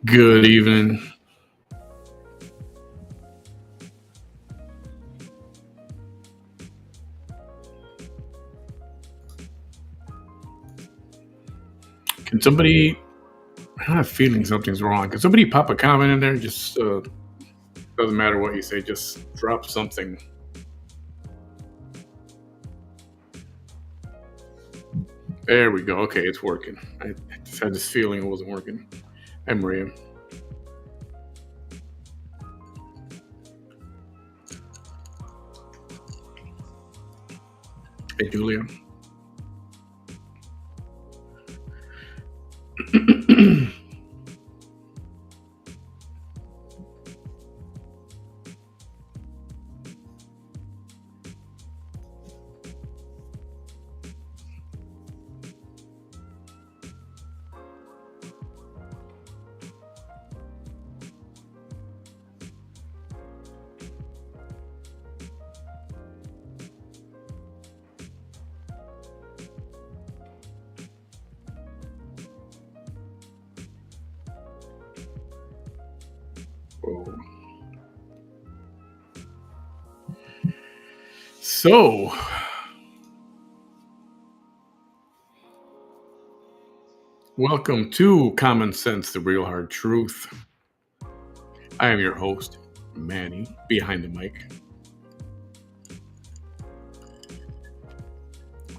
Good evening. Can somebody? I have a feeling something's wrong. Can somebody pop a comment in there? Just doesn't matter what you say. Just drop something. There we go. Okay, it's working. I just had this feeling it wasn't working. Hi, Maria. Hey, Julia. Whoa. So, welcome to Common Sense, the Real Hard Truth. I am your host, Manny, behind the mic.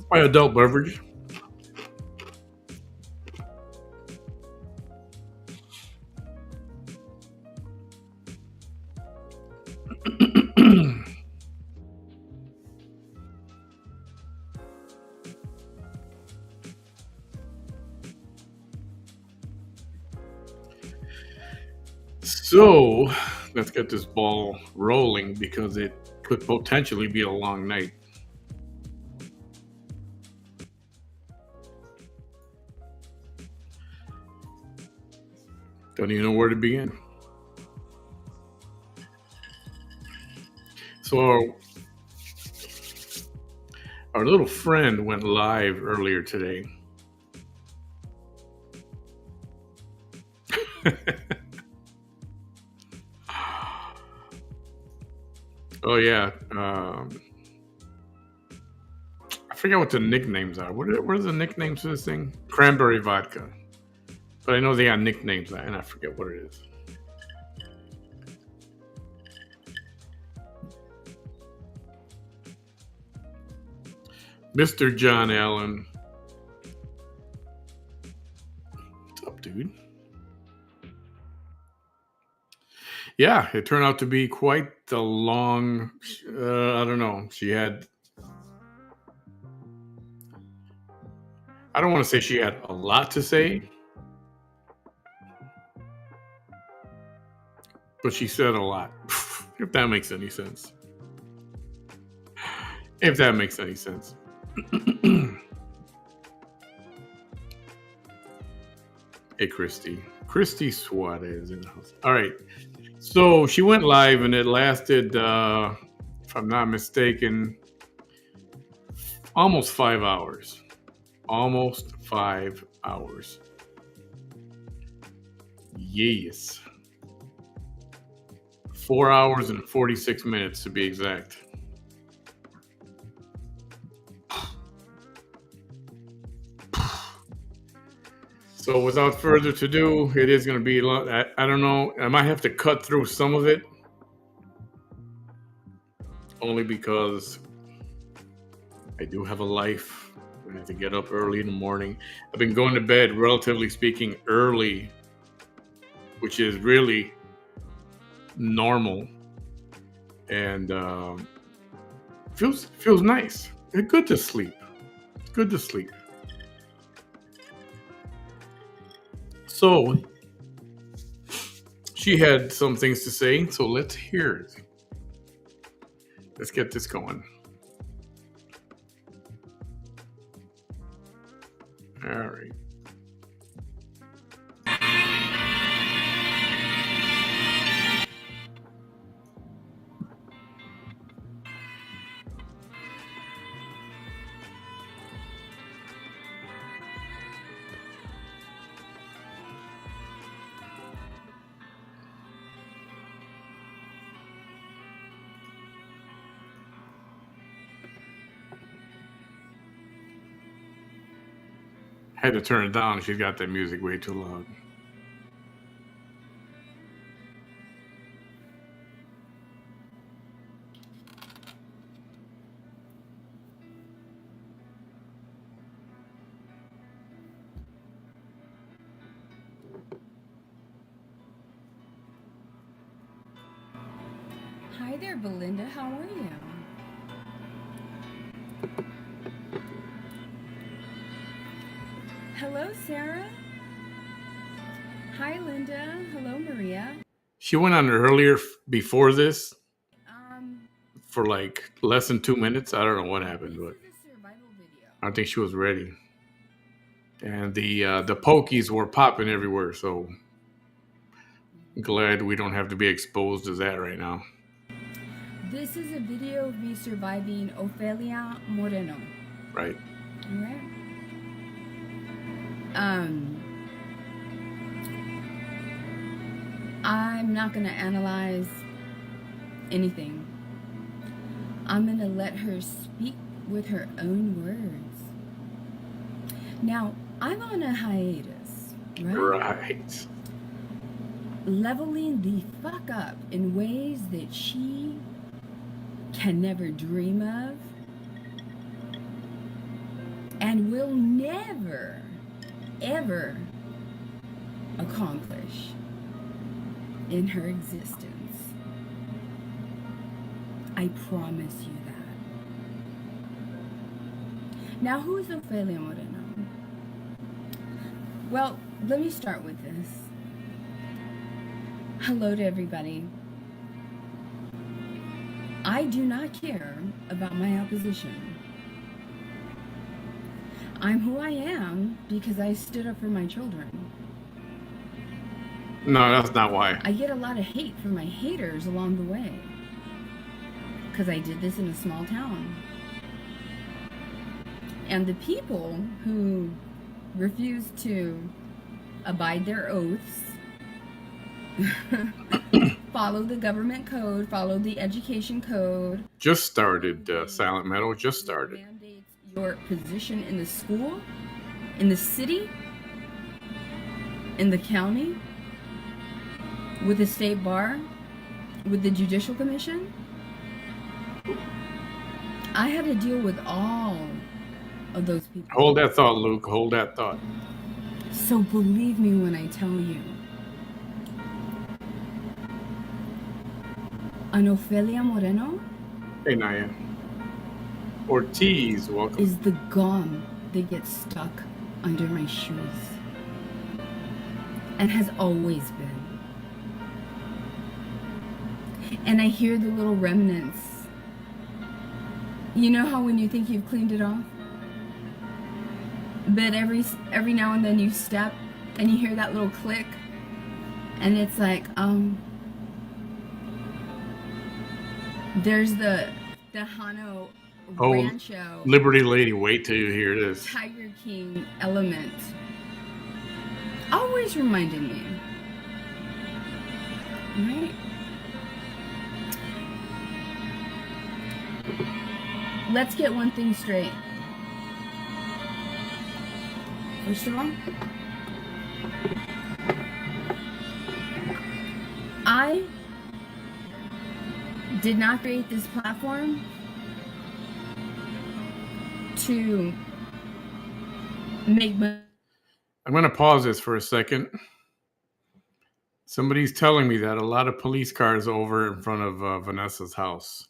My adult beverage. So, let's get this ball rolling because it could potentially be a long night. Don't even know where to begin. So, our little friend went live earlier today. Oh, yeah. I forget what the nicknames are. What are the nicknames for this thing? Cranberry vodka. But I know they got nicknames, and I forget what it is. Mr. John Allen. What's up, dude? Yeah, it turned out to be quite the long. I don't know. She had. I don't want to say she had a lot to say, but she said a lot. If that makes any sense. If that makes any sense. Hey, Christy. Christy Suarez in the house. All right. So she went live and it lasted, if I'm not mistaken, almost 5 hours. Almost 5 hours. Yes. 4 hours and 46 minutes to be exact. So without further ado, it is going to be a lot. I don't know. I might have to cut through some of it. Only because I do have a life. I have to get up early in the morning. I've been going to bed, relatively speaking, early, which is really normal, and feels nice. It's good to sleep. It's good to sleep. So she had some things to say, so let's hear it. Let's get this going. All right. Had to turn it down. She's got that music way too loud. Hi there, Belinda. How are you? Hello, Sarah. Hi, Linda. Hello, Maria. She went on earlier before this Um, for like less than 2 minutes. I don't know what happened, but this is a survival video. I don't think she was ready. And the pokies were popping everywhere, so glad we don't have to be exposed to that right now. This is a video of me surviving Ofelia Moreno. Right. All right. I'm not gonna analyze anything. I'm gonna let her speak with her own words. Now, I'm on a hiatus, right? Right. Leveling the fuck up in ways that she can never dream of and will never, ever accomplish in her existence. I promise you that. Now, who is Ofelia Moreno? Well, let me start with this. Hello to everybody. I do not care about my opposition. I'm who I am because I stood up for my children. No, that's not why. I get a lot of hate from my haters along the way because I did this in a small town. And the people who refuse to abide their oaths, follow the government code, follow the education code. Just started, Silent Meadow, just started. Mandates your position in the school, in the city, in the county, with the state bar, with the judicial commission. I had to deal with all of those people. Hold that thought, Luke. Hold that thought. So believe me when I tell you, an Ofelia Moreno Hey, Naya. Ortiz, welcome. is the gum that gets stuck under my shoes, and has always been. And I hear the little remnants. You know how when you think you've cleaned it off, but every now and then you step and you hear that little click, and it's like, there's the Hano Rancho Liberty Lady, wait till you hear this. Tiger King element always reminded me, right? Let's get one thing straight. First of all, I did not create this platform to make money. I'm going to pause this for a second. Somebody's telling me that a lot of police cars over in front of Vanessa's house.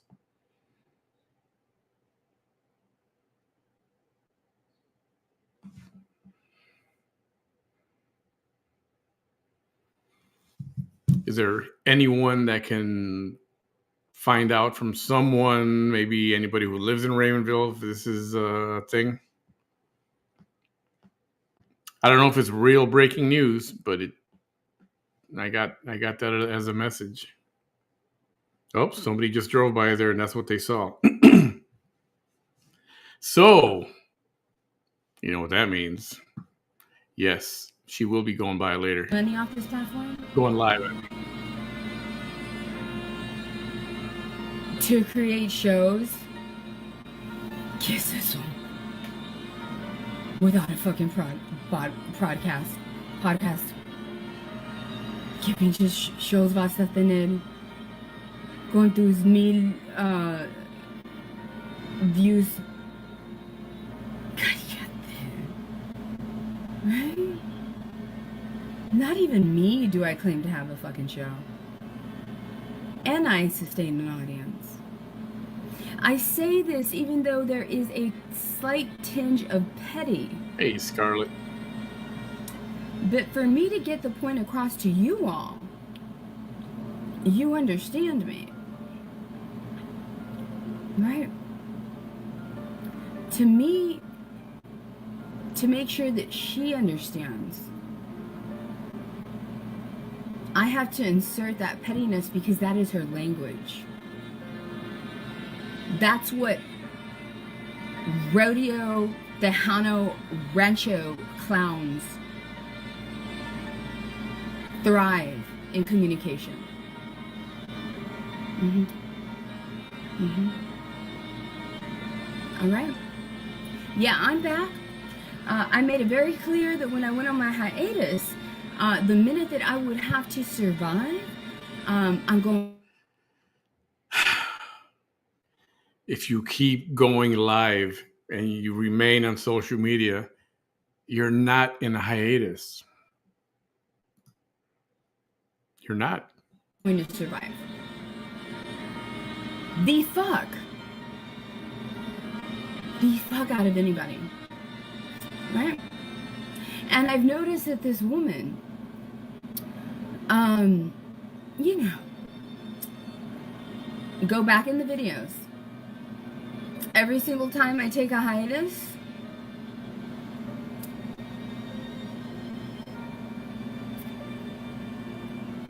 Is there anyone that can find out from someone, maybe anybody who lives in Raymondville, if this is a thing? I don't know if it's real breaking news, but I got that as a message. Oh, somebody just drove by there, and that's what they saw. So, you know what that means. Yes, she will be going by later. Money off this platform? Going live. To create shows? ¿Qué es eso? without a fucking podcast. Keeping just shows about something and going through his meal views. Right? Not even me do I claim to have a fucking show. And I sustain an audience. I say this even though there is a slight tinge of petty. Hey, Scarlett. But for me to get the point across to you all, you understand me. Right? To me, to make sure that she understands, I have to insert that pettiness because that is her language. That's what rodeo, Tejano, rancho clowns thrive in communication. All right. Yeah, I'm back. I made it very clear that when I went on my hiatus, the minute that I would have to survive, I'm going. If you keep going live and you remain on social media, you're not in a hiatus. You're not going to survive. The fuck out of anybody, right? And I've noticed that this woman, you know, go back in the videos. Every single time I take a hiatus,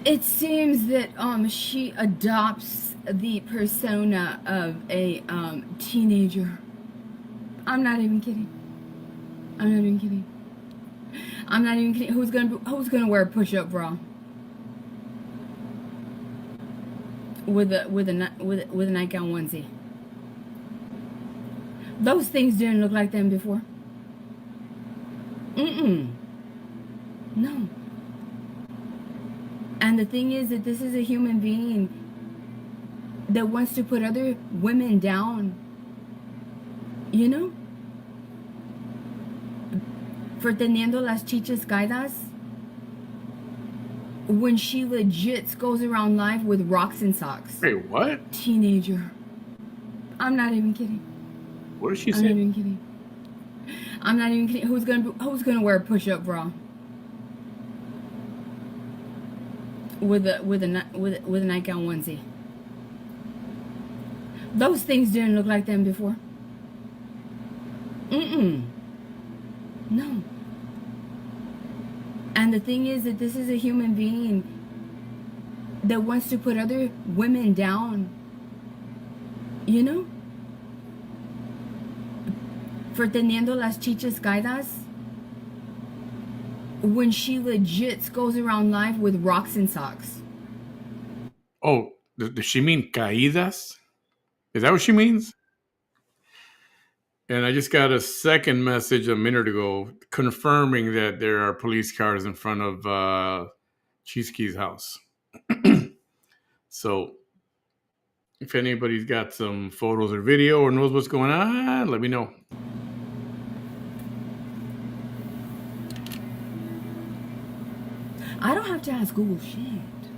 it seems that she adopts the persona of a teenager. I'm not even kidding. Who's gonna wear a push-up bra with a nightgown onesie? Those things didn't look like them before. No. And the thing is that this is a human being that wants to put other women down. You know? For teniendo las chichas caídas. When she legit goes around live with rocks and socks. Wait, what? Teenager. I'm not even kidding. What did she say? I'm not even kidding. Who's gonna wear a push-up bra with a nightgown onesie? Those things didn't look like them before. No. And the thing is that this is a human being that wants to put other women down. You know? For teniendo las chichas caídas. When she legit goes around live with rocks and socks. Oh, does she mean caídas? Is that what she means? And I just got a second message a minute ago confirming that there are police cars in front of Cheeseke's house. So if anybody's got some photos or video or knows what's going on, let me know. I don't have to ask Google shit.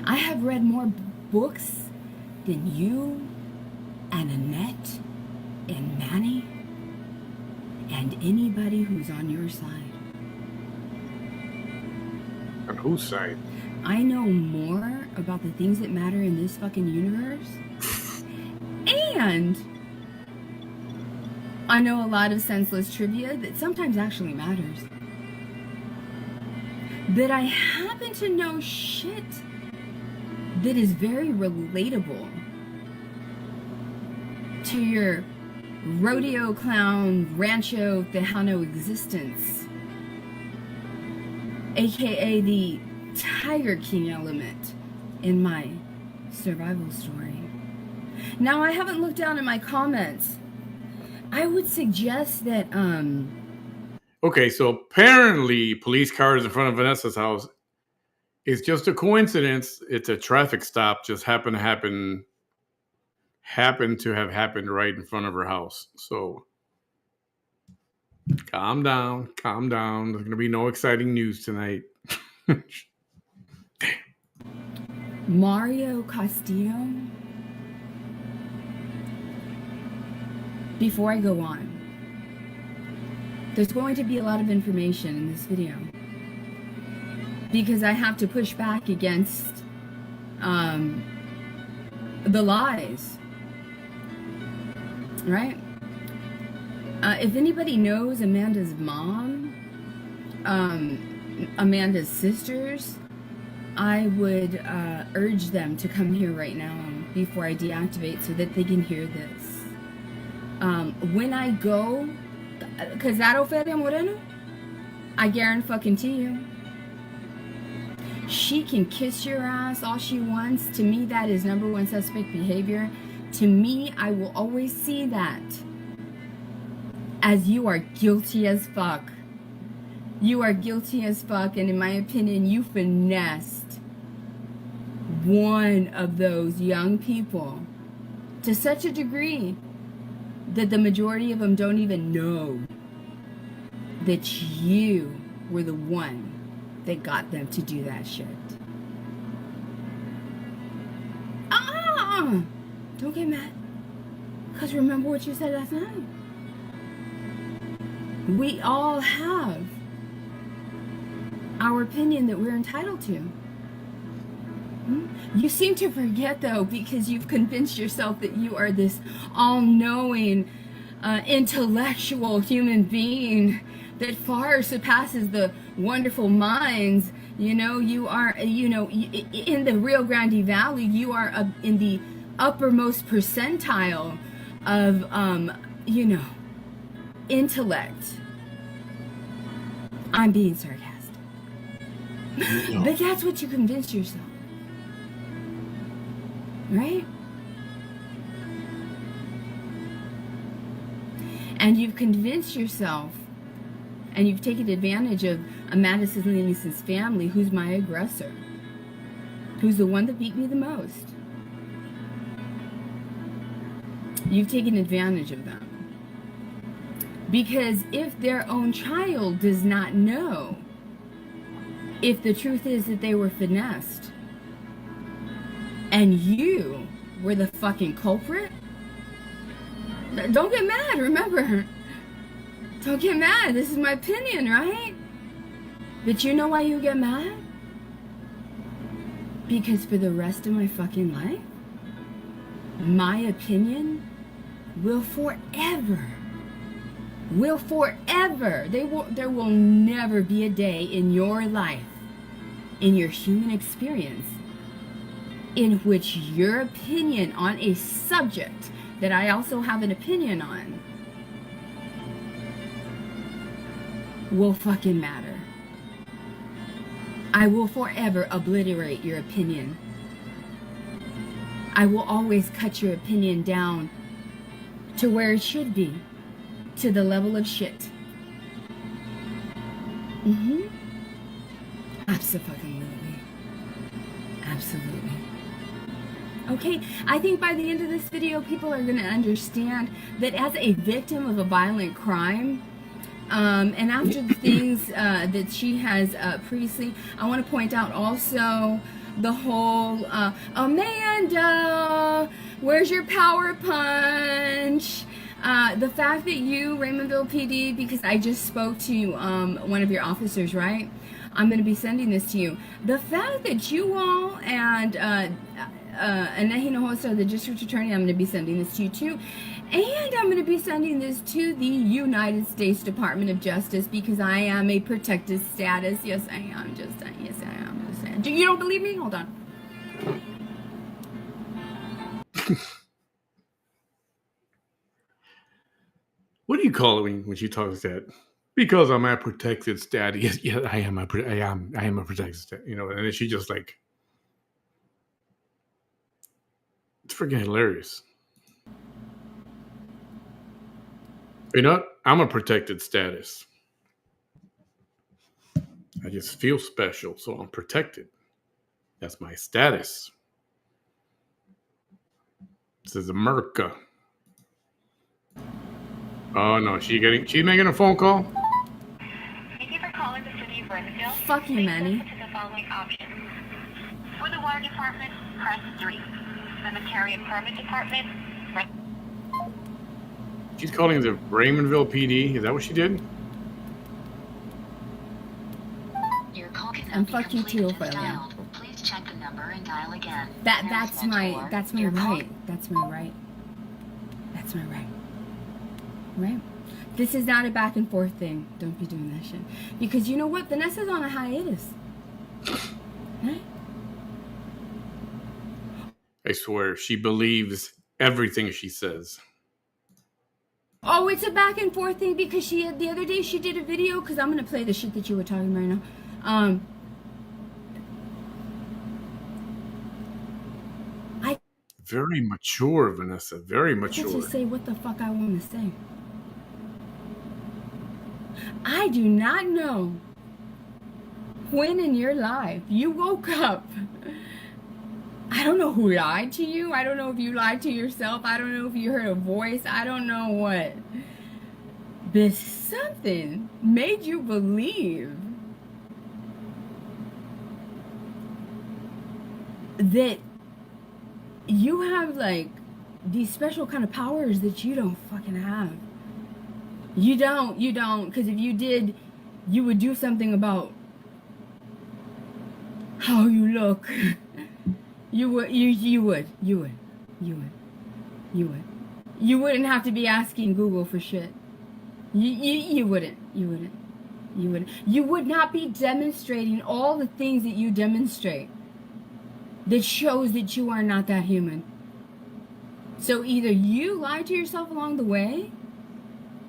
I have read more books than you and Annette and Manny and anybody who's on your side. On whose side? I know more about the things that matter in this fucking universe. And I know a lot of senseless trivia that sometimes actually matters. But I happen to know shit that is very relatable to your rodeo clown rancho tejano existence, aka the Tiger King element in my survival story. Now, I haven't looked down at my comments. I would suggest that Okay, so apparently police cars in front of Vanessa's house is just a coincidence. It's a traffic stop, just happened to have happened right in front of her house. So calm down, calm down. There's gonna be no exciting news tonight. Mario Castillo. Before I go on, there's going to be a lot of information in this video because I have to push back against the lies, right? If anybody knows Amanda's mom, Amanda's sisters, I would urge them to come here right now before I deactivate so that they can hear this. When I go, because that Ofelia Moreno, I guarantee you, she can kiss your ass all she wants. To me, that is number one suspect behavior. To me, I will always see that as you are guilty as fuck. You are guilty as fuck, and in my opinion, you finessed one of those young people to such a degree that the majority of them don't even know that you were the one that got them to do that shit. Don't get mad. Because remember what you said last night. We all have our opinion that we're entitled to. You seem to forget, though, because you've convinced yourself that you are this all-knowing, intellectual human being that far surpasses the wonderful minds. You know, you are, in the Rio Grande Valley, you are in the uppermost percentile of, intellect. I'm being sarcastic. No. But that's what you convince yourself. Right? And you've convinced yourself, and you've taken advantage of Amanda Salinas' family, who's my aggressor, who's the one that beat me the most. You've taken advantage of them. Because if their own child does not know, if the truth is that they were finessed, and you were the fucking culprit, don't get mad, remember. Don't get mad, this is my opinion, right? But you know why you get mad? Because for the rest of my fucking life, my opinion will forever, there will never be a day in your life, in your human experience, in which your opinion on a subject that I also have an opinion on will fucking matter. I will forever obliterate your opinion. I will always cut your opinion down to where it should be, to the level of shit. Absolutely. Absolutely. Okay, I think by the end of this video, people are going to understand that as a victim of a violent crime, and after the things that she has previously, I want to point out also the whole, Amanda, where's your power punch? The fact that you, Raymondville PD, because I just spoke to one of your officers, right? I'm going to be sending this to you. The fact that you all and Nehi Hinojosa, the district attorney, I'm going to be sending this to you too. And I'm going to be sending this to the United States Department of Justice because I am a protected status. Yes, I am. Yes, I am. You don't believe me? Hold on. What do you call it when she talks that? Because I'm a protected status. Yes, I am a protected status. You know, and then she just like, it's freaking hilarious. You know what? I'm a protected status. I just feel special, so I'm protected. That's my status. This is America. Oh no, she's making a phone call? Thank you for calling the city of Burnfield. Fuck you, Manny. Listen to the following options. For the water department, press 3. Cemetery and permit department, press... She's calling the Raymondville PD. Is that what she did? Your call cannot And be fuck you too, completed as Ophelia. dialed. Please check the number and dial again. That's my Your right. That's my right. That's my right. Right? This is not a back and forth thing. Don't be doing that shit. Because you know what? Vanessa's on a hiatus. Right? I swear, she believes everything she says. Oh, it's a back and forth thing because the other day she did a video, because I'm going to play the shit that you were talking about right now. Very mature, Vanessa. Very I mature. get to say what the fuck I want to say. I do not know when in your life you woke up. I don't know who lied to you. I don't know if you lied to yourself. I don't know if you heard a voice. I don't know what. But something made you believe that you have like these special kind of powers that you don't fucking have. You don't, because if you did, you would do something about how you look. You would. You wouldn't have to be asking Google for shit. You wouldn't. You would not be demonstrating all the things that you demonstrate that shows that you are not that human. So either you lied to yourself along the way,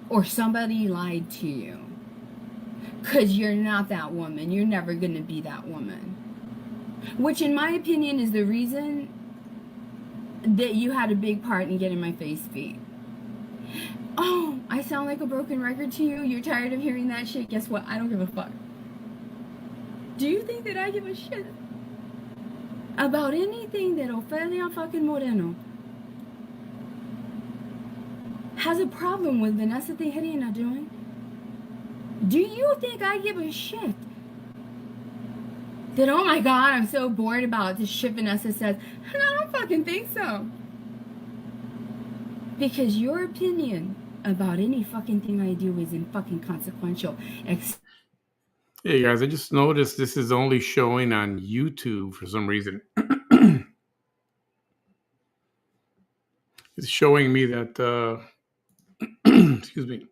or somebody lied to you. Because you're not that woman. You're never going to be that woman. Which, in my opinion, is the reason that you had a big part in getting my face beat. Oh, I sound like a broken record to you? You're tired of hearing that shit? Guess what? I don't give a fuck. Do you think that I give a shit about anything that Ophelia fucking Moreno has a problem with Vanessa Tejerina doing? Do you think I give a shit that, oh my god, I'm so bored about this shit Vanessa says? And I don't fucking think so. Because your opinion about any fucking thing I do is inconsequential. Hey guys, I just noticed this is only showing on YouTube for some reason. It's showing me that, excuse me.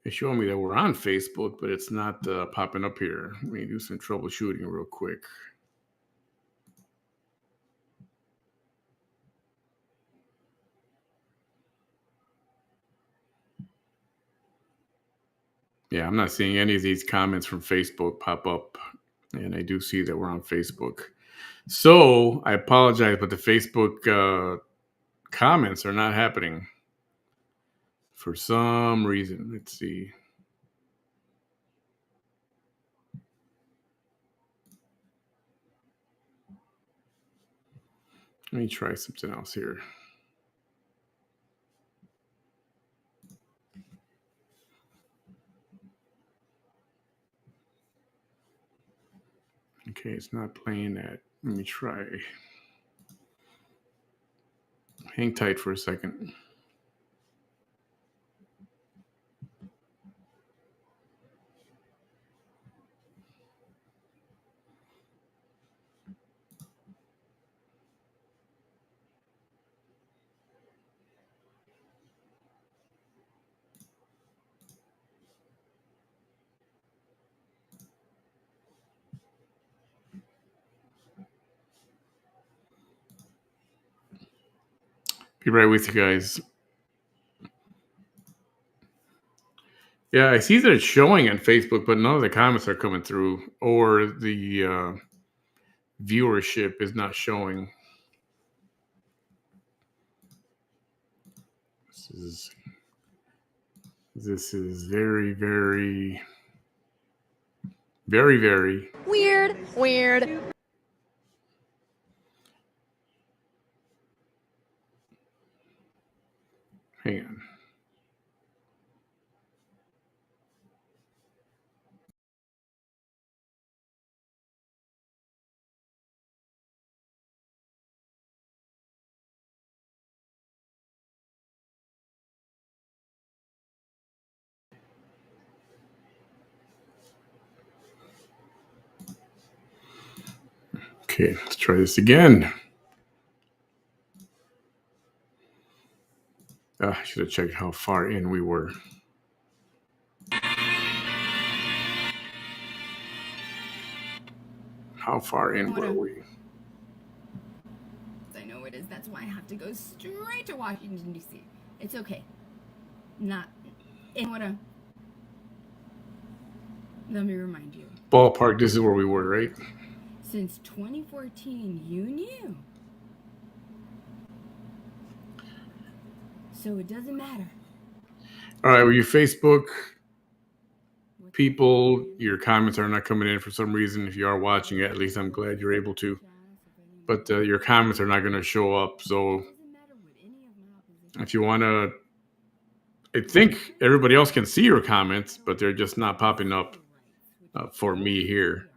It's showing me that we're on Facebook, but it's not popping up here. Let me do some troubleshooting real quick. Yeah, I'm not seeing any of these comments from Facebook pop up. And I do see that we're on Facebook. So I apologize, but the Facebook comments are not happening for some reason. Let's see. Let me try something else here. Okay, it's not playing that. Let me try. Hang tight for a second. Be right with you guys. Yeah, I see that it's showing on Facebook, but none of the comments are coming through, or the viewership is not showing. This is very, very, very, very weird. Hang on. Okay, let's try this again. I should have checked how far in we were. How far in were we? I know it is. That's why I have to go straight to Washington, D.C. It's okay. Not in what a... Let me remind you. Ballpark, this is where we were, right? Since 2014, you knew. So it doesn't matter. All right, well, you Facebook people, your comments are not coming in for some reason. If you are watching it, at least I'm glad you're able to. But your comments are not going to show up. So if you want to, I think everybody else can see your comments, but they're just not popping up for me here.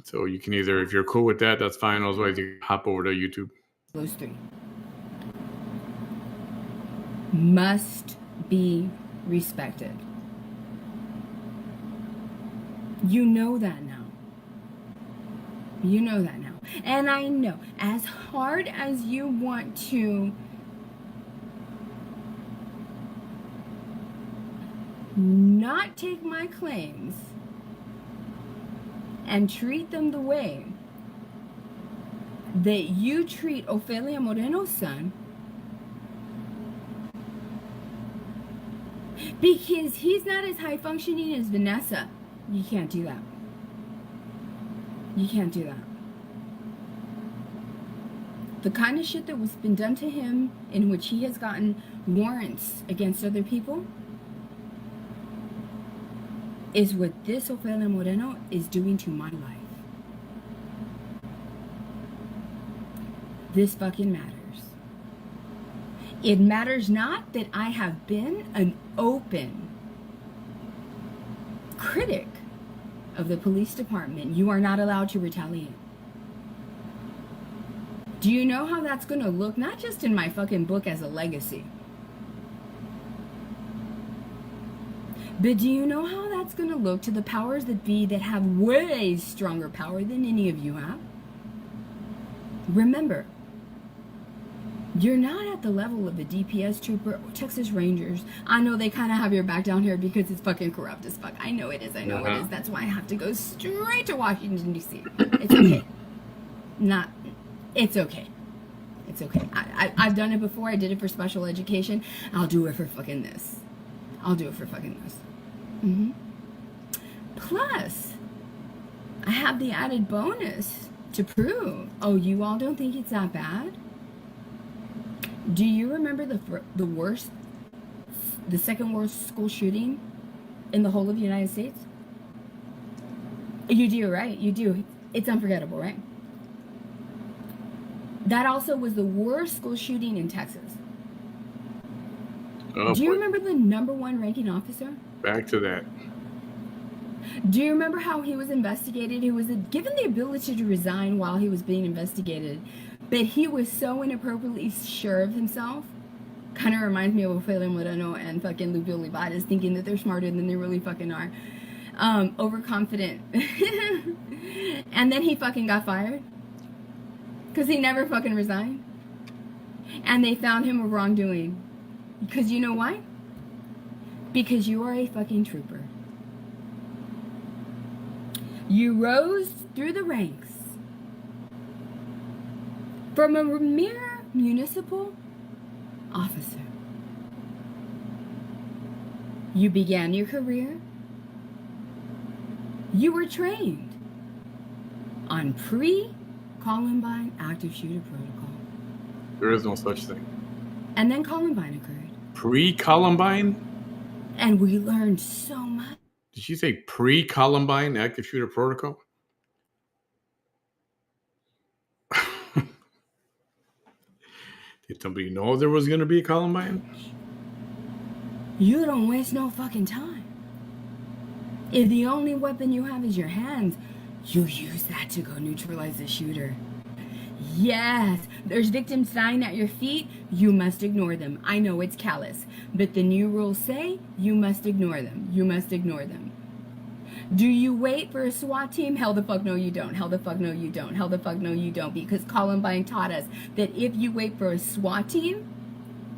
So you can either, if you're cool with that, that's fine. Otherwise, you can hop over to YouTube. Those three must be respected. You know that now. You know that now. And I know, as hard as you want to not take my claims and treat them the way that you treat Ofelia Moreno's son, because he's not as high functioning as Vanessa. You can't do that. You can't do that. The kind of shit that was been done to him, in which he has gotten warrants against other people, is what this Ofelia Moreno is doing to my life. This fucking matters. It matters not that I have been an open critic of the police department. You are not allowed to retaliate. Do you know how that's gonna look? Not just in my fucking book as a legacy, but do you know how that's gonna look to the powers that be that have way stronger power than any of you have? Remember, you're not at the level of a DPS trooper or Texas Rangers. I know they kind of have your back down here because it's fucking corrupt as fuck. I know it is. I know it is. That's why I have to go straight to Washington, D.C. It's okay. It's okay. It's okay. I've done it before. I did it for special education. I'll do it for fucking this. I'll do it for fucking this. Plus, I have the added bonus to prove. Oh, you all don't think it's that bad? Do you remember the second worst school shooting in the whole of the United States? You do, right? You do. It's unforgettable, right? That also was the worst school shooting in Texas. Oh, do you remember the #1 ranking officer? Back to that. Do you remember how he was investigated? He was given the ability to resign while he was being investigated, but he was so inappropriately sure of himself. Kind of reminds me of Ofelia Moreno and fucking Lupe Olivares, thinking that they're smarter than they really fucking are. Overconfident. And then he fucking got fired. Because he never fucking resigned. And they found him of wrongdoing. Because you know why? Because you are a fucking trooper. You rose through the ranks from a mere municipal officer. You began your career. You were trained on pre-Columbine active shooter protocol. There is no such thing. And then Columbine occurred. Pre-Columbine? And we learned so much. Did she say pre-Columbine active shooter protocol? Did somebody know there was going to be a Columbine? You don't waste no fucking time. If the only weapon you have is your hands, you use that to go neutralize the shooter. Yes, there's victims dying at your feet, you must ignore them. I know it's callous, but the new rules say you must ignore them. You must ignore them. Do you wait for a SWAT team? Hell the fuck no you don't. Hell the fuck no you don't. Hell the fuck no you don't. Because Columbine taught us that if you wait for a SWAT team,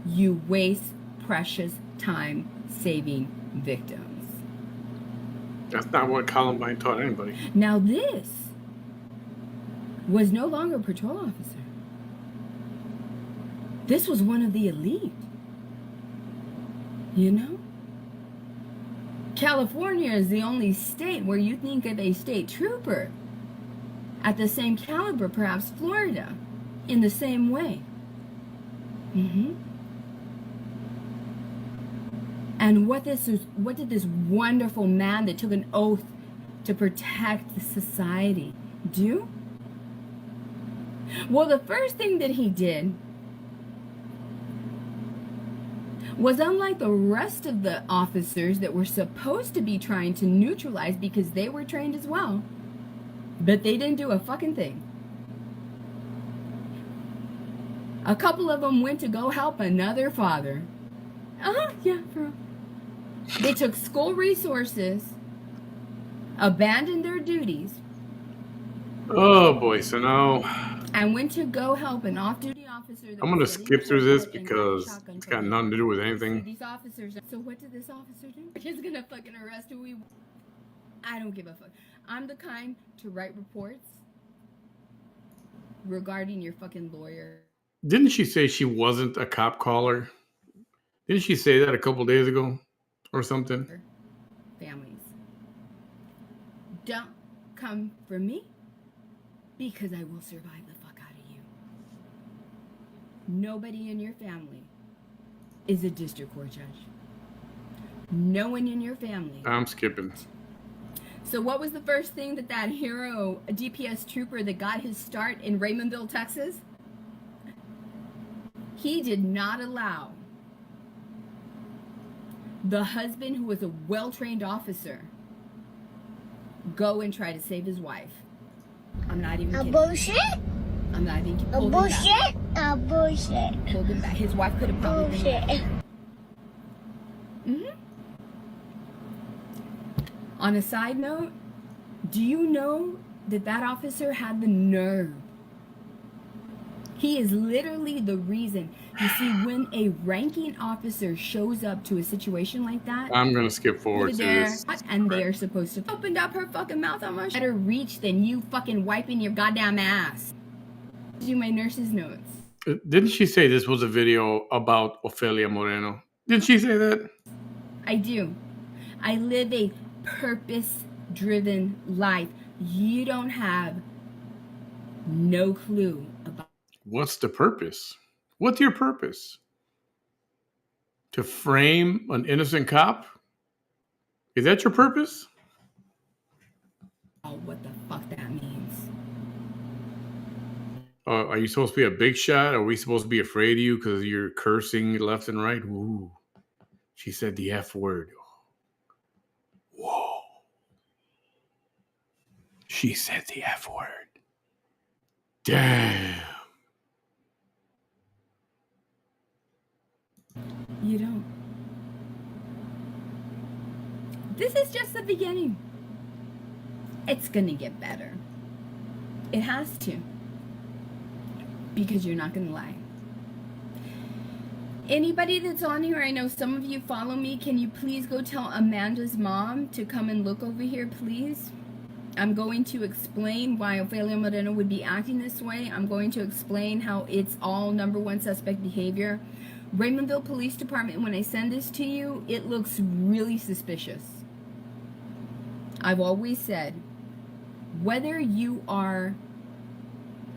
you waste precious time saving victims. That's not what Columbine taught anybody. Now this was no longer a patrol officer. This was one of the elite. You know? California is the only state where you think of a state trooper at the same caliber, perhaps Florida, in the same way. And what did this wonderful man that took an oath to protect the society do? Well, the first thing that he did was, unlike the rest of the officers that were supposed to be trying to neutralize because they were trained as well, but they didn't do a fucking thing. A couple of them went to go help another father. Yeah, for real. They took school resources, abandoned their duties. Oh boy, so now and went to go help an off-duty officer. I'm going to skip through this because it's got nothing to do with anything. These officers. So what did this officer do? He's going to fucking arrest who we... I don't give a fuck. I'm the kind to write reports regarding your fucking lawyer. Didn't she say she wasn't a cop caller? Didn't she say that a couple days ago or something? Families. Don't come for me because I will survive the fuck out of you. Nobody in your family is a district court judge. No one in your family. I'm skipping. So what was the first thing that hero, a DPS trooper that got his start in Raymondville, Texas? He did not allow the husband, who was a well-trained officer, go and try to save his wife. I'm not even kidding. Bullshit? I'm not even kidding. Bullshit? Bullshit. Pulled him back. His wife could have probably been Bullshit. On a side note, do you know that officer had the nerve? He is literally the reason. You see, when a ranking officer shows up to a situation like that, I'm going to skip forward to this. And they are supposed to open up her fucking mouth on my better reach than you fucking wiping your goddamn ass. Do my nurse's notes. Didn't she say this was a video about Ofelia Moreno? Didn't she say that? I do. I live a purpose-driven life. You don't have no clue about. What's the purpose? What's your purpose? To frame an innocent cop? Is that your purpose? What the fuck that means. Are you supposed to be a big shot? Are we supposed to be afraid of you because you're cursing left and right? Ooh, she said the F word. Whoa. She said the F word. Damn. You don't. This is just the beginning. It's gonna get better. It has to. Because you're not gonna lie. Anybody that's on here, I know some of you follow me. Can you please go tell Amanda's mom to come and look over here, please? I'm going to explain why Ofelia Moreno would be acting this way. I'm going to explain how it's all number one suspect behavior. Raymondville Police Department, when I send this to you, it looks really suspicious. I've always said, whether you are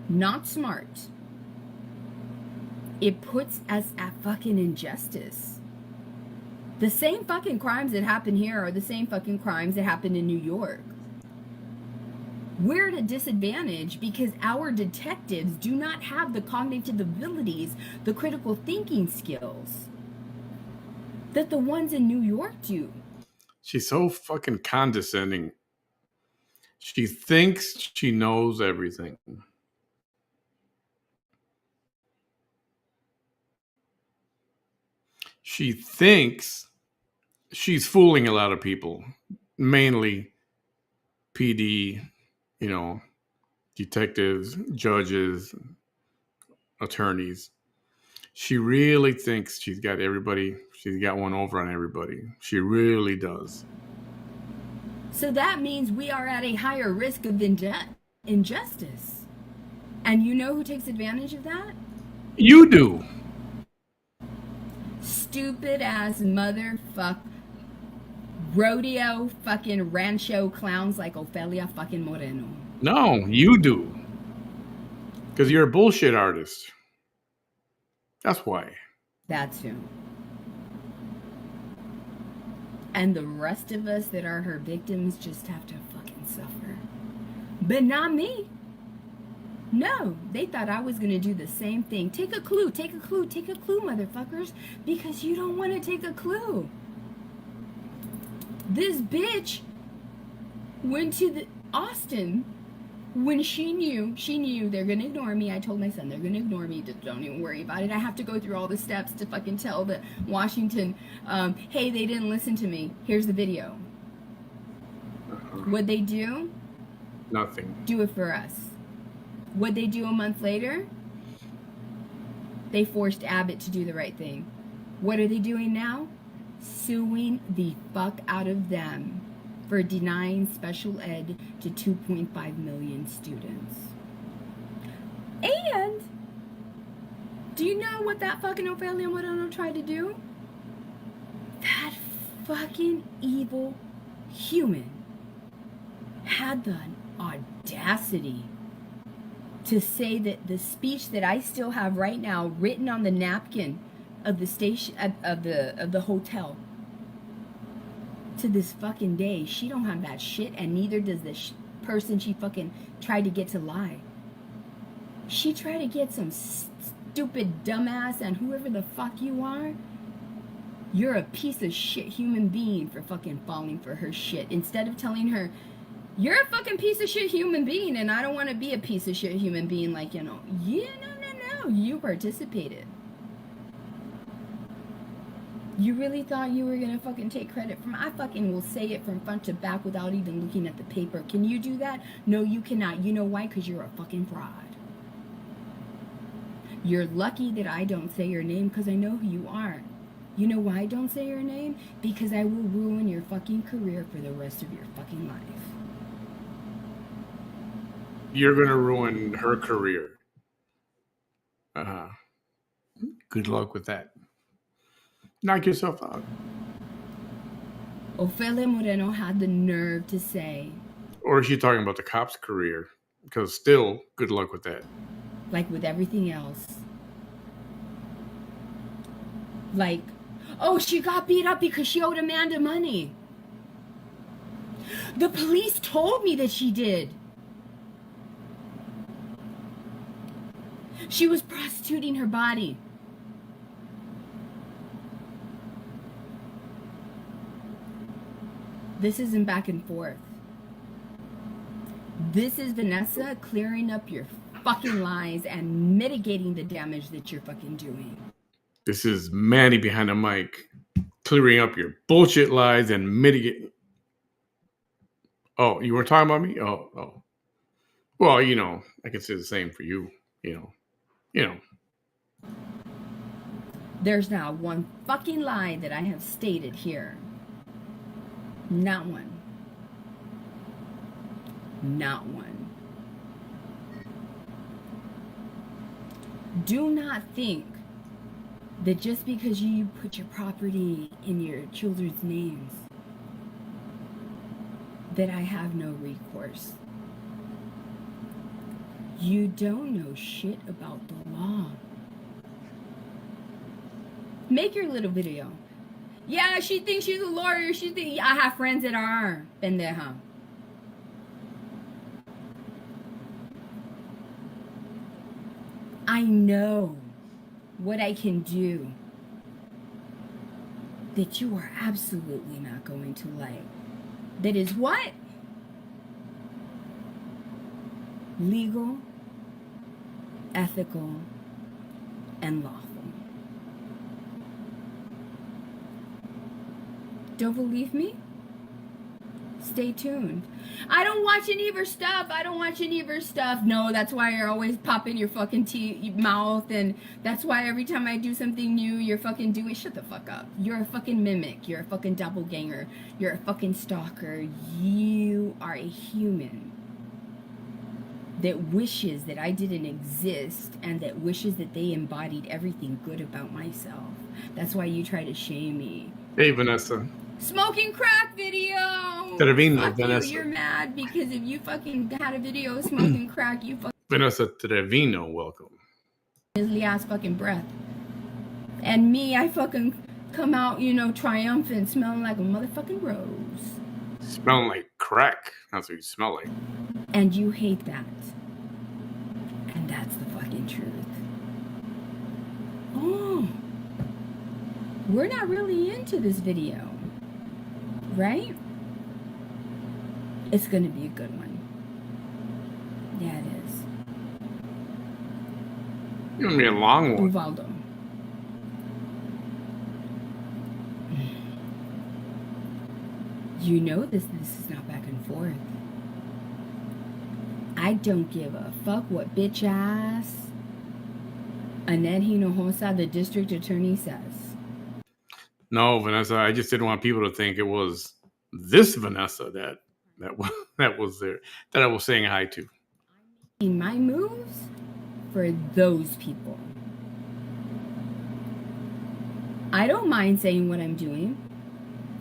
not smart, it puts us at fucking injustice. The same fucking crimes that happen here are the same fucking crimes that happen in New York. We're at a disadvantage because our detectives do not have the cognitive abilities, the critical thinking skills that the ones in New York do. She's so fucking condescending. She thinks she knows everything. She thinks she's fooling a lot of people, mainly PD, detectives, judges, attorneys. She really thinks she's got one over on everybody. She really does. So that means we are at a higher risk of injustice. And you know who takes advantage of that? You do. Stupid ass motherfuck rodeo fucking rancho clowns like Ofelia fucking Moreno. No, you do. Because you're a bullshit artist. That's why. That's who. And the rest of us that are her victims just have to fucking suffer. But not me. No, they thought I was gonna do the same thing. Take a clue, take a clue, take a clue, motherfuckers. Because you don't want to take a clue. This bitch went to the Austin when she knew they're gonna ignore me. I told my son they're gonna ignore me. Don't even worry about it. I have to go through all the steps to fucking tell the Washington, hey, they didn't listen to me. Here's the video. What'd they do? Nothing. Do it for us. What'd they do a month later? They forced Abbott to do the right thing. What are they doing now? Suing the fuck out of them for denying special ed to 2.5 million students. And do you know what that fucking Ofelia Moreno tried to do? That fucking evil human had the audacity to say that the speech that I still have right now written on the napkin of the station of the hotel to this fucking day, she don't have that shit, and neither does the person she fucking tried to get to lie. She tried to get some stupid dumbass, and whoever the fuck you are, you're a piece of shit human being for fucking falling for her shit. Instead of telling her, you're a fucking piece of shit human being, and I don't want to be a piece of shit human being, like, yeah, no, you participated. You really thought you were gonna fucking take credit from? I fucking will say it from front to back without even looking at the paper. Can you do that? No, you cannot. You know why? Because you're a fucking fraud. You're lucky that I don't say your name, because I know who you are. You know why I don't say your name? Because I will ruin your fucking career for the rest of your fucking life. You're gonna ruin her career. Good luck with that. Knock yourself out. Ofelia Moreno had the nerve to say, Or is she talking about the cop's career? Because still, good luck with that. like with everything else, like, oh, she got beat up because she owed Amanda money. The police told me that she did. She was prostituting her body. This isn't back and forth. This is Vanessa clearing up your fucking lies and mitigating the damage that you're fucking doing. This is Manny behind the mic, clearing up your bullshit lies and mitigating. Oh, you were talking about me? Oh. Well, I can say the same for you. There's not one fucking lie that I have stated here. Not one. Not one. Do not think that just because you put your property in your children's names that I have no recourse. You don't know shit about the law. Make your little video. Yeah, she thinks she's a lawyer. She thinks I have friends that are pendeja. I know what I can do that you are absolutely not going to like. That is what? Legal, ethical, and lawful. Don't believe me? Stay tuned. I don't watch any of her stuff. No, that's why you're always popping your fucking mouth, and that's why every time I do something new, you're fucking doing. Shut the fuck up. You're a fucking mimic. You're a fucking doppelganger. You're a fucking stalker. You are a human that wishes that I didn't exist, and that wishes that they embodied everything good about myself. That's why you try to shame me. Hey, Vanessa. Smoking crack video. Trevino, Fuck Vanessa. you. You're mad because if you fucking had a video smoking crack, you fucking Vanessa Trevino, welcome. his ass fucking breath. And me, I fucking come out, you know, triumphant, smelling like a motherfucking rose. Smelling like crack. That's what you smell like. And you hate that. And that's the fucking truth. Oh. We're not really into this video. Right? It's gonna be a good one. Yeah, it is. It's gonna be a long one. Uvaldo. You know this is not back and forth. I don't give a fuck what bitch ass Annette Hinojosa, the district attorney, says. No, Vanessa, I just didn't want people to think it was this Vanessa that was there, that I was saying hi to. In my moves for those people. I don't mind saying what I'm doing.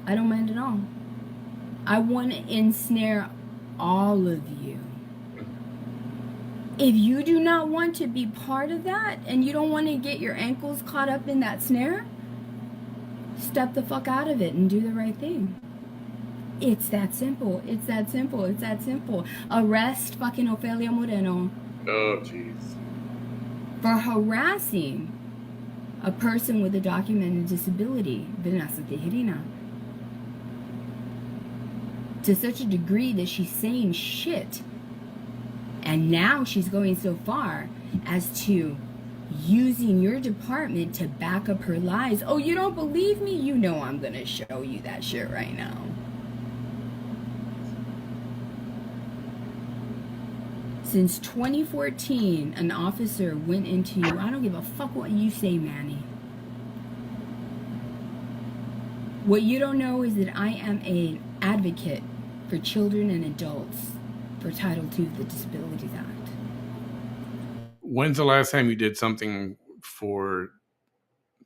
I don't mind at all. I want to ensnare all of you. If you do not want to be part of that, and you don't want to get your ankles caught up in that snare, step the fuck out of it and do the right thing. It's that simple. It's that simple. It's that simple. Arrest fucking Ofelia Moreno. Oh, jeez. For harassing a person with a documented disability, Vanessa Tejerina, to such a degree that she's saying shit. And now she's going so far as to using your department to back up her lies. Oh, you don't believe me? You know I'm going to show you that shit right now. Since 2014, an officer went into you. I don't give a fuck what you say, Manny. What you don't know is that I am an advocate for children and adults for Title II of the Disabilities Act. When's the last time you did something for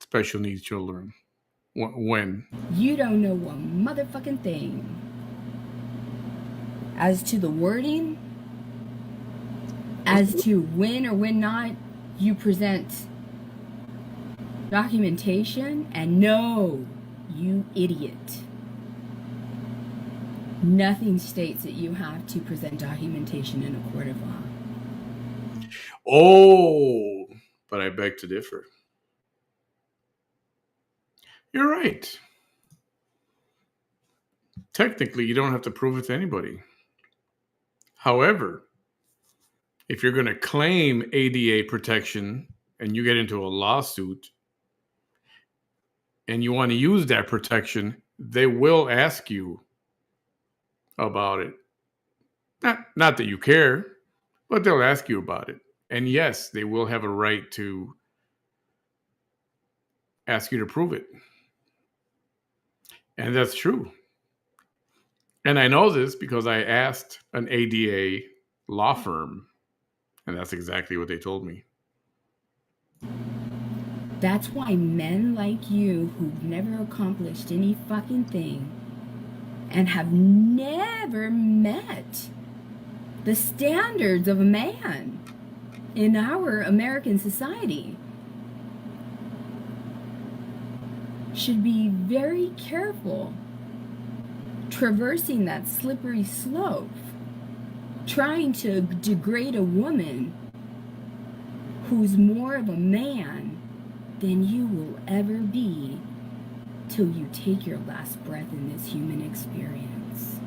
special needs children? When? You don't know one motherfucking thing. As to the wording, as to when or when not you present documentation, and no, you idiot. Nothing states that you have to present documentation in a court of law. Oh, but I beg to differ. You're right. Technically, you don't have to prove it to anybody. However, if you're going to claim ADA protection and you get into a lawsuit and you want to use that protection, they will ask you about it. Not that you care, but they'll ask you about it. And yes, they will have a right to ask you to prove it. And that's true. And I know this because I asked an ADA law firm, and that's exactly what they told me. That's why men like you, who've never accomplished any fucking thing and have never met the standards of a man in our American society, should be very careful traversing that slippery slope, trying to degrade a woman who's more of a man than you will ever be till you take your last breath in this human experience.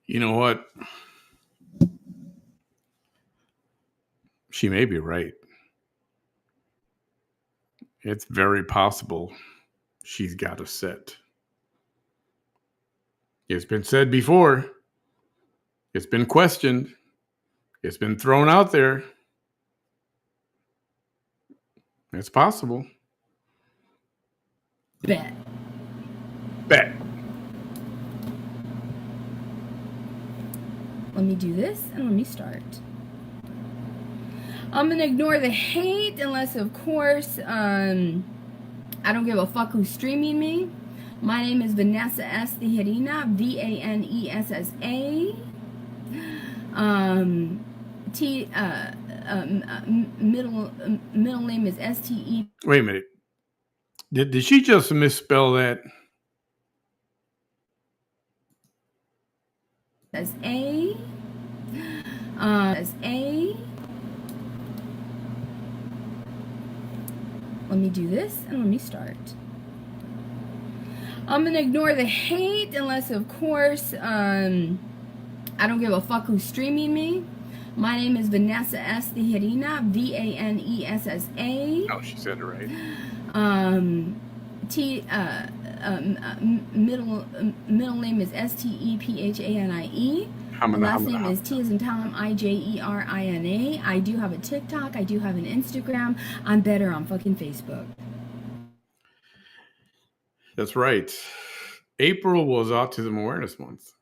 You know what? She may be right. It's very possible she's got a set. It's been said before. It's been questioned. It's been thrown out there. It's possible. Bet. Let me do this and let me start. I'm gonna ignore the hate unless, of course, I don't give a fuck who's streaming me. My name is Vanessa S. Tijerina, Vanessa. Middle name is STE. Wait a minute. Did she just misspell that? As A. Let me do this and let me start. I'm gonna ignore the hate unless, of course, I don't give a fuck who's streaming me. My name is Vanessa S. Tijerina, Vanessa. Oh, she said it right. Middle name is Stephannie. Last name is T as in Tom, Ijerina. I do have a TikTok. I do have an Instagram. I'm better on fucking Facebook. That's right. April was Autism Awareness Month.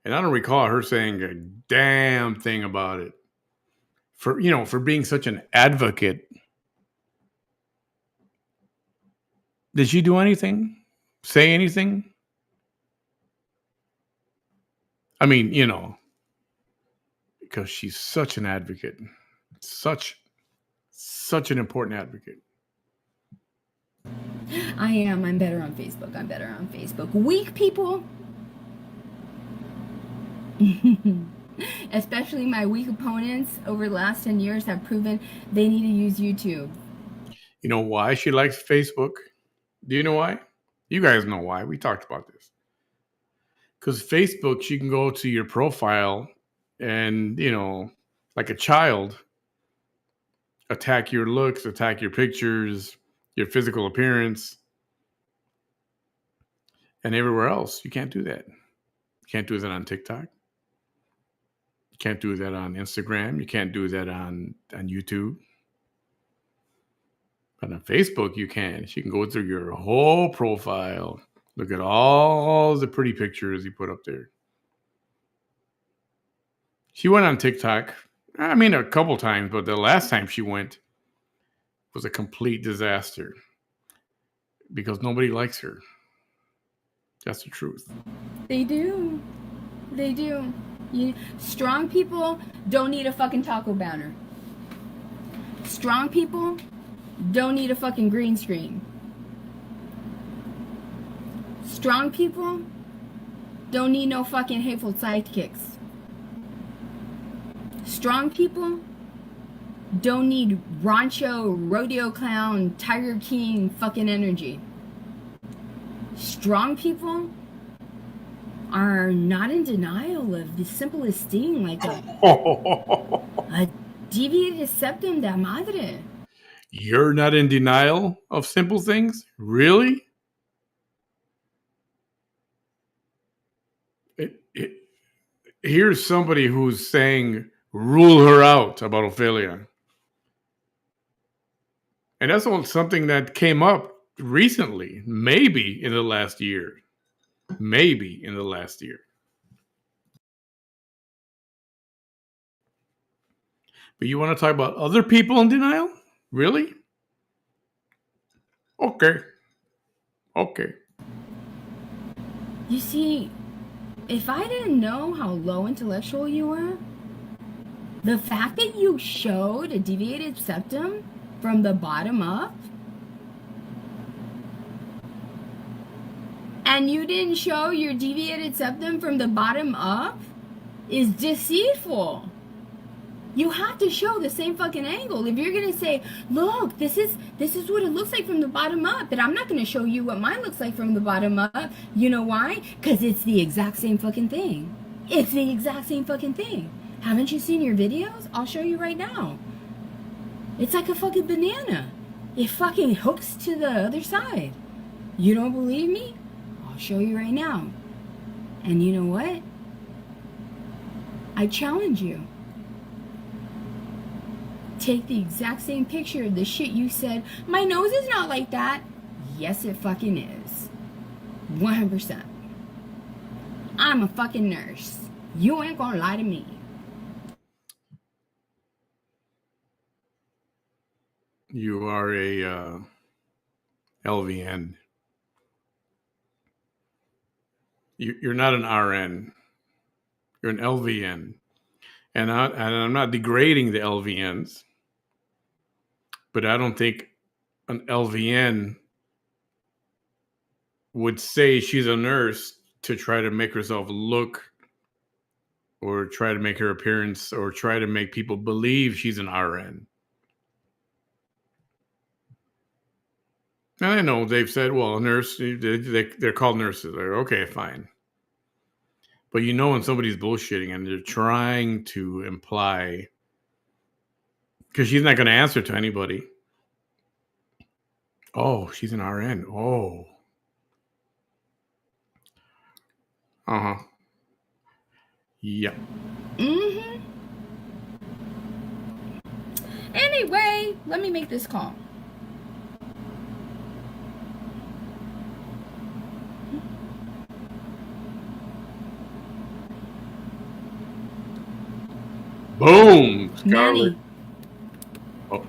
And I don't recall her saying a damn thing about it. For being such an advocate. Did she do anything? Say anything? I mean, because she's such an advocate. Such an important advocate. I am. I'm better on Facebook. Weak people, especially my weak opponents over the last 10 years, have proven they need to use YouTube. You know why she likes Facebook? Do you know why? You guys know why. We talked about this. Because Facebook, she can go to your profile and, like a child, attack your looks, attack your pictures, your physical appearance, and everywhere else. You can't do that. You can't do that on TikTok. You can't do that on Instagram. You can't do that on YouTube. But on Facebook, you can. She can go through your whole profile. Look at all the pretty pictures you put up there. She went on TikTok. I mean, a couple times, but the last time she went was a complete disaster because nobody likes her. That's the truth. They do. Strong people don't need a fucking taco banner. Strong people don't need a fucking green screen. Strong people don't need no fucking hateful sidekicks. Strong people don't need Rancho, Rodeo Clown, Tiger King fucking energy. Strong people are not in denial of the simplest thing, like a deviated septum de madre. You're not in denial of simple things? Really? Here's somebody who's saying, rule her out about Ophelia. And that's something that came up recently, maybe in the last year. But you want to talk about other people in denial? Really? Okay. You see, if I didn't know how low intellectual you were, the fact that you showed a deviated septum from the bottom up? And you didn't show your deviated septum from the bottom up? Is deceitful. You have to show the same fucking angle. If you're gonna say, look, this is what it looks like from the bottom up, but I'm not gonna show you what mine looks like from the bottom up. You know why? Because it's the exact same fucking thing. It's the exact same fucking thing. Haven't you seen your videos? I'll show you right now. It's like a fucking banana. It fucking hooks to the other side. You don't believe me? I'll show you right now. And you know what? I challenge you. Take the exact same picture of the shit you said, my nose is not like that. Yes, it fucking is. 100%. I'm a fucking nurse. You ain't gonna lie to me. You are a LVN. You're not an RN. You're an LVN. And I'm not degrading the LVNs, but I don't think an LVN would say she's a nurse to try to make herself look or try to make her appearance or try to make people believe she's an RN. And I know they've said, well, a nurse, they're called nurses. Like, okay, fine. But you know when somebody's bullshitting and they're trying to imply, because she's not going to answer to anybody. Oh, she's an RN. Oh. Uh-huh. Yeah. Mm-hmm. Anyway, let me make this call. Boom. Manny. Oh.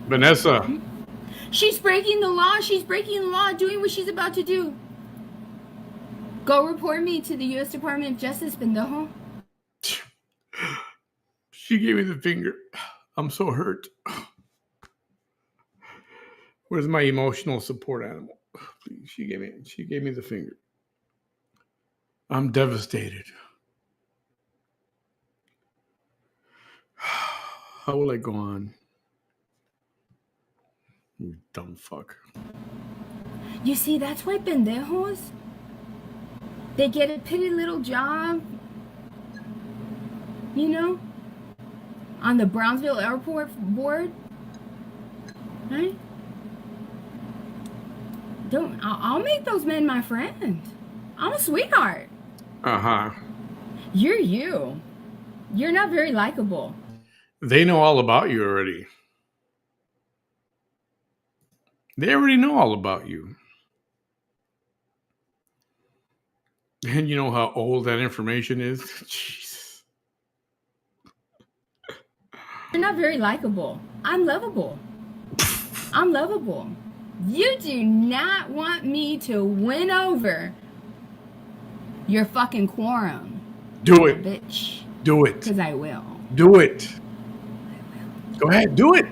Vanessa. She's breaking the law. She's breaking the law, doing what she's about to do. Go report me to the U.S. Department of Justice, pendejo. She gave me the finger. I'm so hurt. Where's my emotional support animal? Please, she gave me the finger. I'm devastated. How will I go on? You dumb fuck. You see, that's why pendejos, they get a petty little job, you know, on the Brownsville Airport board, right? I'll make those men my friend. I'm a sweetheart. Uh-huh. You're you. You're not very likable. They know all about you already. They already know all about you. And you know how old that information is? Jesus. You're not very likable. I'm lovable. I'm lovable. You do not want me to win over your fucking quorum. Do it. Bitch. Do it. Because I will. Do it. Go ahead. Do it.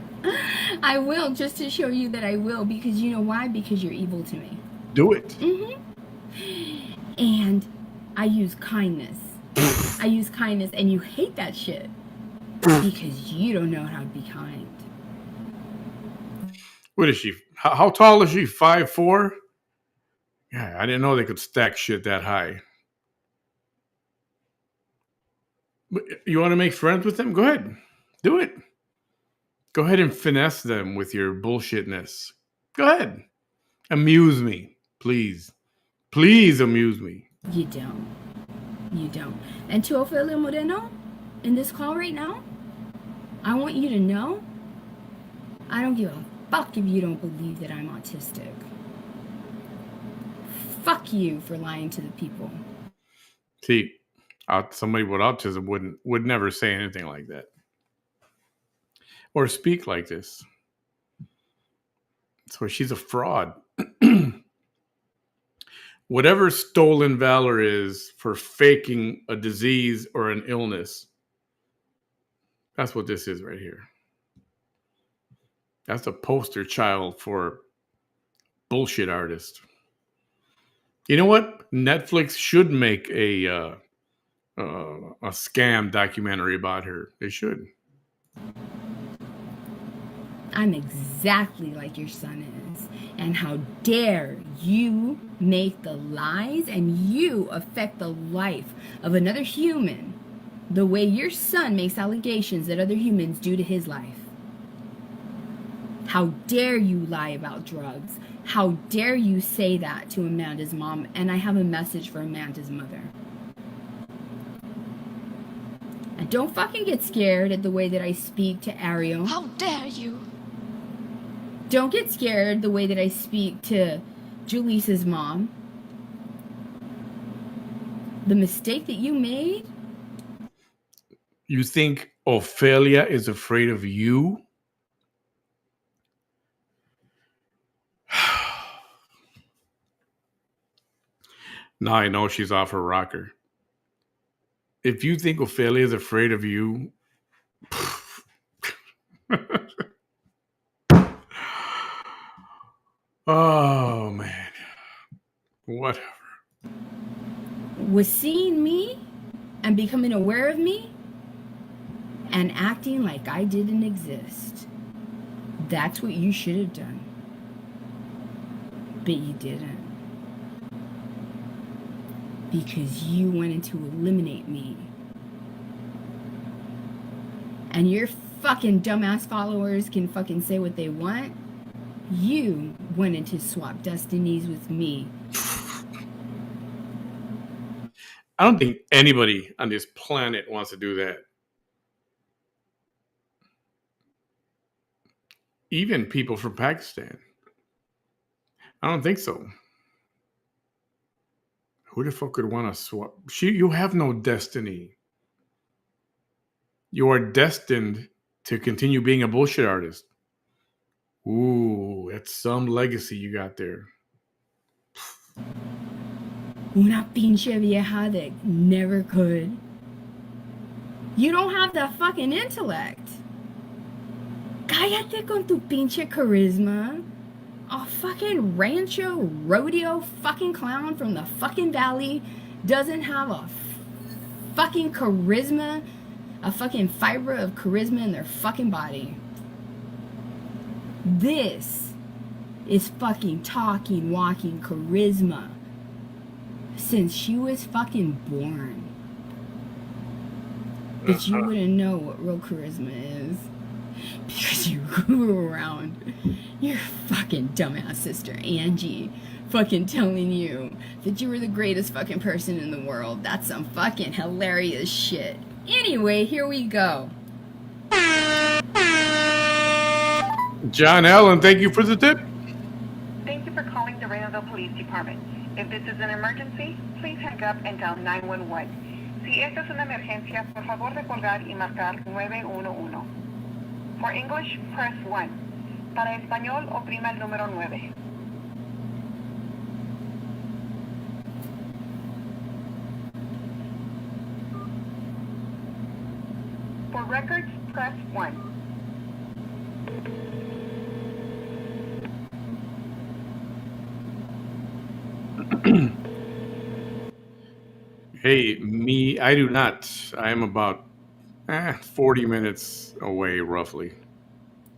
I will, just to show you that I will. Because you know why? Because you're evil to me. Do it. Mm-hmm. And I use kindness. I use kindness, and you hate that shit. Because you don't know how to be kind. What is she? How tall is she? 5'4"? Yeah, I didn't know they could stack shit that high. But you want to make friends with them? Go ahead. Do it. Go ahead and finesse them with your bullshitness. Go ahead. Amuse me, please. Please amuse me. You don't. You don't. And to Ophelia Moreno, in this call right now, I want you to know, I don't give a fuck if you don't believe that I'm autistic. Fuck you for lying to the people. See, somebody with autism would never say anything like that. Or speak like this. So she's a fraud. Whatever stolen valor is for faking a disease or an illness, that's what this is right here. That's a poster child for bullshit artist. You know what? Netflix should make a scam documentary about her. They should. I'm exactly like your son is. And how dare you make the lies and you affect the life of another human the way your son makes allegations that other humans do to his life. How dare you lie about drugs? How dare you say that to Amanda's mom? And I have a message for Amanda's mother. And don't fucking get scared at the way that I speak to Ariel. How dare you? Don't get scared the way that I speak to Julisa's mom. The mistake that you made. You think Ophelia is afraid of you? Now I know she's off her rocker. If you think Ophelia is afraid of you, oh man, whatever. Was seeing me and becoming aware of me and acting like I didn't exist. That's what you should have done. But you didn't. Because you wanted to eliminate me. And your fucking dumbass followers can fucking say what they want. You wanted to swap destinies with me. I don't think anybody on this planet wants to do that. Even people from Pakistan. I don't think so. Who the fuck could want to swap? You have no destiny. You are destined to continue being a bullshit artist. Ooh, that's some legacy you got there. Una pinche vieja that never could. You don't have the fucking intellect. Cállate con tu pinche charisma. A fucking rancho rodeo fucking clown from the fucking valley doesn't have a fucking charisma, a fucking fiber of charisma in their fucking body. This is fucking talking, walking charisma since she was fucking born. But you wouldn't know what real charisma is because you grew around your fucking dumbass sister Angie fucking telling you that you were the greatest fucking person in the world. That's some fucking hilarious shit. Anyway, here we go. John Allen, thank you for the tip. Thank you for calling the Reynoldsville Police Department. If this is an emergency, please hang up and dial 911. Si esta es una emergencia, por favor de colgar y marcar 911. For English, press 1. Para español, oprima el número 9. For records, press 1. Hey, me, I do not. I am about 40 minutes away, roughly.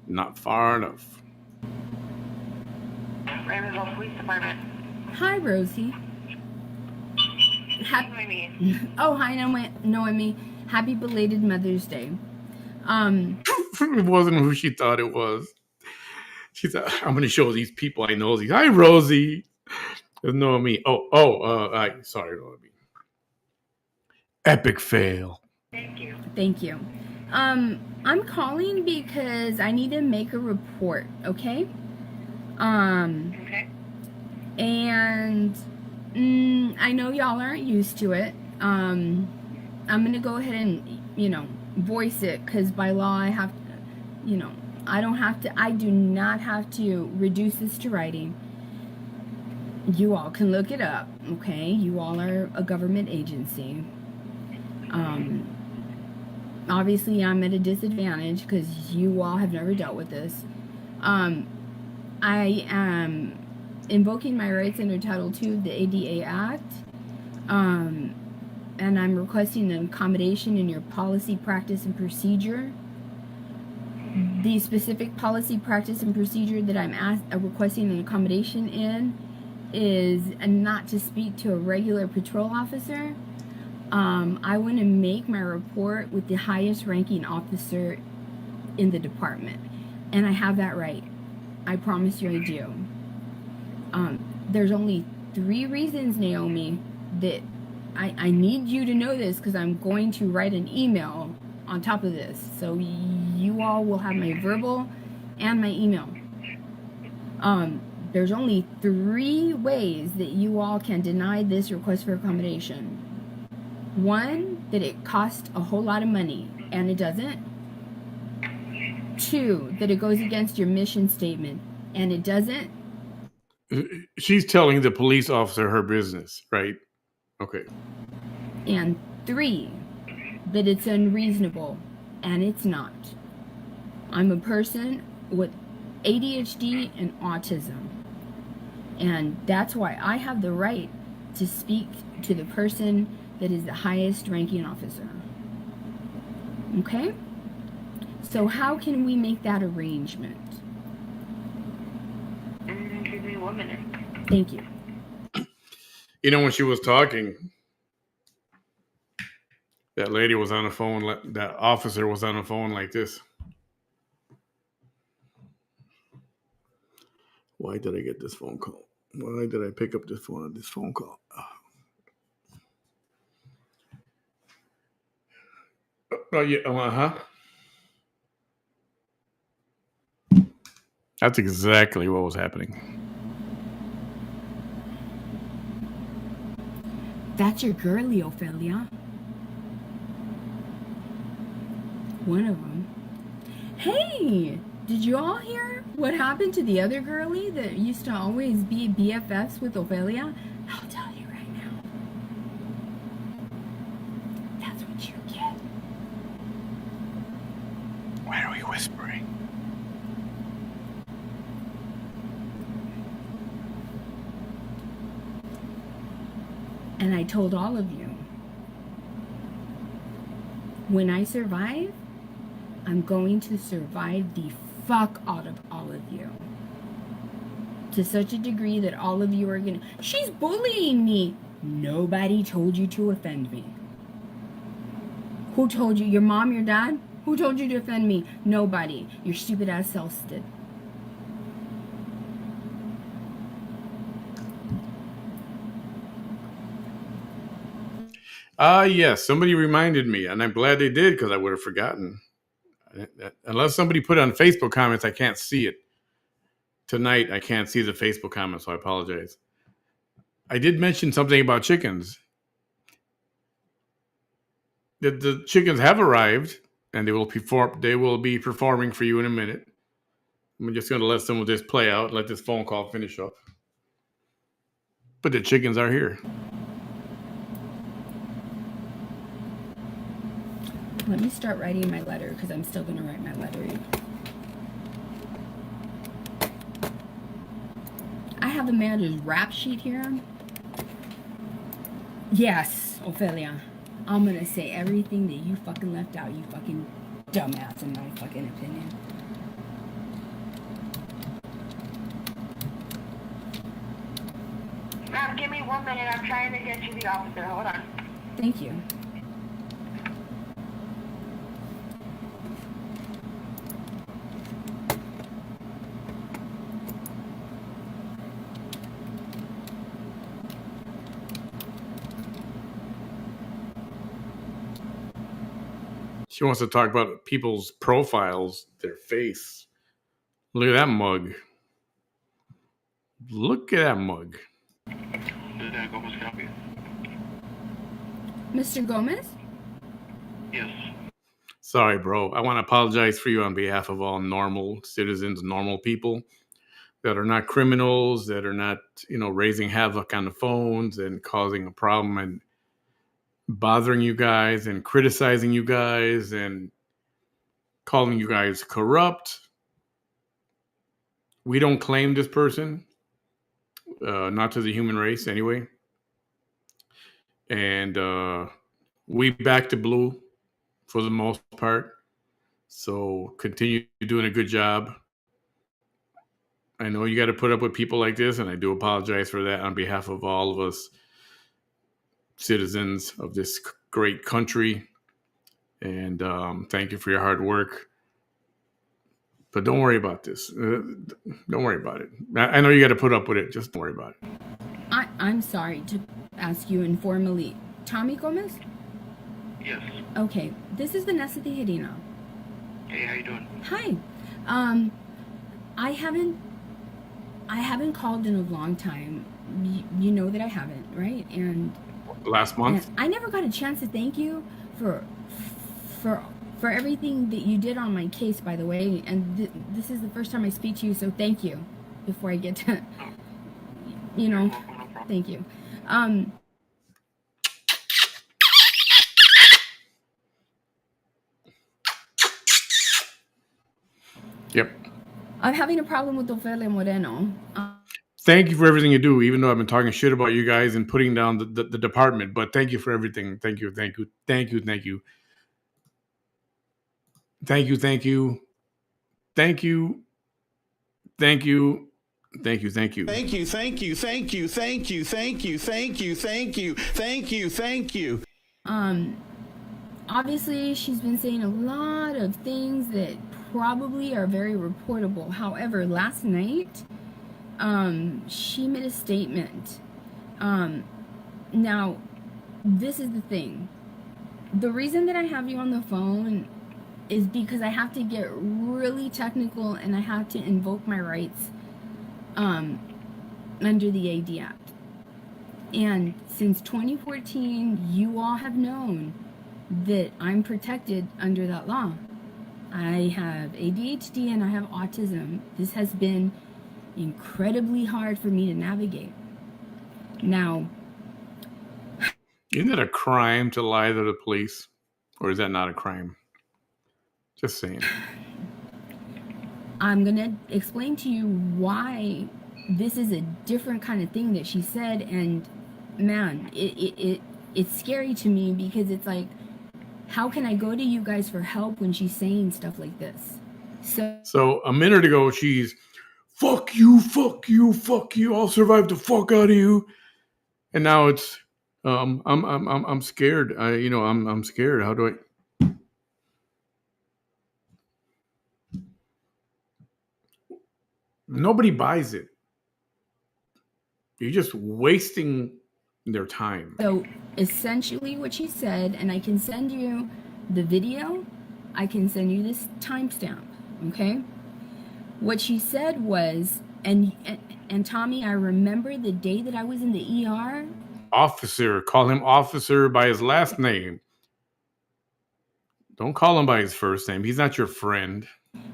Not far enough. Reynoldsville Police Department. Hi, Rosie. Noemi. Oh, hi, Noemi. Happy belated Mother's Day. It wasn't who she thought it was. She said, I'm going to show these people I know. Hi, Rosie. There's Noemi. Sorry, Noemi. Epic fail. Thank you. I'm calling because I need to make a report, okay? Okay. And I know y'all aren't used to it. I'm gonna go ahead and, voice it, because by law I have to, I do not have to reduce this to writing. You all can look it up, okay? You all are a government agency. Obviously I'm at a disadvantage because you all have never dealt with this. I am invoking my rights under Title II of the ADA Act, and I'm requesting an accommodation in your policy, practice, and procedure. The specific policy, practice, and procedure that I'm requesting an accommodation in is not to speak to a regular patrol officer. I want to make my report with the highest ranking officer in the department, and I have that right. I promise you I do. There's only 3 reasons, Naomi, that I need you to know this, because I'm going to write an email on top of this. So you all will have my verbal and my email. There's only 3 ways that you all can deny this request for accommodation. 1, that it costs a whole lot of money, and it doesn't. 2, that it goes against your mission statement, and it doesn't. She's telling the police officer her business, right? Okay. And 3, that it's unreasonable, and it's not. I'm a person with ADHD and autism, and that's why I have the right to speak to the person that is the highest ranking officer. Okay? So how can we make that arrangement? Give me 1 minute. Thank you. You know, when she was talking, that lady was on the phone, that officer was on the phone like this. Why did I get this phone call? Why did I pick up this phone call? Oh, yeah, uh-huh. That's exactly what was happening. That's your girlie, Ophelia. One of them. Hey, did you all hear what happened to the other girlie that used to always be BFFs with Ophelia? I'll tell you right now. That's what you get. Why are we whispering? And I told all of you, when I survive, I'm going to survive the fuck out of all of you. To such a degree that all of you are gonna, she's bullying me. Nobody told you to offend me. Who told you? Your mom, your dad? Who told you to offend me? Nobody. Your stupid ass selves did. Yes, somebody reminded me, and I'm glad they did, because I would have forgotten. Unless somebody put it on Facebook comments, I can't see it. Tonight, I can't see the Facebook comments, so I apologize. I did mention something about chickens. The chickens have arrived, and they will be performing for you in a minute. I'm just going to let some of this play out, let this phone call finish up. But the chickens are here. Let me start writing my letter, because I'm still going to write my letter. I have Amanda's rap sheet here. Yes, Ophelia. I'm going to say everything that you fucking left out, you fucking dumbass, in my fucking opinion. Ma'am, give me 1 minute. I'm trying to get you the officer. Hold on. Thank you. She wants to talk about people's profiles, their face. Look at that mug. Look at that mug. Mr. Gomez? Yes. Sorry, bro. I want to apologize for you on behalf of all normal citizens, normal people that are not criminals, that are not, raising havoc on the phones and causing a problem and bothering you guys and criticizing you guys and calling you guys corrupt. We don't claim this person, not to the human race anyway. And we back to blue for the most part. So continue doing a good job. I know you got to put up with people like this, and I do apologize for that on behalf of all of us citizens of this great country. And thank you for your hard work. But don't worry about this. Don't worry about it. I know you got to put up with it. Just don't worry about it. I'm sorry to ask you informally. Tommy Gomez? Yes. Okay, this is Vanessa Tijerina. Hey, how you doing? Hi. I haven't called in a long time. You know that I haven't, right? And Last month? I never got a chance to thank you for everything that you did on my case, by the way. And this is the first time I speak to you, so thank you. Before I get to, you know, No problem. thank you. Yep. I'm having a problem with Ofelia Moreno. Thank you for everything you do, even though I've been talking shit about you guys and putting down the department. But thank you for everything. Thank you. Thank you. Thank you. Thank you. Thank you. Thank you. Thank you. Thank you. Thank you. Thank you. Thank you, thank you, thank you, thank you, thank you, thank you, thank you, thank you, thank you. Obviously, she's been saying a lot of things that probably are very reportable. However, last night, she made a statement. Now, this is the thing. The reason that I have you on the phone is because I have to get really technical and I have to invoke my rights under the AD Act. And since 2014, you all have known that I'm protected under that law. I have ADHD and I have autism. This has been incredibly hard for me to navigate. Now, Isn't it a crime to lie to the police? Or is that not a crime? Just saying. I'm going to explain to you why this is a different kind of thing that she said. And man, it's scary to me because it's like, how can I go to you guys for help when she's saying stuff like this? So a minute ago, she's, fuck you, fuck you, fuck you. I'll survive the fuck out of you. And now it's, I'm scared. I'm scared. How do I? Nobody buys it. You're just wasting their time. So essentially what she said, and I can send you the video, I can send you this timestamp, okay? What she said was, and Tommy, I remember the day that I was in the ER. Officer, call him officer by his last name. Don't call him by his first name. He's not your friend.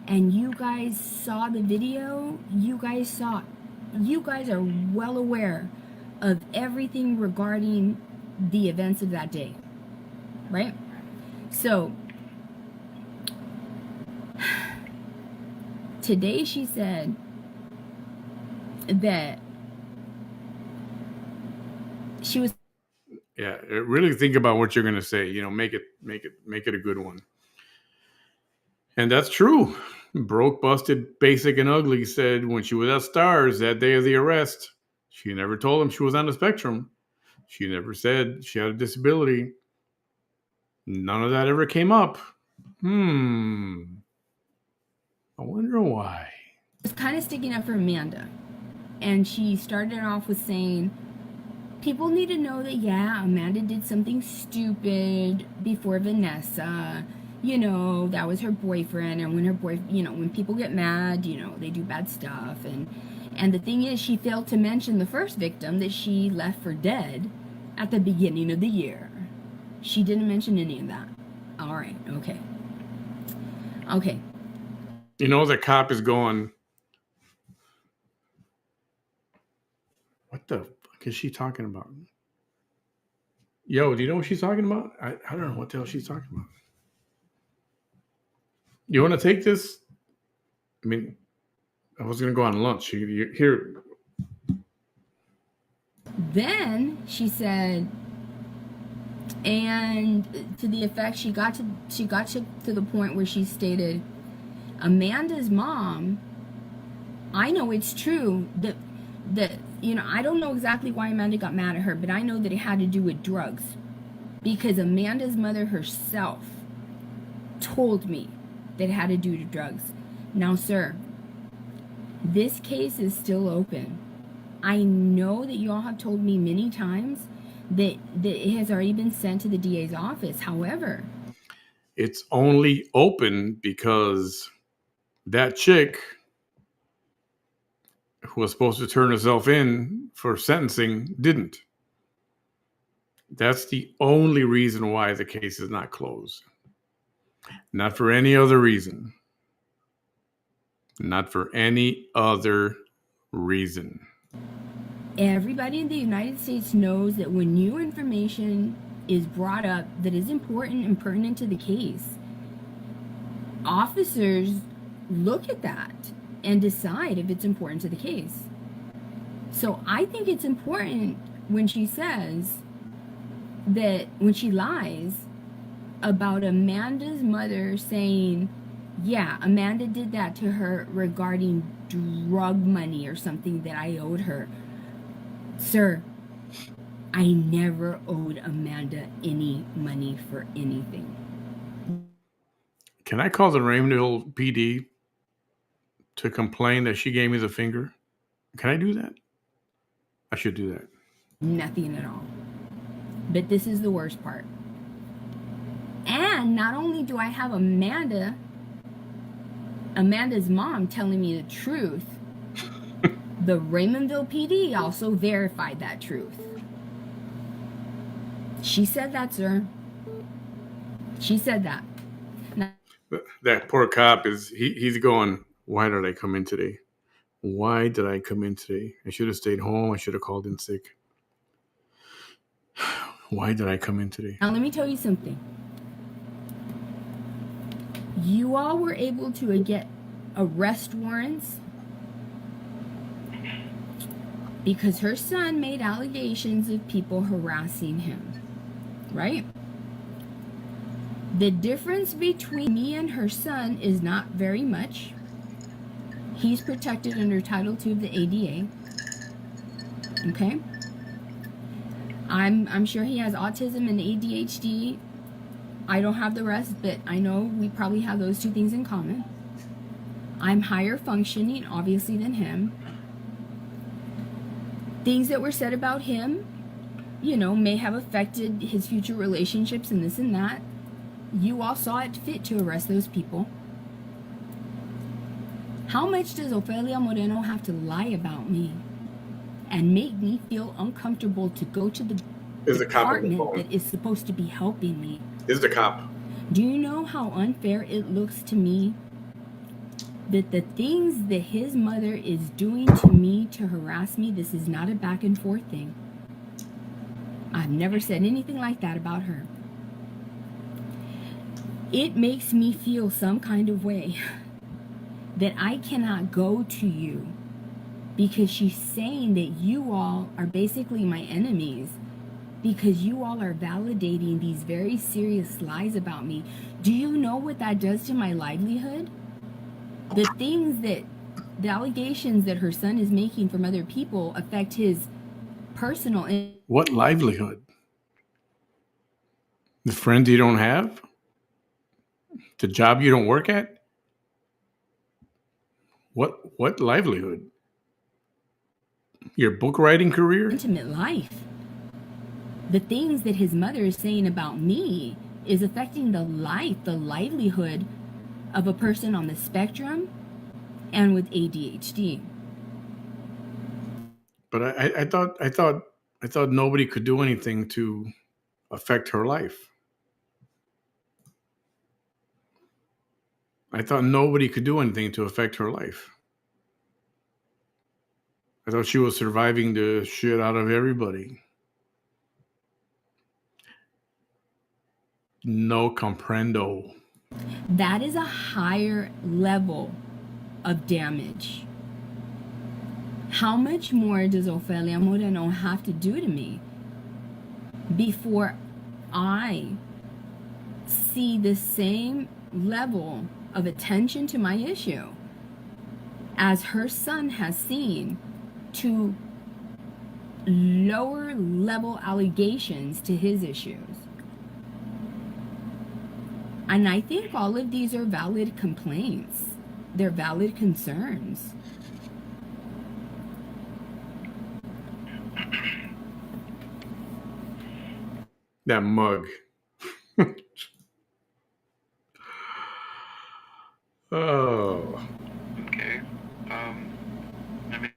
And you guys saw the video, you guys are well aware of everything regarding the events of that day, right? So today she said that she was, Yeah, really think about what you're going to say. Make it a good one. And that's true. Broke, busted, basic, and ugly said when she was at Stars that day of the arrest, she never told him she was on the spectrum. She never said she had a disability. None of that ever came up. I wonder why. was kind of sticking up for Amanda. And she started off with saying, people need to know that, yeah, Amanda did something stupid before Vanessa. That was her boyfriend. And when people get mad, they do bad stuff. And the thing is, she failed to mention the first victim that she left for dead at the beginning of the year. She didn't mention any of that. All right. Okay. The cop is going, what the fuck is she talking about? Yo, do you know what she's talking about? I don't know what the hell she's talking about. You want to take this? I mean, I was going to go on lunch. Here. Then she said, and to the effect, she got to the point where she stated, Amanda's mom, I know it's true that I don't know exactly why Amanda got mad at her, but I know that it had to do with drugs, because Amanda's mother herself told me that it had to do with drugs. Now, sir, this case is still open. I know that you all have told me many times that it has already been sent to the DA's office. However, it's only open because that chick who was supposed to turn herself in for sentencing didn't. That's the only reason why the case is not closed. Not for any other reason. Not for any other reason. everybody in the United States knows that when new information is brought up that is important and pertinent to the case, officers look at that and decide if it's important to the case. So I think it's important when she says that, when she lies about Amanda's mother saying, yeah, Amanda did that to her regarding drug money or something that I owed her. Sir, I never owed Amanda any money for anything. Can I call the Raymondville PD to complain that she gave me the finger? Can I do that? I should do that. Nothing at all. But this is the worst part. And not only do I have Amanda's mom telling me the truth, the Raymondville PD also verified that truth. She said that, sir. She said that. Now, that poor cop he's going, why did I come in today? Why did I come in today? I should have stayed home. I should have called in sick. Why did I come in today? Now let me tell you something. You all were able to get arrest warrants because her son made allegations of people harassing him, right? The difference between me and her son is not very much. He's protected under Title II of the ADA. Okay? I'm sure he has autism and ADHD. I don't have the rest, but I know we probably have those two things in common. I'm higher functioning, obviously, than him. Things that were said about him, may have affected his future relationships and this and that. You all saw it fit to arrest those people. How much does Ofelia Moreno have to lie about me and make me feel uncomfortable to go to the department that is supposed to be helping me? Is the cop. Do you know how unfair it looks to me that the things that his mother is doing to me to harass me, this is not a back and forth thing. I've never said anything like that about her. It makes me feel some kind of way that I cannot go to you because she's saying that you all are basically my enemies because you all are validating these very serious lies about me. Do you know what that does to my livelihood? The allegations that her son is making from other people affect his personal... What livelihood? The friends you don't have? The job you don't work at? What livelihood? Your book writing career? Intimate life. The things that his mother is saying about me is affecting the livelihood of a person on the spectrum and with ADHD. But I thought nobody could do anything to affect her life. I thought nobody could do anything to affect her life. I thought she was surviving the shit out of everybody. No comprendo. That is a higher level of damage. How much more does Ofelia Moreno have to do to me before I see the same level of attention to my issue as her son has seen to lower level allegations to his issues? And I think all of these are valid complaints. They're valid concerns. That mug. Oh. Okay. I mean,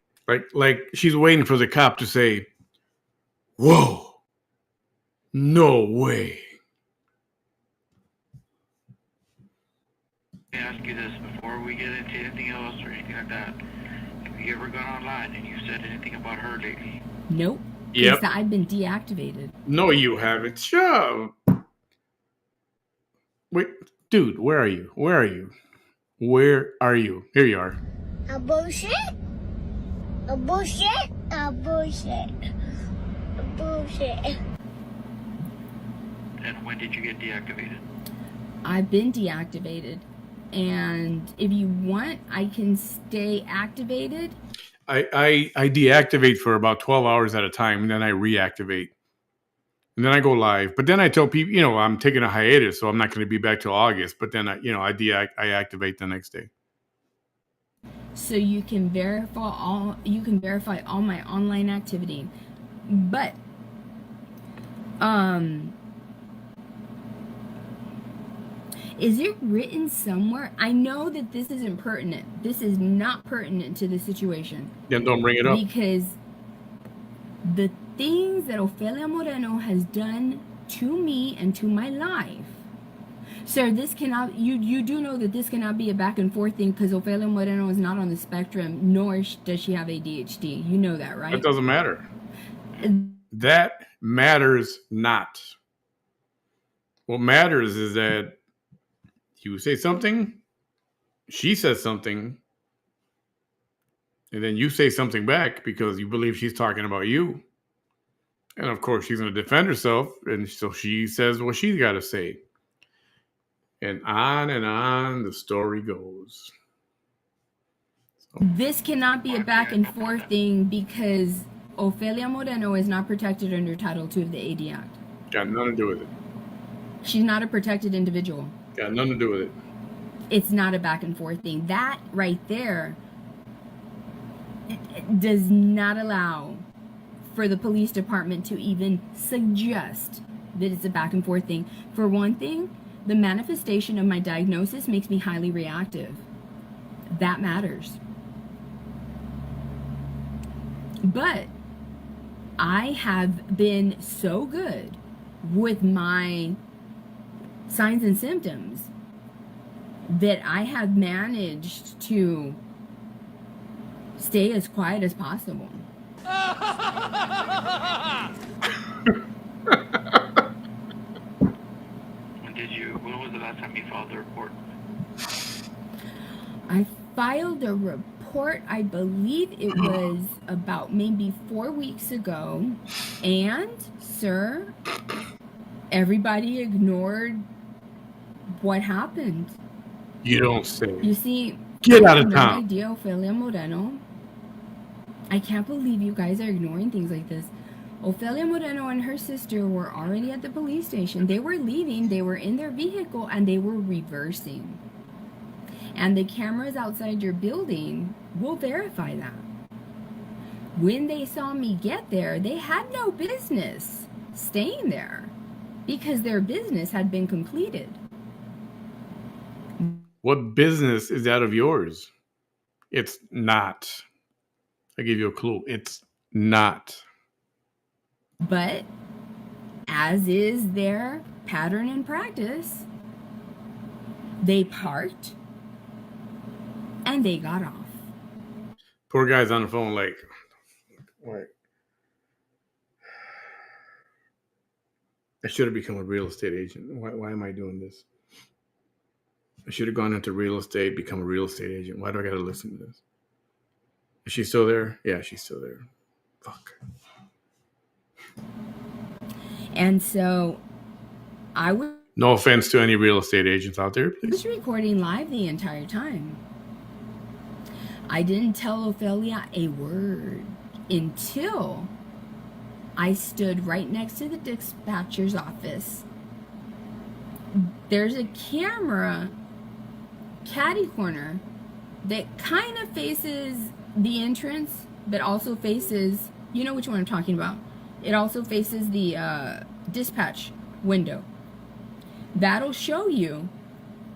Like she's waiting for the cop to say, "Whoa, no way." let me ask you this before we get into anything else or anything like that. Have you ever gone online and you said anything about her lately? Nope. Yep. Because I've been deactivated. No, you haven't. Shut up. Wait, dude, where are you? Where are you? Where are you? Here you are. A bullshit? A bullshit? A bullshit. A bullshit. And when did you get deactivated? I've been deactivated. And if you want, I can stay activated. I deactivate for about 12 hours at a time, and then I reactivate. And then I go live. But then I tell people, I'm taking a hiatus, so I'm not going to be back till August. But then I activate the next day. So you can verify all my online activity. But is it written somewhere? I know that this isn't pertinent. This is not pertinent to the situation. Then don't bring it up. Because the things that Ofelia Moreno has done to me and to my life. Sir, this cannot, you do know that this cannot be a back and forth thing because Ofelia Moreno is not on the spectrum, nor does she have ADHD. You know that, right? That doesn't matter. That matters not. What matters is that you say something, she says something, and then you say something back because you believe she's talking about you. And of course, she's going to defend herself, and so she says what she's got to say. And on the story goes. This cannot be a back and forth thing because Ofelia Moreno is not protected under Title II of the AD Act. Got nothing to do with it. She's not a protected individual. Got nothing to do with it. It's not a back and forth thing. That right there it does not allow for the police department to even suggest that it's a back and forth thing. For one thing, the manifestation of my diagnosis makes me highly reactive. That matters. But I have been so good with my signs and symptoms that I have managed to stay as quiet as possible. When was the last time you filed the report? I filed a report, I believe it was about maybe 4 weeks ago. And, sir, everybody ignored what happened. You don't say. You see, Get out of no town. idea, Ofelia Moreno. I can't believe you guys are ignoring things like this. Ofelia Moreno and her sister were already at the police station. They were leaving, they were in their vehicle, and they were reversing. And the cameras outside your building will verify that. When they saw me get there, they had no business staying there because their business had been completed. What business is that of yours? It's not. I give you a clue. It's not. But as is their pattern and practice, they parked and they got off. Poor guy's on the phone like, what? I should have become a real estate agent. Why am I doing this? I should have gone into real estate, become a real estate agent. Why do I got to listen to this? Is she still there? Yeah, she's still there. Fuck. And so I was No offense to any real estate agents out there, please. recording live the entire time. I didn't tell Ophelia a word until I stood right next to the dispatcher's office. There's a camera caddy corner that kind of faces the entrance, but also faces, you know which one I'm talking about. It also faces the dispatch window. That'll show you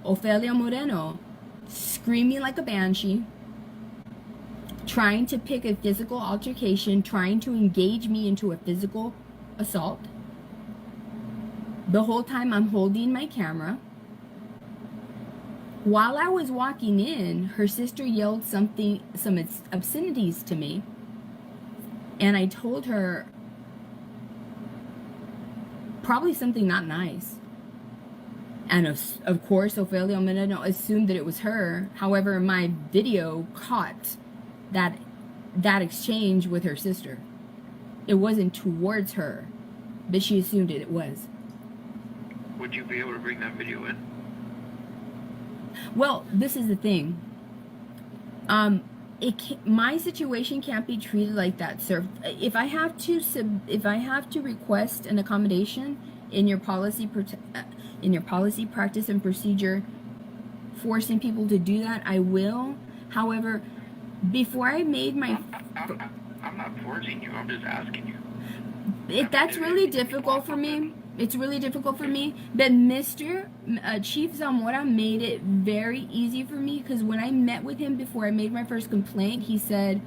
Ofelia Moreno screaming like a banshee, trying to pick a physical altercation, trying to engage me into a physical assault. The whole time I'm holding my camera. While I was walking in, her sister yelled some obscenities to me. And I told her probably something not nice. And of course, Ophelia Moreno assumed that it was her. However, my video caught that exchange with her sister. It wasn't towards her, but she assumed it was. Would you be able to bring that video in? Well, this is the thing. My situation can't be treated like that, sir. If I have to request an accommodation in your policy practice and procedure, forcing people to do that, I will. However, before I made my... I'm not forcing you. I'm just asking you. That's really difficult for me. It's really difficult for me. But Mr. Chief Zamora made it very easy for me, because when I met with him before I made my first complaint, he said,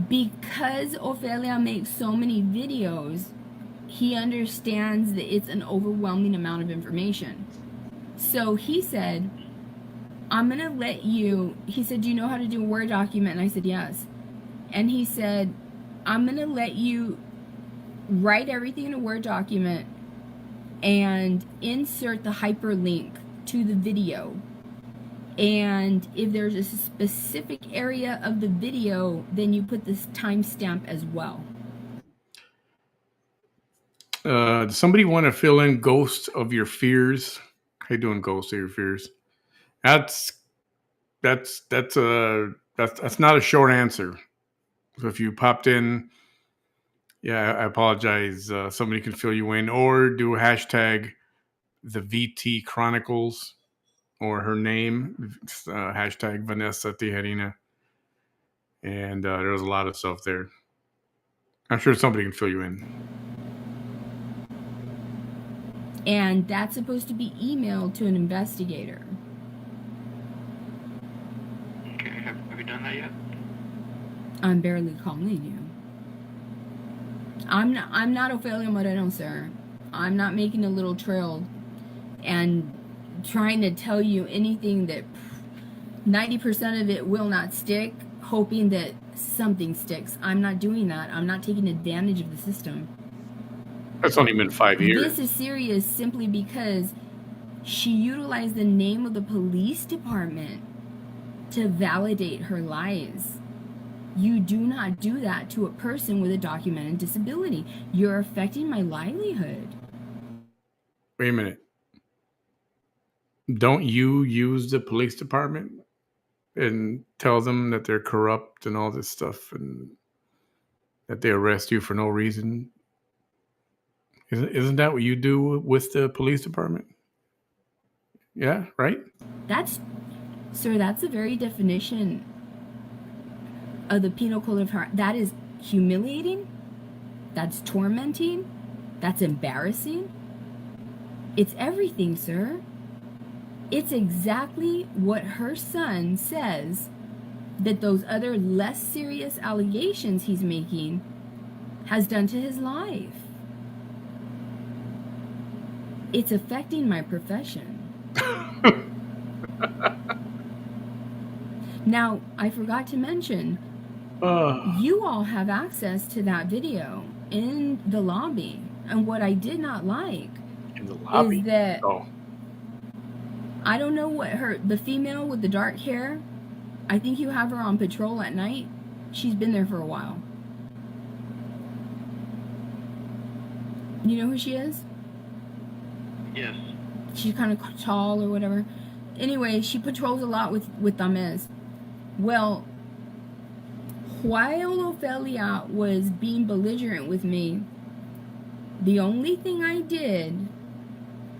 because Ophelia makes so many videos, he understands that it's an overwhelming amount of information. So he said, I'm going to let you, he said, do you know how to do a Word document? And I said, yes. And he said, I'm going to let you write everything in a Word document and insert the hyperlink to the video. And if there's a specific area of the video, then you put this timestamp as well. Does somebody want to fill in Ghost of Your Fears? How you doing, Ghost of Your Fears? That's not a short answer. So if you popped in, yeah, I apologize. Somebody can fill you in, or do a hashtag the VT Chronicles, or her name, hashtag Vanessa Tijerina. And there's a lot of stuff there. I'm sure somebody can fill you in. And that's supposed to be emailed to an investigator. Okay, have you done that yet? I'm barely calling you. I'm not Ophelia Moreno, sir. I'm not making a little trail and trying to tell you anything that 90% of it will not stick, hoping that something sticks. I'm not doing that. I'm not taking advantage of the system. That's only been 5 years. This is serious simply because she utilized the name of the police department to validate her lies. You do not do that to a person with a documented disability. You're affecting my livelihood. Wait a minute. Don't you use the police department and tell them that they're corrupt and all this stuff, and that they arrest you for no reason? Isn't that what you do with the police department? Yeah, right? Sir, that's the very definition of the penal code of heart. That is humiliating. That's tormenting. That's embarrassing. It's everything, sir. It's exactly what her son says that those other less serious allegations he's making has done to his life. It's affecting my profession. Now, I forgot to mention, you all have access to that video in the lobby. And what I did not like in the lobby is that I don't know what the female with the dark hair, I think you have her on patrol at night. She's been there for a while. You know who she is? Yes. She's kind of tall or whatever. Anyway, she patrols a lot with Tamez. Well, while Ophelia was being belligerent with me, the only thing I did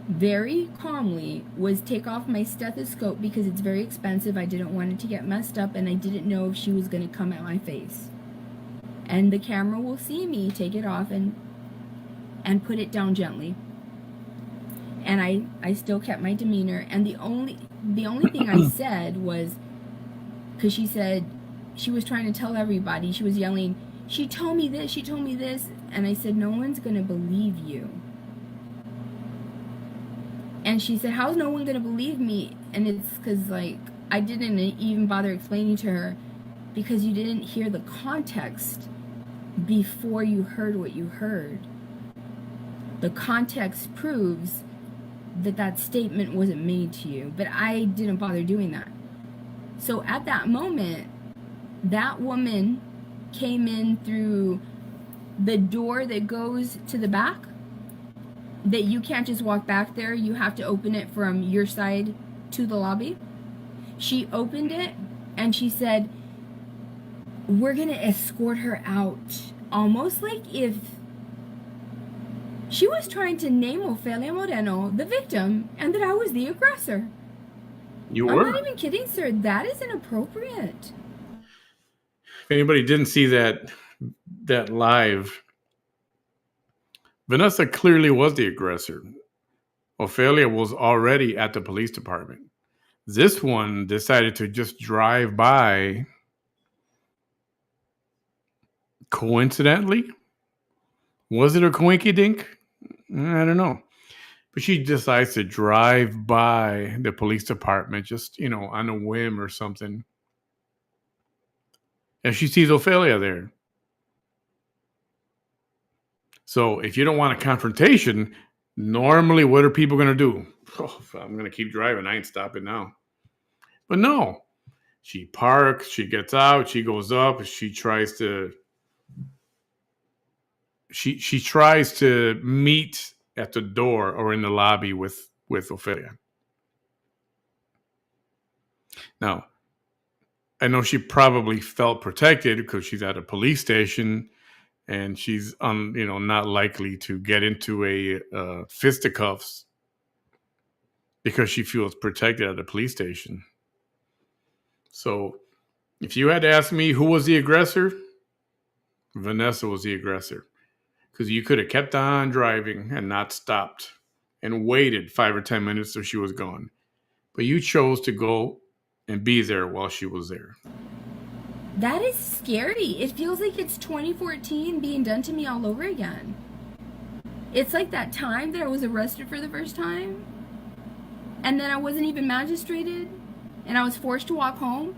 very calmly was take off my stethoscope because it's very expensive. I didn't want it to get messed up, and I didn't know if she was going to come at my face. And the camera will see me take it off and put it down gently. And I still kept my demeanor. And the only thing I said was, because she said, she was trying to tell everybody, she was yelling, she told me this, she told me this. And I said, no one's going to believe you. And she said, how's no one going to believe me? And it's because, like, I didn't even bother explaining to her, because you didn't hear the context before you heard what you heard. The context proves that that statement wasn't made to you, but I didn't bother doing that. So at that moment, that woman came in through the door that goes to the back, that you can't just walk back there, you have to open it from your side to the lobby. She opened it and she said, we're gonna escort her out. Almost like if she was trying to name Ofelia Moreno the victim and that I was the aggressor. You were? I'm not even kidding, sir. That is inappropriate. If anybody didn't see that live, Vanessa clearly was the aggressor. Ophelia was already at the police department. This one decided to just drive by coincidentally. Was it a coinky dink? I don't know. But she decides to drive by the police department just, on a whim or something. And she sees Ophelia there. So if you don't want a confrontation, normally what are people going to do? Oh, I'm going to keep driving. I ain't stopping now. But no. She parks, she gets out, she goes up, she tries to meet at the door or in the lobby with Ophelia. Now, I know she probably felt protected because she's at a police station and she's not likely to get into a fisticuffs because she feels protected at a police station. So if you had to ask me who was the aggressor, Vanessa was the aggressor. Because you could have kept on driving and not stopped and waited 5 or 10 minutes till she was gone. But you chose to go and be there while she was there. That is scary. It feels like it's 2014 being done to me all over again. It's like that time that I was arrested for the first time, and then I wasn't even magistrated, and I was forced to walk home.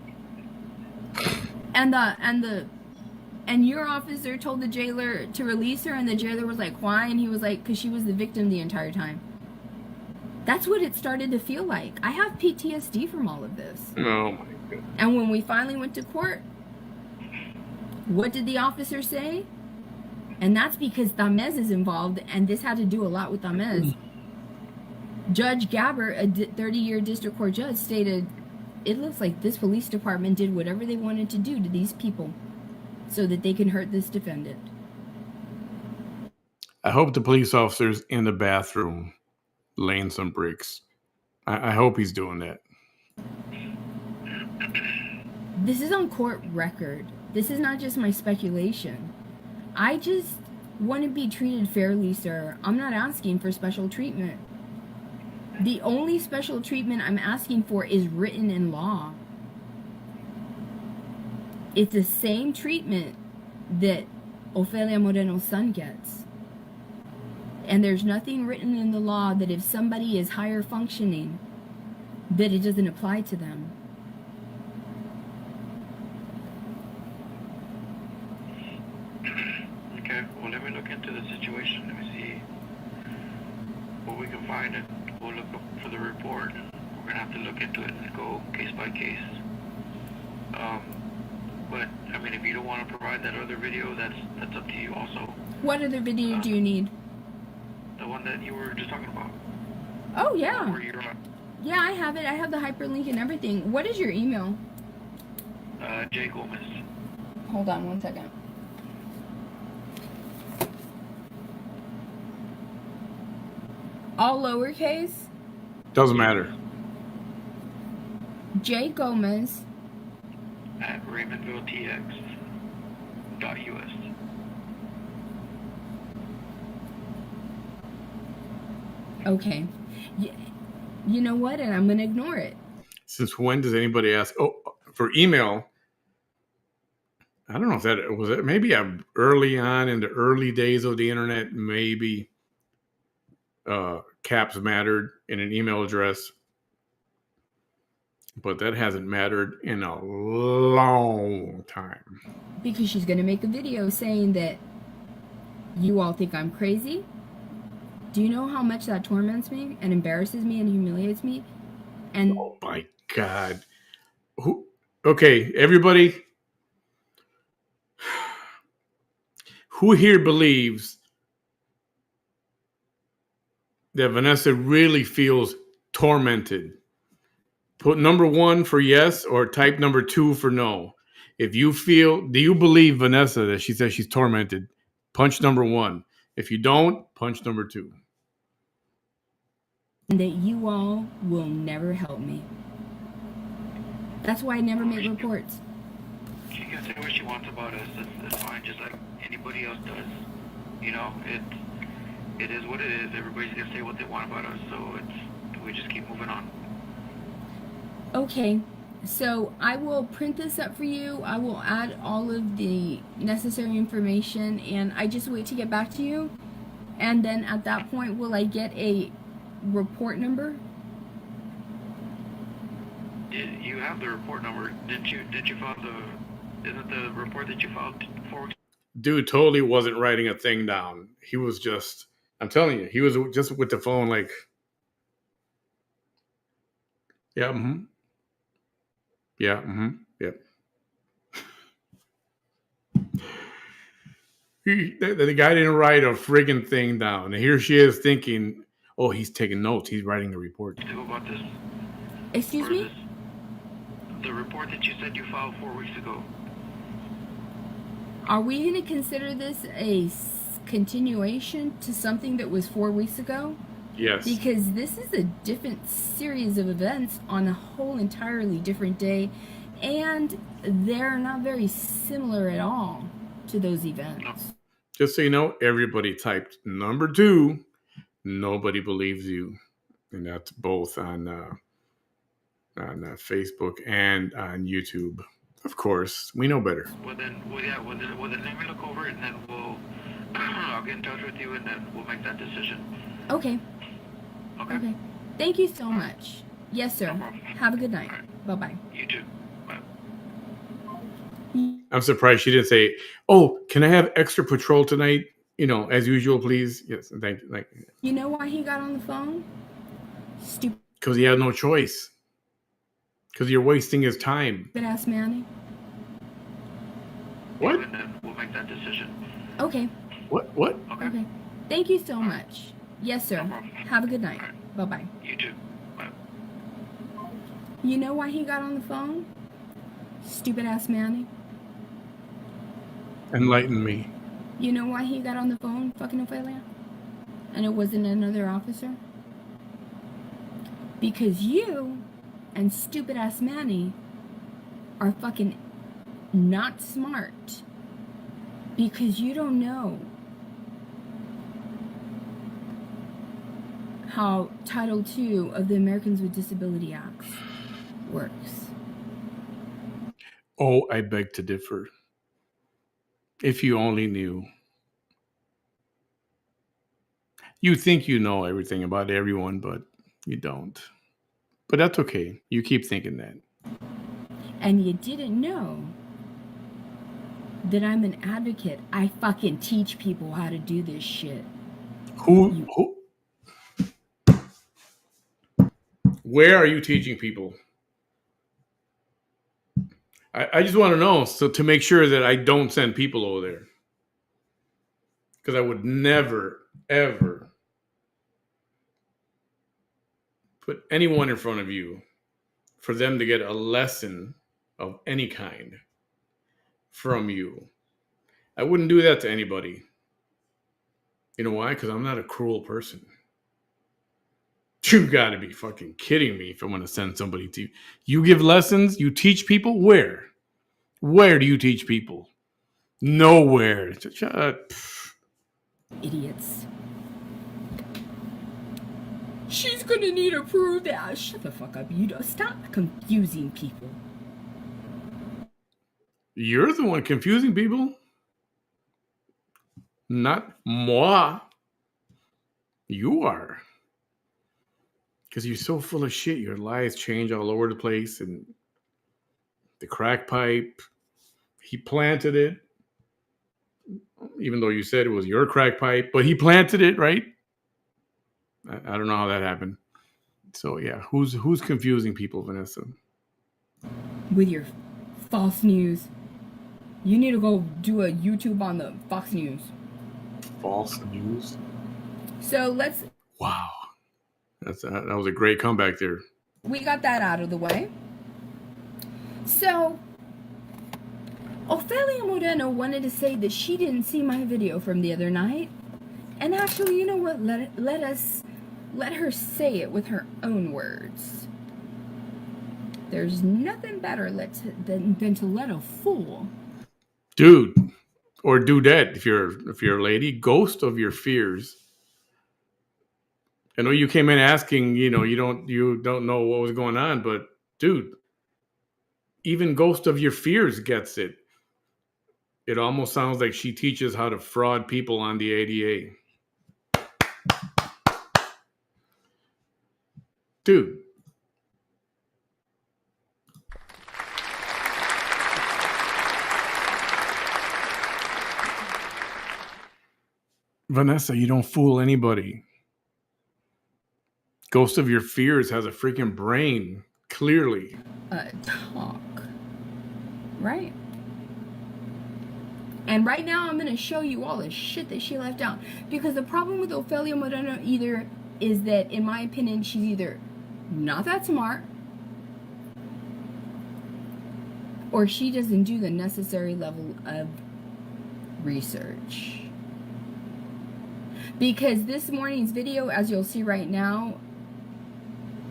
And your officer told the jailer to release her, and the jailer was like, why? And he was like, because she was the victim the entire time. That's what it started to feel like. I have PTSD from all of this. Oh my God. And when we finally went to court, what did the officer say? And that's because Tamez is involved, and this had to do a lot with Tamez. Judge Gabber, a 30-year district court judge, stated, it looks like this police department did whatever they wanted to do to these people so that they can hurt this defendant. I hope the police officer's in the bathroom laying some bricks. I hope he's doing that. This is on court record. This is not just my speculation. I just want to be treated fairly, sir. I'm not asking for special treatment. The only special treatment I'm asking for is written in law. It's the same treatment that Ofelia Moreno's son gets. And there's nothing written in the law that if somebody is higher functioning, that it doesn't apply to them. Okay, well, let me look into the situation. Let me see what we can find, and we'll look up for the report. We're going to have to look into it and go case by case. But I mean, if you don't want to provide that other video, that's up to you also. What other video do you need? The one that you were just talking about. Oh, yeah. Where you're Yeah, I have it. I have the hyperlink and everything. What is your email? J. Gomez. Hold on one second. All lowercase? Doesn't matter. J. Gomez. At RaymondvilleTX.us. Okay. You know what? And I'm going to ignore it. Since when does anybody ask? Oh, for email. I don't know if that was it. Maybe early on in the early days of the internet, maybe caps mattered in an email address. But that hasn't mattered in a long time. Because she's going to make a video saying that you all think I'm crazy. Do you know how much that torments me and embarrasses me and humiliates me? And oh my God. Okay, everybody. Who here believes that Vanessa really feels tormented? Put number 1 for yes or type number 2 for no. If you feel, do you believe Vanessa that she says she's tormented? Punch number 1. If you don't, punch number 2. that you all will never help me. That's why I never make reports. She can say what she wants about us. That's fine, just like anybody else does. You know, it is what it is. Everybody's gonna say what they want about us, so we just keep moving on. Okay, so I will print this up for you. I will add all of the necessary information, and I just wait to get back to you. And then at that point, will I get a report number? You have the report number, didn't you? Did you file isn't the report that you filed 4 weeks? Dude totally wasn't writing a thing down. He was just, I'm telling you, he was just with the phone like, yeah, yeah, yep. The guy didn't write a friggin' thing down. And here she is thinking, oh, he's taking notes. He's writing a report. About this. Excuse me? The report that you said you filed 4 weeks ago. Are we going to consider this a continuation to something that was 4 weeks ago? Yes. Because this is a different series of events on a whole entirely different day, and they're not very similar at all to those events. No. Just so you know, everybody typed number 2. Nobody believes you. And that's both on Facebook and on YouTube. Of course, we know better. Well then let me look over it, and then I'll get in touch with you, and then we'll make that decision. Okay. Okay. Thank you so much. Yes, sir. No problem. Have a good night. Right. Bye-bye. You too. Bye. I'm surprised she didn't say, oh, can I have extra patrol tonight? You know, as usual, please. Yes, thank you. You know why he got on the phone? Stupid Because he had no choice. Because you're wasting his time. ass Manny. What? And then we'll make that decision. Okay. What? Okay. Thank you so much. Yes, sir. No problem. Have a good night. Bye-bye. You too. Bye. You know why he got on the phone? Stupid ass Manny. Enlighten me. You know why he got on the phone, fucking Ophelia? And it wasn't another officer? Because you and stupid ass Manny are fucking not smart. Because you don't know how Title II of the Americans with Disability Act works. Oh, I beg to differ. If you only knew. You think you know everything about everyone, but you don't. But that's okay. You keep thinking that. And you didn't know that I'm an advocate. I fucking teach people how to do this shit. Who? Where are you teaching people? I just want to know so to make sure that I don't send people over there. Because I would never, ever put anyone in front of you for them to get a lesson of any kind from you. I wouldn't do that to anybody. You know why? Because I'm not a cruel person. You gotta be fucking kidding me if I want to send somebody to you. You give lessons? You teach people? Where? Where do you teach people? Nowhere. Shut. Idiots. She's gonna need to prove that. Shut the fuck up. You don't stop confusing people. You're the one confusing people. Not moi. You are. Because you're so full of shit. Your lies change all over the place. And the crack pipe, he planted it. Even though you said it was your crack pipe, but he planted it, right? I don't know how that happened. So yeah, who's confusing people, Vanessa? With your false news. You need to go do a YouTube on the Fox News. False news? So let's... Wow. That was a great comeback there. We got that out of the way. So, Ofelia Moreno wanted to say that she didn't see my video from the other night. And actually, you know what? Let her say it with her own words. There's nothing better than to let a fool. Dude, or dudette if you're a lady, ghost of your fears. I know you came in asking, you don't know what was going on, but dude, even ghost of your fears gets it. It almost sounds like she teaches how to fraud people on the ADA. Dude. Vanessa, you don't fool anybody. Ghost of your fears has a freaking brain, clearly. Talk. Right? And right now I'm going to show you all the shit that she left out. Because the problem with Ofelia Moreno either is that, in my opinion, she's either not that smart, or she doesn't do the necessary level of research. Because this morning's video, as you'll see right now,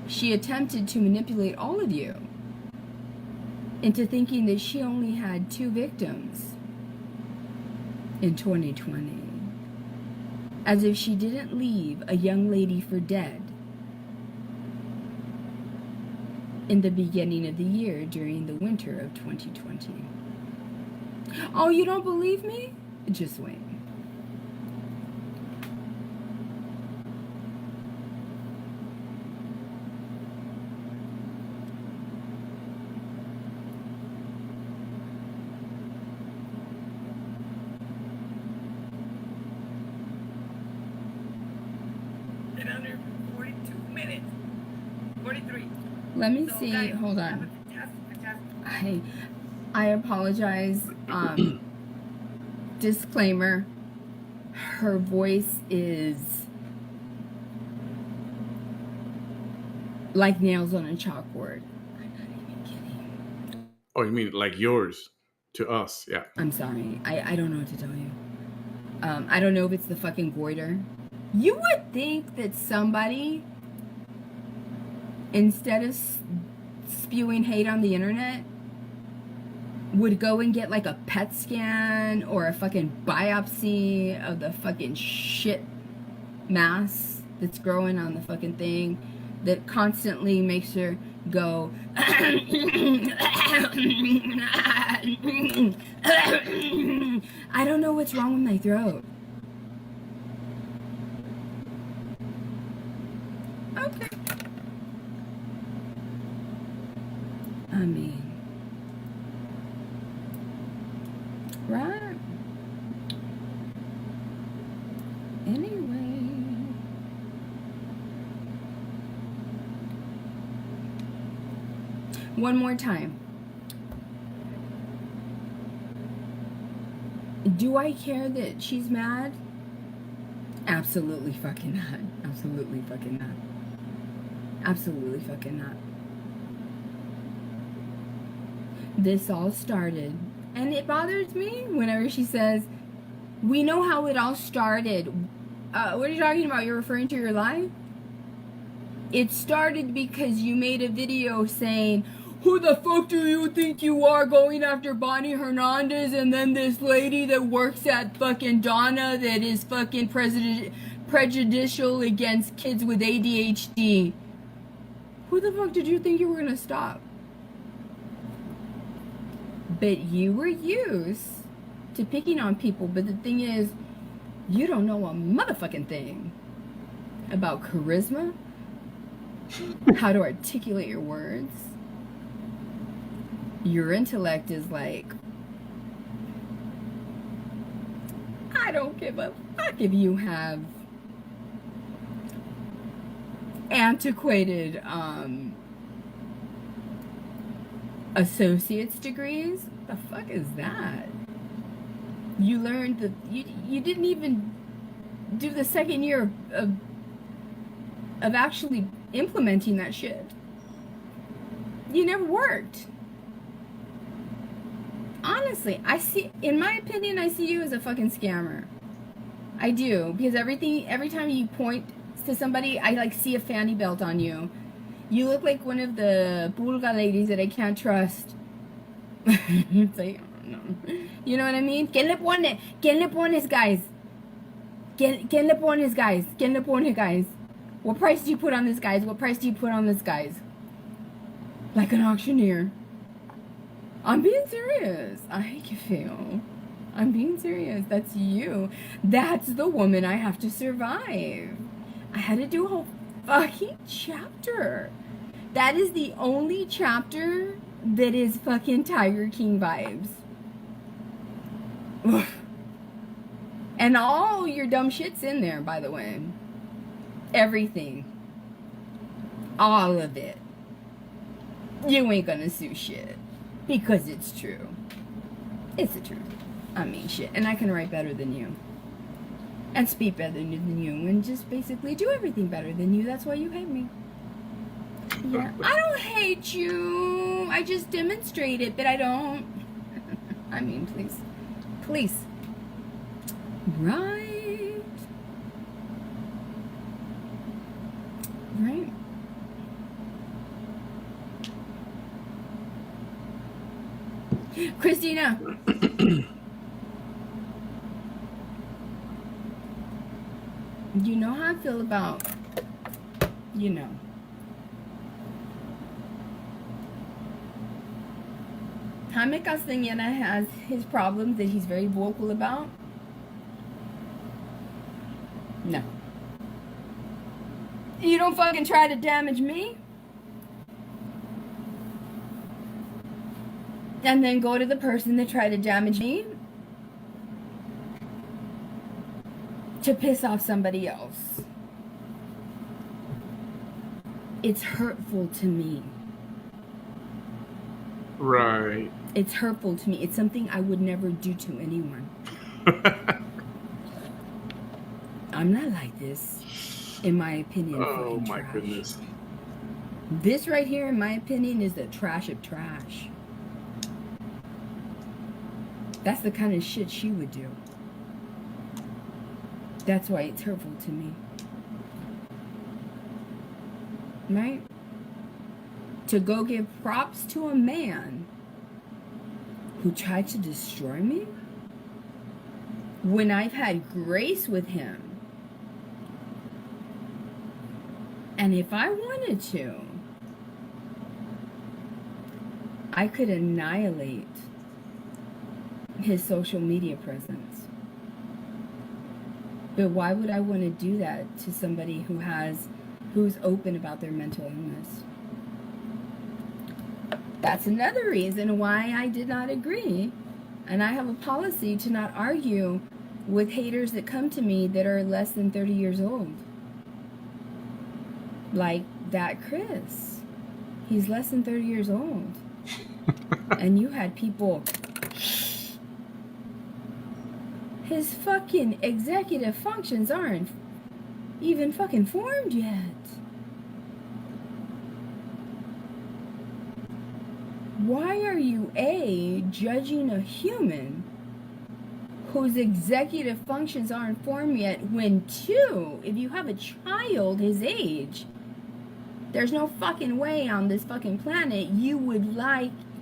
she attempted to manipulate all of you into thinking that she only had 2 victims in 2020. As if she didn't leave a young lady for dead in the beginning of the year during the winter of 2020. Oh, you don't believe me? Just wait. In under 42 minutes. 43. Let me So, see. guys, Hold have on. a fantastic I apologize. Disclaimer. Her voice is like nails on a chalkboard. I'm not even kidding. Oh, you mean like yours to us? Yeah. I'm sorry. I don't know what to tell you. I don't know if it's the fucking goiter. You would think that somebody, instead of spewing hate on the internet, would go and get like a PET scan or a fucking biopsy of the fucking shit mass that's growing on the fucking thing that constantly makes her go I don't know what's wrong with my throat. Okay. I mean, right? Anyway. One more time. Do I care that she's mad? Absolutely fucking not. Absolutely fucking not. Absolutely fucking not. This all started, and it bothers me whenever she says, we know how it all started. What are you talking about? You're referring to your life? It started because you made a video saying, who the fuck do you think you are going after Bonnie Hernandez and then this lady that works at fucking Donna that is fucking prejudicial against kids with ADHD? Who the fuck did you think you were gonna stop? But you were used to picking on people. But the thing is, you don't know a motherfucking thing about charisma, how to articulate your words. Your intellect is like, I don't give a fuck if you have antiquated associate's degrees. The fuck is that? You learned that you didn't even do the second year of actually implementing that shit. You never worked. Honestly, in my opinion, I see you as a fucking scammer. I do, because every time you point to somebody, I like see a fanny belt on you. You look like one of the pulga ladies that I can't trust. It's like, no. You know what I mean? ¿Quién le pone? ¿Quién le pones, guys? ¿Quién le pones, guys? ¿Quién le pone, guys? What price do you put on this, guys? What price do you put on this, guys? Like an auctioneer. I'm being serious. I hate you feel. I'm being serious. That's you. That's the woman I have to survive. I had to do a whole fucking chapter. That is the only chapter that is fucking Tiger King vibes. Ugh. And all your dumb shit's in there, by the way. Everything. All of it. You ain't gonna sue shit. Because it's true. It's the truth. I mean shit. And I can write better than you. And speak better than you. And just basically do everything better than you. That's why you hate me. Yeah. I don't hate you. I just demonstrate it, but I don't. I mean, please. Please. Right. Right. Christina. You know how I feel about, you know. Jaime Castañeda has his problems that he's very vocal about. No. You don't fucking try to damage me. And then go to the person that tried to damage me to piss off somebody else. It's hurtful to me. Right. It's hurtful to me. It's something I would never do to anyone. I'm not like this, in my opinion. Oh my trash. goodness. This right here, in my opinion, is the trash of trash. That's the kind of shit she would do. That's why it's hurtful to me. Right? To go give props to a man who tried to destroy me when I've had grace with him. And if I wanted to, I could annihilate his social media presence. But why would I want to do that to somebody who's open about their mental illness? That's another reason why I did not agree. And I have a policy to not argue with haters that come to me that are less than 30 years old. Like that Chris. He's less than 30 years old. And you had people His fucking executive functions aren't even fucking formed yet. Why are you A, judging a human whose executive functions aren't formed yet, when 2, if you have a child his age, there's no fucking way on this fucking planet you would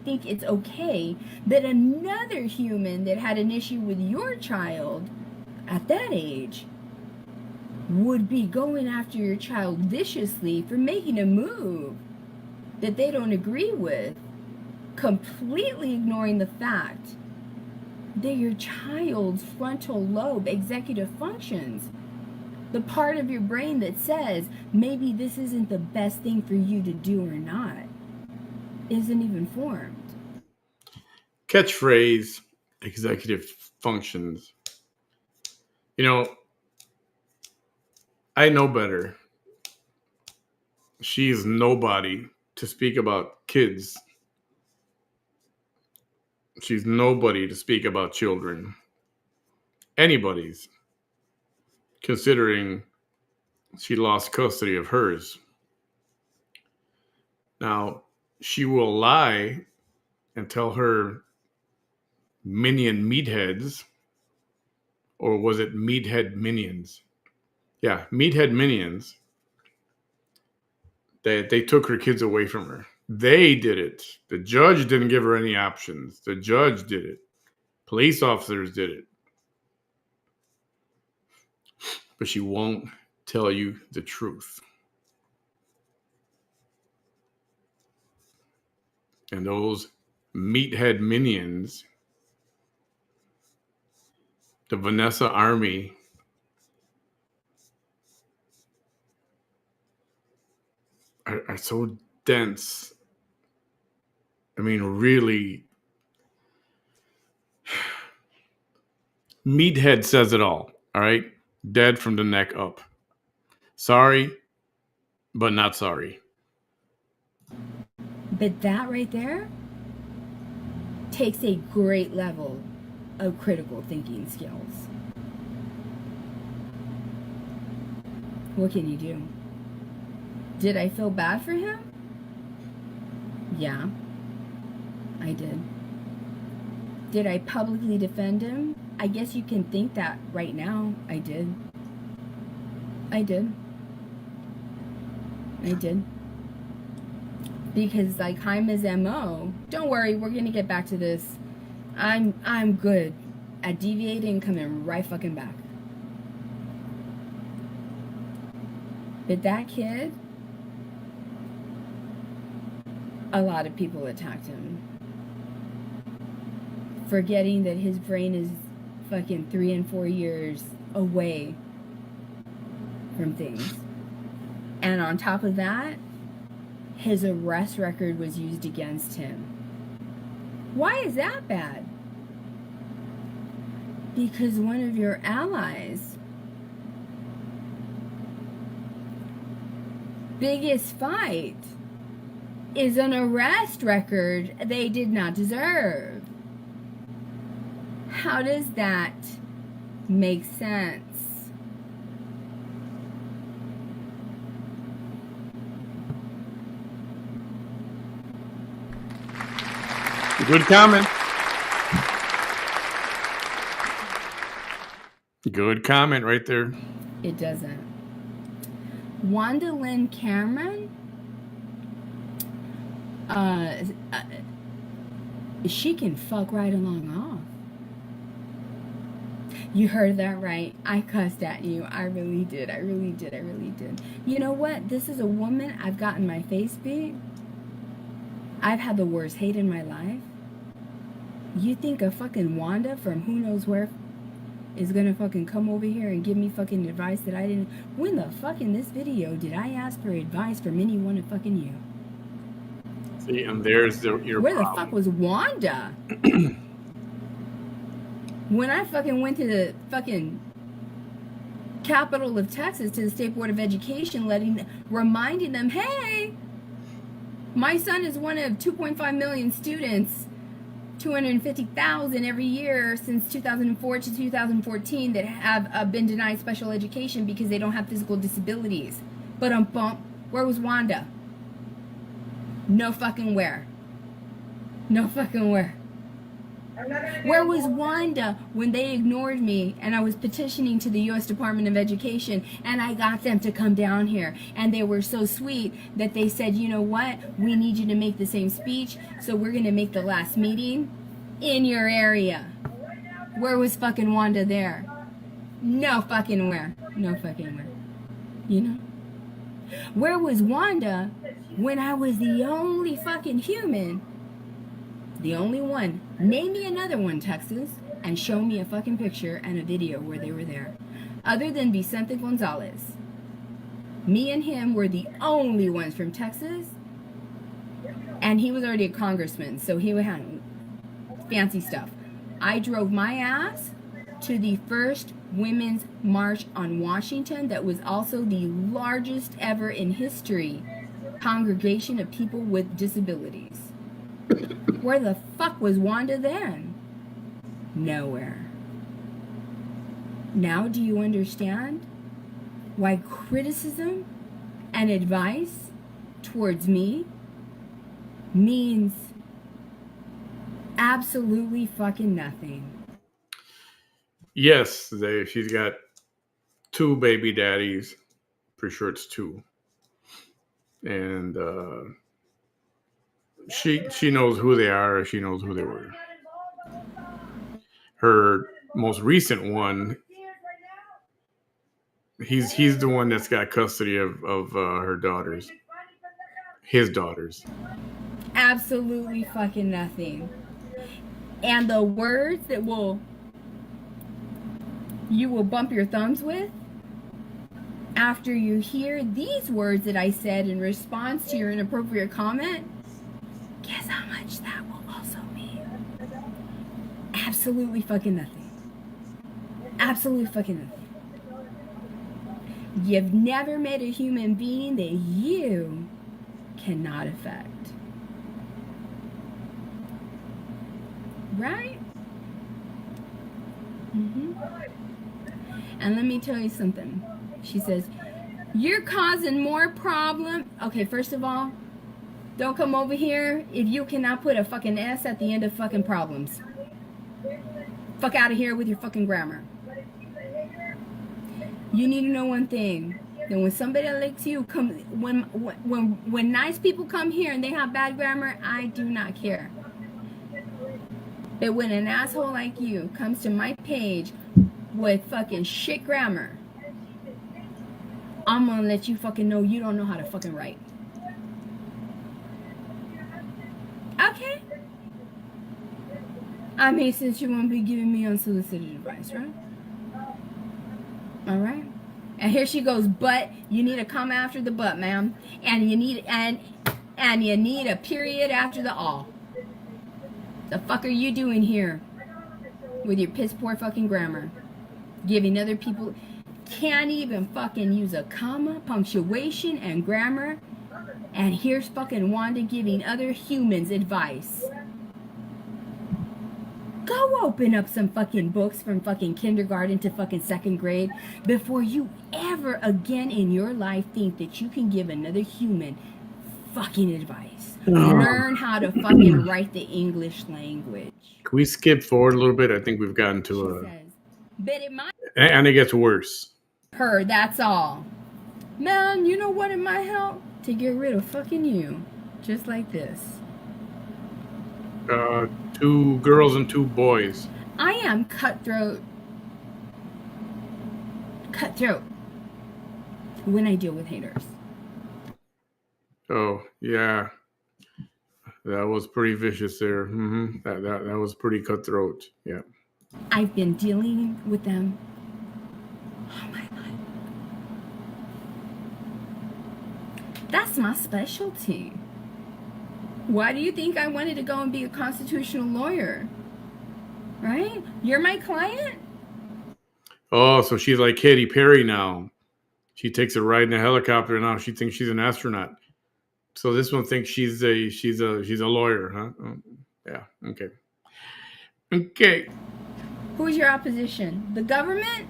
think it's okay that another human that had an issue with your child at that age would be going after your child viciously for making a move that they don't agree with, completely ignoring the fact that your child's frontal lobe executive functions, the part of your brain that says maybe this isn't the best thing for you to do or not, isn't even formed. Catchphrase, executive functions. You know, I know better. She is nobody to speak about kids. She's nobody to speak about children. Anybody's, considering she lost custody of hers. Now, she will lie and tell her minion meatheads, or was it meathead minions? Yeah, meathead minions, that they took her kids away from her. They did it. The judge didn't give her any options. The judge did it. Police officers did it. But she won't tell you the truth. And those meathead minions, the Vanessa Army, are so dense. I mean, really. Meathead says it all right? Dead from the neck up. Sorry, but not sorry. But that right there takes a great level of critical thinking skills. What can you do? Did I feel bad for him? Yeah, I did. Did I publicly defend him? I guess you can think that right now. I did. I did. I did. Because like Jaime's MO, don't worry, we're gonna get back to this. I'm good at deviating and coming right fucking back. But that kid, a lot of people attacked him. Forgetting that his brain is fucking 3 and 4 years away from things. And on top of that, his arrest record was used against him. Why is that bad? Because one of your allies' biggest fight is an arrest record they did not deserve. How does that make sense? Good comment. Good comment right there. It doesn't. Wanda Lynn Cameron, she can fuck right along off. You heard that right. I cussed at you. I really did. I really did. I really did. You know what? This is a woman I've gotten my face beat. I've had the worst hate in my life. You think a fucking Wanda from who knows where is gonna fucking come over here and give me fucking advice that I didn't? When the fuck in this video did I ask for advice from any one of fucking you? See, and there's your Where problem. the fuck was Wanda? When I fucking went to the fucking capital of Texas, to the State Board of Education, reminding them, hey, my son is one of 2.5 million students 250,000 every year since 2004 to 2014 that have been denied special education because they don't have physical disabilities. But where was Wanda? No fucking where. No fucking where. Where was Wanda when they ignored me and I was petitioning to the U.S. Department of Education and I got them to come down here, and they were so sweet that they said, you know what, we need you to make the same speech, so we're going to make the last meeting in your area. Where was fucking Wanda there? No fucking where. No fucking where. You know? Where was Wanda when I was the only fucking human? The only one. Name me another one, Texas, and show me a fucking picture and a video where they were there. Other than Vicente Gonzalez. Me and him were the only ones from Texas. And he was already a congressman, so he would have fancy stuff. I drove my ass to the first Women's March on Washington that was also the largest ever in history congregation of people with disabilities. Where the fuck was Wanda then? Nowhere. Now do you understand why criticism and advice towards me means absolutely fucking nothing? Yes, she's got 2 baby daddies. Pretty sure it's 2. And she knows who they are. She knows who they were. Her most recent one, he's the one that's got custody of her daughters. His daughters. Absolutely fucking nothing. And the words that you will bump your thumbs with after you hear these words that I said in response to your inappropriate comment, guess how much that will also mean? Absolutely fucking nothing. Absolutely fucking nothing. You've never met a human being that you cannot affect. Right? And let me tell you something. She says, you're causing more problem. Okay, first of all, don't come over here if you cannot put a fucking S at the end of fucking problems. Fuck out of here with your fucking grammar. You need to know one thing. That when somebody like you come, when nice people come here and they have bad grammar, I do not care. But when an asshole like you comes to my page with fucking shit grammar, I'm gonna let you fucking know you don't know how to fucking write. Okay? I mean, since you won't be giving me unsolicited advice, right? Alright? And here she goes, but you need a comma after the but, ma'am. And you need and you need a period after the all. The fuck are you doing here with your piss poor fucking grammar? Giving other people, can't even fucking use a comma, punctuation, and grammar. And here's fucking Wanda giving other humans advice. Go open up some fucking books from fucking kindergarten to fucking 2nd grade before you ever again in your life think that you can give another human fucking advice. Learn how to fucking write the English language. Can we skip forward a little bit? I think we've gotten to She says, but it might and it gets worse. her, that's all. Man, you know what it might help? To get rid of fucking you. Just like this. 2 girls and 2 boys. I am cutthroat. Cutthroat. When I deal with haters. Oh, yeah. That was pretty vicious there. That was pretty cutthroat. Yeah. I've been dealing with them all my life. That's my specialty. Why do you think I wanted to go and be a constitutional lawyer? Right? You're my client? Oh, so she's like Katy Perry now. She takes a ride in a helicopter now. She thinks she's an astronaut. So this one thinks she's a lawyer, huh? Oh, yeah. Okay. Okay. Who's your opposition? The government?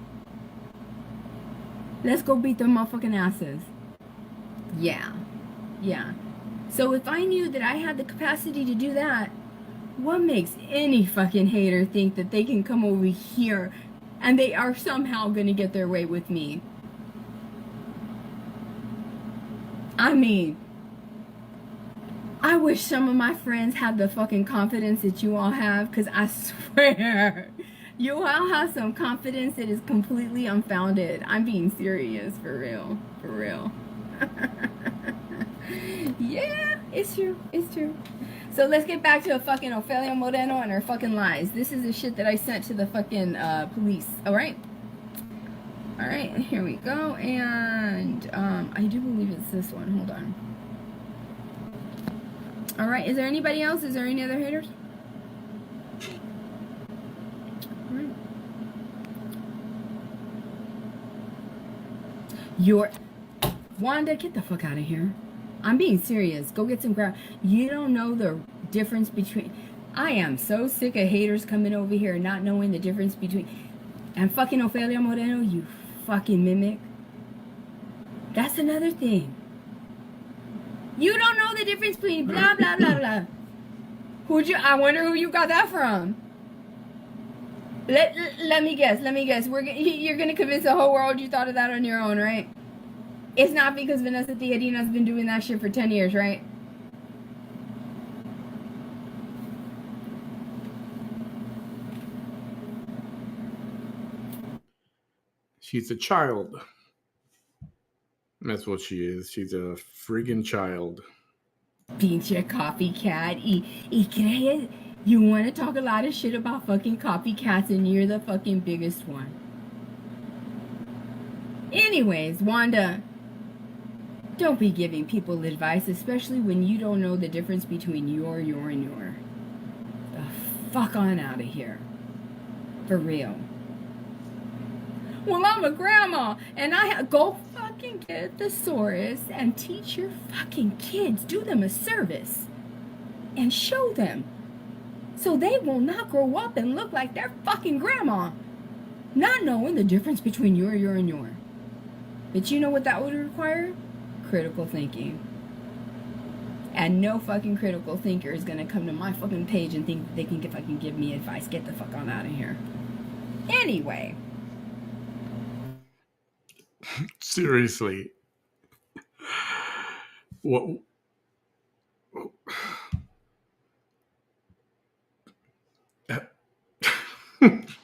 Let's go beat their motherfucking asses. Yeah. Yeah. So if I knew that I had the capacity to do that, what makes any fucking hater think that they can come over here and they are somehow gonna get their way with me? I mean, I wish some of my friends had the fucking confidence that you all have, because I swear, you all have some confidence that is completely unfounded. I'm being serious, for real. For real. Yeah, it's true. It's true. So let's get back to fucking Ofelia Moreno and her fucking lies. This is the shit that I sent to the fucking police. Alright? Alright, here we go. And I do believe it's this one. Hold on. Alright, is there anybody else? Is there any other haters? Alright. Wanda, get the fuck out of here. I'm being serious. Go get some ground. You don't know the difference between... I am so sick of haters coming over here and not knowing the difference between... And fucking Ofelia Moreno, you fucking mimic. That's another thing. You don't know the difference between blah, blah, blah, blah. I wonder who you got that from. Let me guess. You're going to convince the whole world you thought of that on your own, right? It's not because Vanessa Theodina's been doing that shit for 10 years, right? She's a child. That's what she is. She's a friggin' child. Pinche copycat. You want to talk a lot of shit about fucking copycats and you're the fucking biggest one. Anyways, Wanda, don't be giving people advice, especially when you don't know the difference between your, and your. The fuck on out of here. For real. Well, I'm a grandma, and go fucking get a thesaurus and teach your fucking kids. Do them a service. And show them. So they will not grow up and look like their fucking grandma. Not knowing the difference between your, and your. But you know what that would require? Critical thinking. And no fucking critical thinker is gonna come to my fucking page and think they can fucking give me advice. Get the fuck on out of here. Anyway. Seriously. What?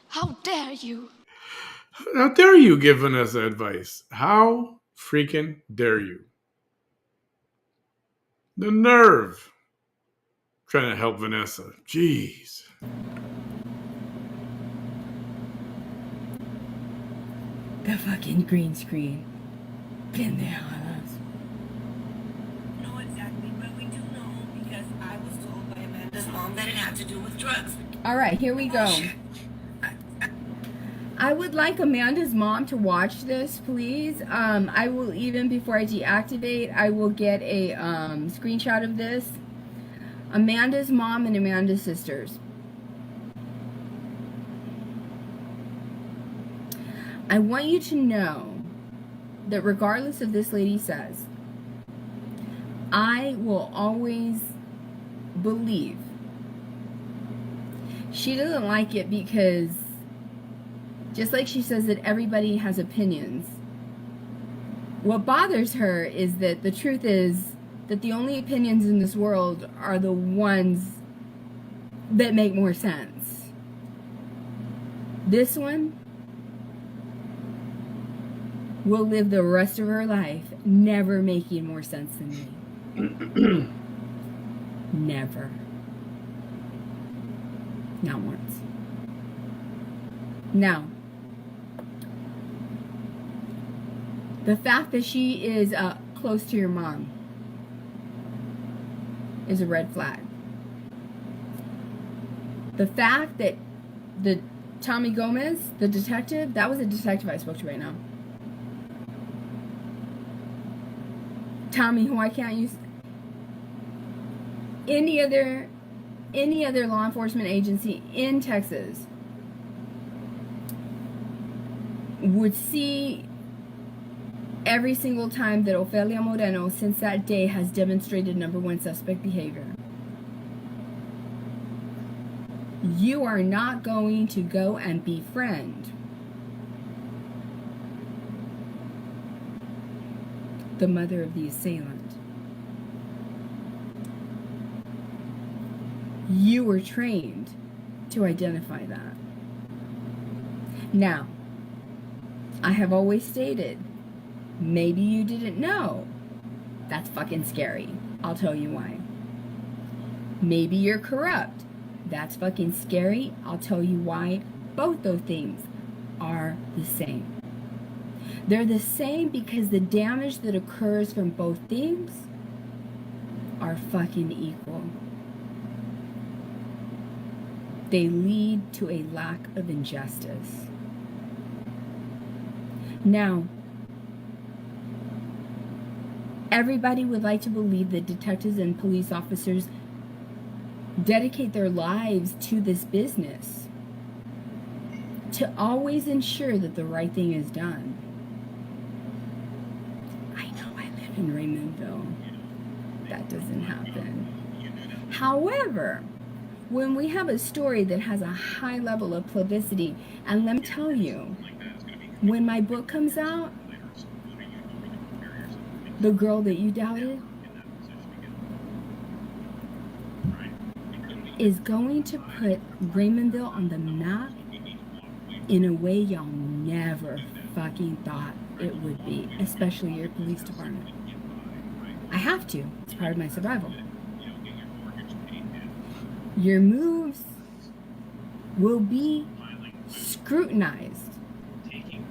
How dare you? How dare you give Vanessa advice? How freaking dare you? The nerve. Trying to help Vanessa. Jeez. The fucking green screen. Pendejadas. Know exactly, but we do know because I was told by Amanda's mom that it had to do with drugs. Alright, here we go. I would like Amanda's mom to watch this, please. I will even, before I deactivate, I will get a screenshot of this. Amanda's mom and Amanda's sisters. I want you to know that regardless of this lady says, I will always believe she doesn't like it because just like she says that everybody has opinions, what bothers her is that the truth is that the only opinions in this world are the ones that make more sense. This one will live the rest of her life never making more sense than me. Never. Not once. Now, the fact that she is close to your mom is a red flag. The fact that the Tommy Gomez, the detective, that was a detective I spoke to right now. Tommy, who I can't use any other any other law enforcement agency in Texas would see every single time that Ofelia Moreno since that day has demonstrated number one suspect behavior. You are not going to go and befriend the mother of the assailant. You were trained to identify that. Now, I have always stated, maybe you didn't know. That's fucking scary. I'll tell you why. Maybe you're corrupt. That's fucking scary. I'll tell you why. Both those things are the same. They're the same because the damage that occurs from both things are fucking equal. They lead to a lack of injustice. Now, everybody would like to believe that detectives and police officers dedicate their lives to this business to always ensure that the right thing is done. I know I live in Raymondville. That doesn't happen. However, when we have a story that has a high level of publicity, and let me tell you, when my book comes out, The Girl That You Doubted is going to put Raymondville on the map in a way y'all never fucking thought it would be, especially your police department. I have to. It's part of my survival. Your moves will be scrutinized.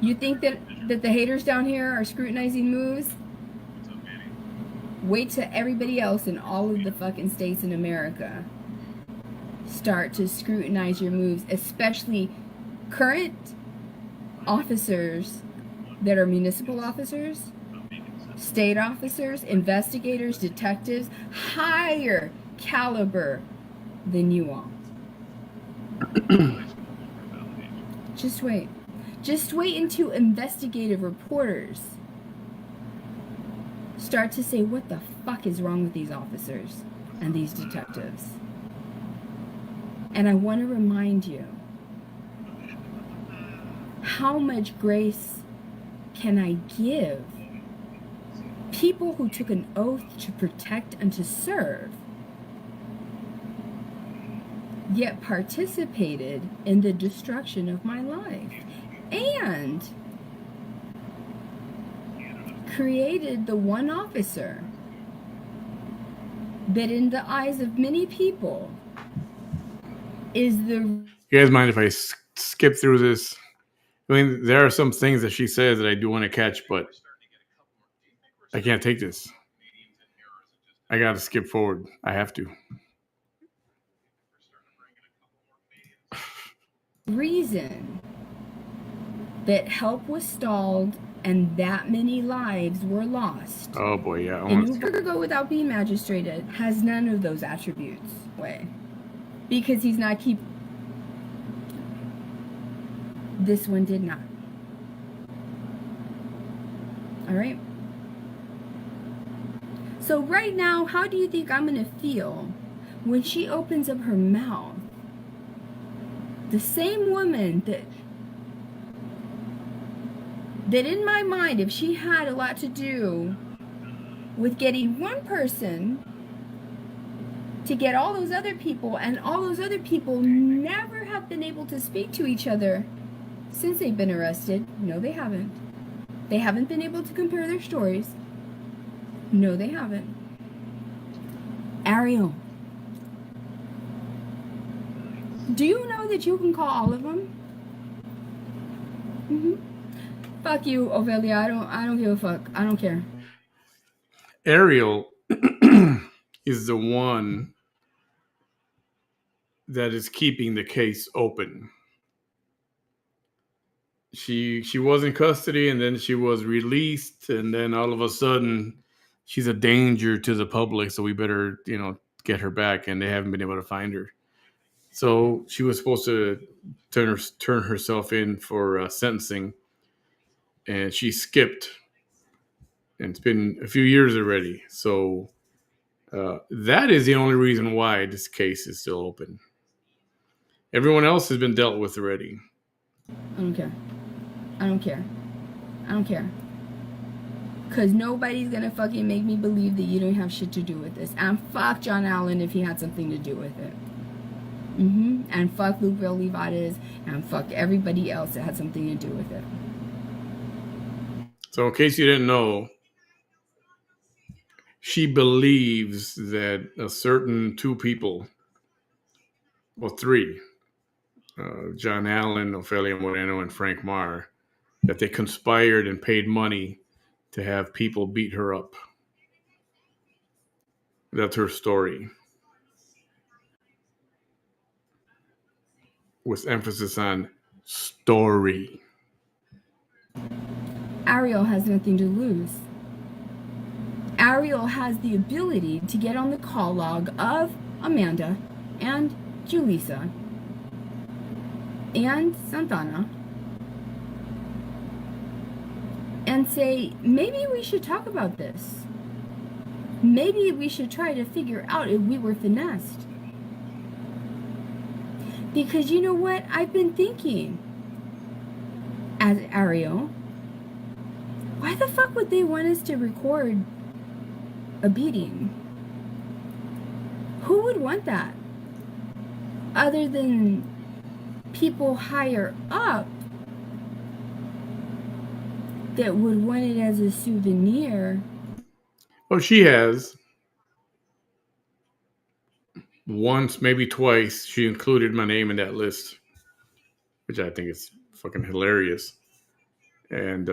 You think that the haters down here are scrutinizing moves? Wait till everybody else in all of the fucking states in America start to scrutinize your moves, especially current officers that are municipal officers, state officers, investigators, detectives, higher caliber than you all. Just wait. Just wait until investigative reporters start to say, what the fuck is wrong with these officers and these detectives? And I want to remind you, how much grace can I give people who took an oath to protect and to serve, yet participated in the destruction of my life and created the one officer that in the eyes of many people is the... You guys mind if I skip through this? I mean, there are some things that she says that I do want to catch, but I can't take this. I got to skip forward. I have to. reason that help was stalled and that many lives were lost. Oh boy, yeah. And you could go without being magistrated has none of those attributes. Way. Because he's not keep. This one did not. All right. So right now, how do you think I'm going to feel when she opens up her mouth? The same woman that in my mind, if she had a lot to do with getting one person to get all those other people, and all those other people never have been able to speak to each other since they've been arrested. No, they haven't. They haven't been able to compare their stories. No, they haven't. Ariel, do you know that you can call all of them? Fuck you, Ofelia. I don't give a fuck. I don't care. Ariel is the one that is keeping the case open. She was in custody, and then she was released, and then all of a sudden she's a danger to the public, so we better, get her back, and they haven't been able to find her. So she was supposed to turn herself in for sentencing, and she skipped. And it's been a few years already. So that is the only reason why this case is still open. Everyone else has been dealt with already. I don't care. I don't care. I don't care. Because nobody's going to fucking make me believe that you don't have shit to do with this. And fuck John Allen if he had something to do with it. And fuck Luke Olivares. And fuck everybody else that had something to do with it. So in case you didn't know, she believes that a certain two people, well, three, John Allen, Ofelia Moreno, and Frank Marr, that they conspired and paid money to have people beat her up. That's her story. With emphasis on story. Ariel has nothing to lose. Ariel has the ability to get on the call log of Amanda and Julissa and Santana and say, maybe we should talk about this. Maybe we should try to figure out if we were finessed. Because you know what? I've been thinking, as Ariel, why the fuck would they want us to record a beating? Who would want that? Other than people higher up that would want it as a souvenir. Well, she has. Once, maybe twice, she included my name in that list, which I think is fucking hilarious. And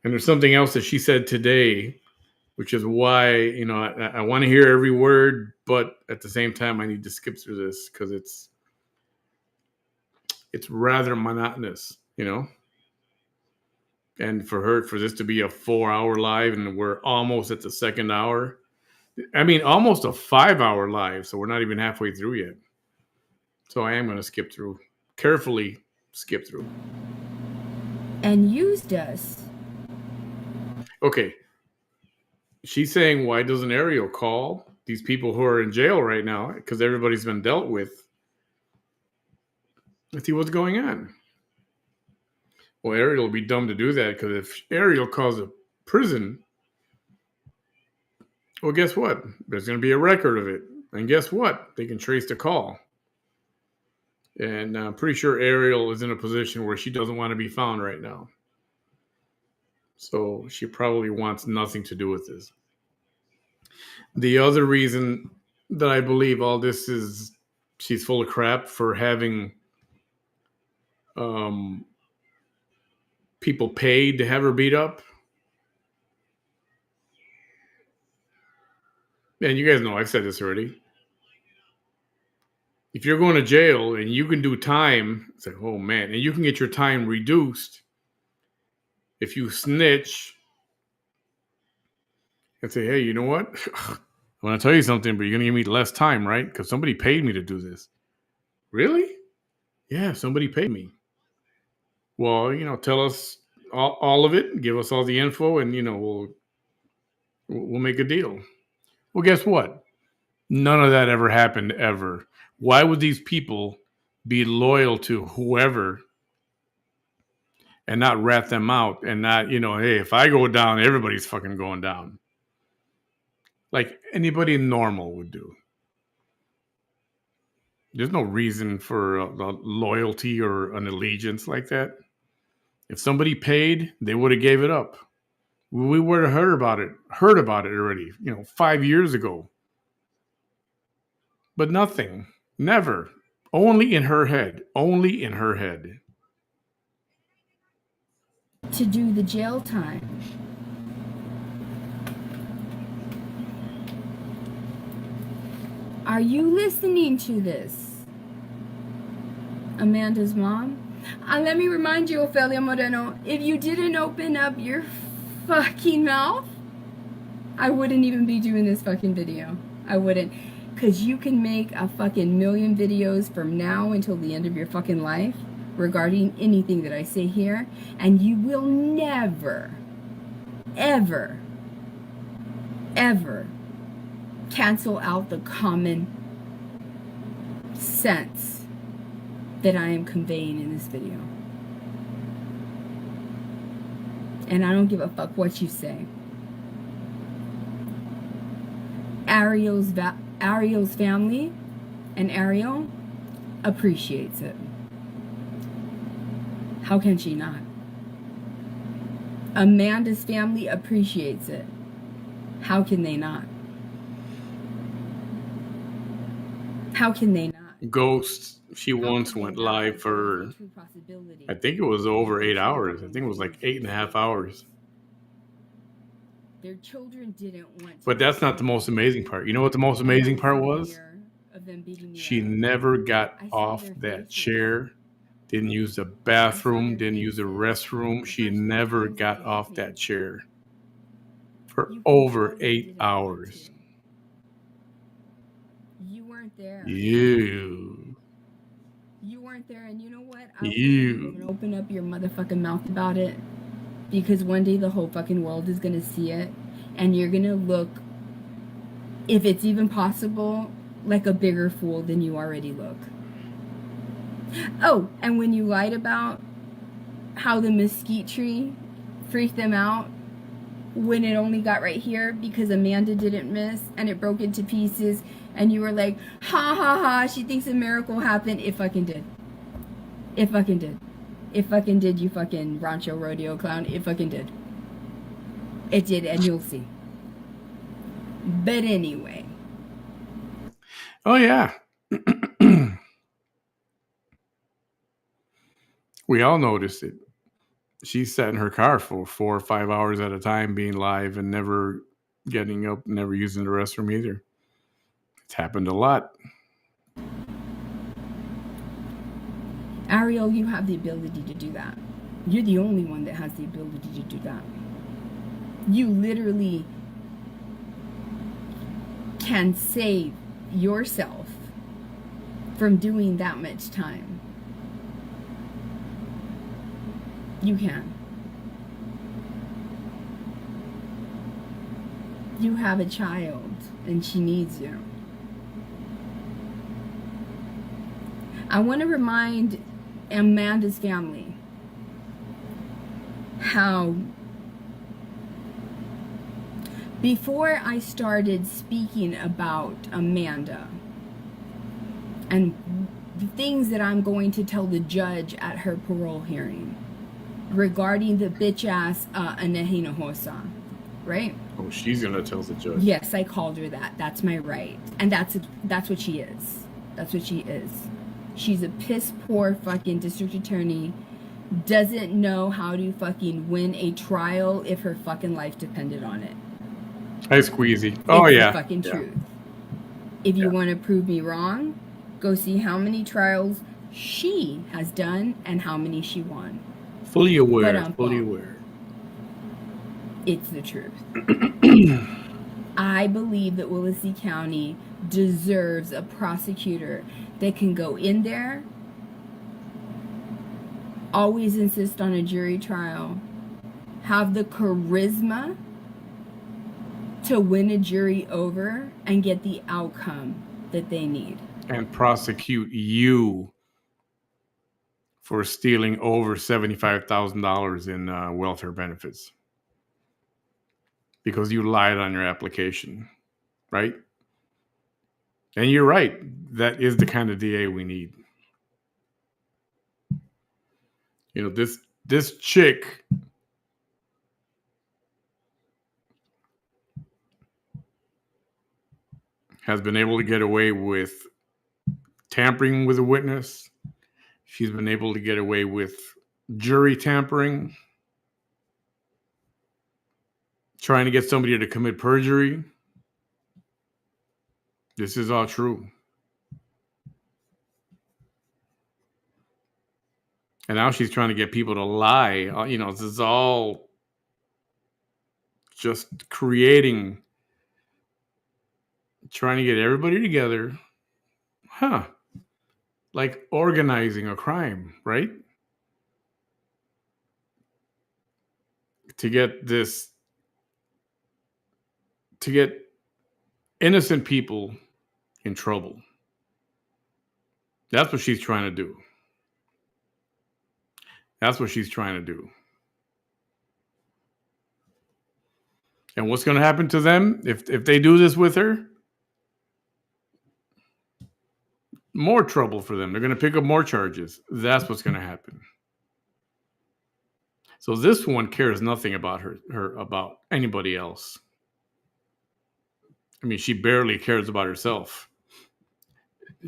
there's something else that she said today, which is why, you know, I want to hear every word, but at the same time, I need to skip through this because it's rather monotonous, you know. And for this to be a 4-hour live, and we're almost at the second hour. I mean, almost a 5-hour live, so we're not even halfway through yet. So I am going to skip through, carefully skip through. And used us. Okay. She's saying, why doesn't Ariel call these people who are in jail right now? Because everybody's been dealt with. Let's see what's going on. Well, Ariel will be dumb to do that, because if Ariel calls a prison, well, guess what? There's going to be a record of it. And guess what? They can trace the call. And I'm pretty sure Ariel is in a position where she doesn't want to be found right now. So she probably wants nothing to do with this. The other reason that I believe all this is she's full of crap for having people paid to have her beat up. And you guys know I've said this already. If you're going to jail and you can do time, it's like, oh man, and you can get your time reduced if you snitch and say, hey, you know what? I want to tell you something, but you're going to give me less time, right? Because somebody paid me to do this. Really? Yeah, somebody paid me. Well, you know, tell us all of it, give us all the info, and, you know, we'll make a deal. Well, guess what? None of that ever happened, ever. Why would these people be loyal to whoever and not rat them out and not, you know, hey, if I go down, everybody's fucking going down. Like anybody normal would do. There's no reason for a loyalty or an allegiance like that. If somebody paid, they would have gave it up. We would have heard about it already, you know, 5 years ago. But nothing. Never. Only in her head. Only in her head. To do the jail time. Are you listening to this? Amanda's mom? Let me remind you, Ofelia Moreno, if you didn't open up your fucking mouth, I wouldn't even be doing this fucking video. I wouldn't. Because you can make a fucking million videos from now until the end of your fucking life regarding anything that I say here, and you will never, ever, ever cancel out the common sense that I am conveying in this video. And I don't give a fuck what you say. Ariel's family and Ariel appreciates it. How can she not? Amanda's family appreciates it. How can they not? How can they not? Ghost, she once went live for, I think it was over 8 hours. I think it was like 8.5 hours. Their children didn't want to. But that's not the most amazing part. You know what the most amazing part was? She never got off that chair, didn't use the bathroom, didn't use the restroom. She never got off that chair for over 8 hours. You weren't there. You weren't there, and you know what? I wouldn't You. even open up your motherfucking mouth about it, because one day the whole fucking world is gonna see it, and you're gonna look, if it's even possible, like a bigger fool than you already look. Oh, and when you lied about how the mesquite tree freaked them out when it only got right here because Amanda didn't miss and it broke into pieces, and you were like, ha ha ha, she thinks a miracle happened. It fucking did. It fucking did. It fucking did, you fucking Rancho Rodeo clown. It fucking did. It did, and you'll see. But anyway. Oh, yeah. We all noticed it. She sat in her car for 4 or 5 hours at a time being live and never getting up, never using the restroom either. It's happened a lot. Ariel, you have the ability to do that. You're the only one that has the ability to do that. You literally can save yourself from doing that much time. You can. You have a child and she needs you. I want to remind Amanda's family how before I started speaking about Amanda and the things that I'm going to tell the judge at her parole hearing regarding the bitch ass Anahina Hosa, right? Oh, she's gonna tell the judge. Yes, I called her that. That's my right, and that's what she is. That's what she is. She's a piss poor fucking district attorney. Doesn't know how to fucking win a trial if her fucking life depended on it. Hi, Squeezy. Oh, it's yeah. The fucking truth. If you want to prove me wrong, go see how many trials she has done and how many she won. Fully aware. Fully aware. It's the truth. I believe that Willacy County deserves a prosecutor that can go in there, always insist on a jury trial, have the charisma to win a jury over and get the outcome that they need. And prosecute you for stealing over $75,000 in welfare benefits. Because you lied on your application, right? And you're right. That is the kind of DA we need. You know, this chick has been able to get away with tampering with a witness. She's been able to get away with jury tampering, trying to get somebody to commit perjury. This is all true. And now she's trying to get people to lie. You know, this is all just creating trying to get everybody together. Huh. Like organizing a crime, right? To get innocent people in trouble. That's what she's trying to do. That's what she's trying to do. And what's going to happen to them if they do this with her? More trouble for them. They're going to pick up more charges. That's what's going to happen. So this one cares nothing about her about anybody else. I mean, she barely cares about herself.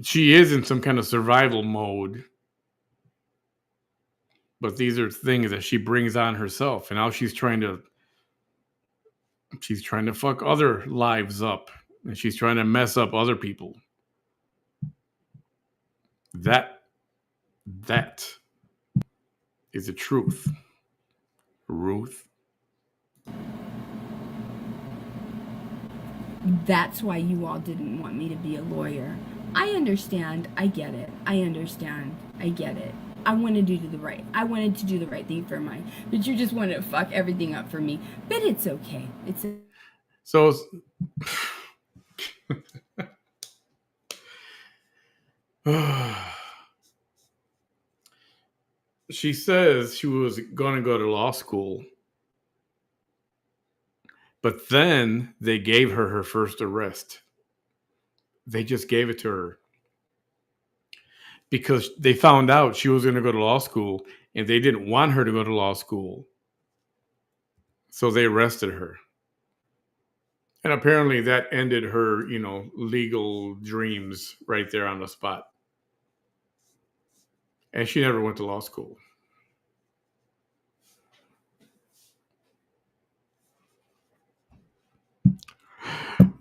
She is in some kind of survival mode. But these are things that she brings on herself. And now she's trying to fuck other lives up. And she's trying to mess up other people. That is the truth. Ruth. That's why you all didn't want me to be a lawyer. I understand. I get it. I understand. I get it. I wanted to do the right. I wanted to do the right thing for mine. But you just wanted to fuck everything up for me. But it's okay. So she says she was going to go to law school. But then they gave her first arrest. They just gave it to her. Because they found out she was going to go to law school and they didn't want her to go to law school. So they arrested her. And apparently that ended her, legal dreams right there on the spot. And she never went to law school.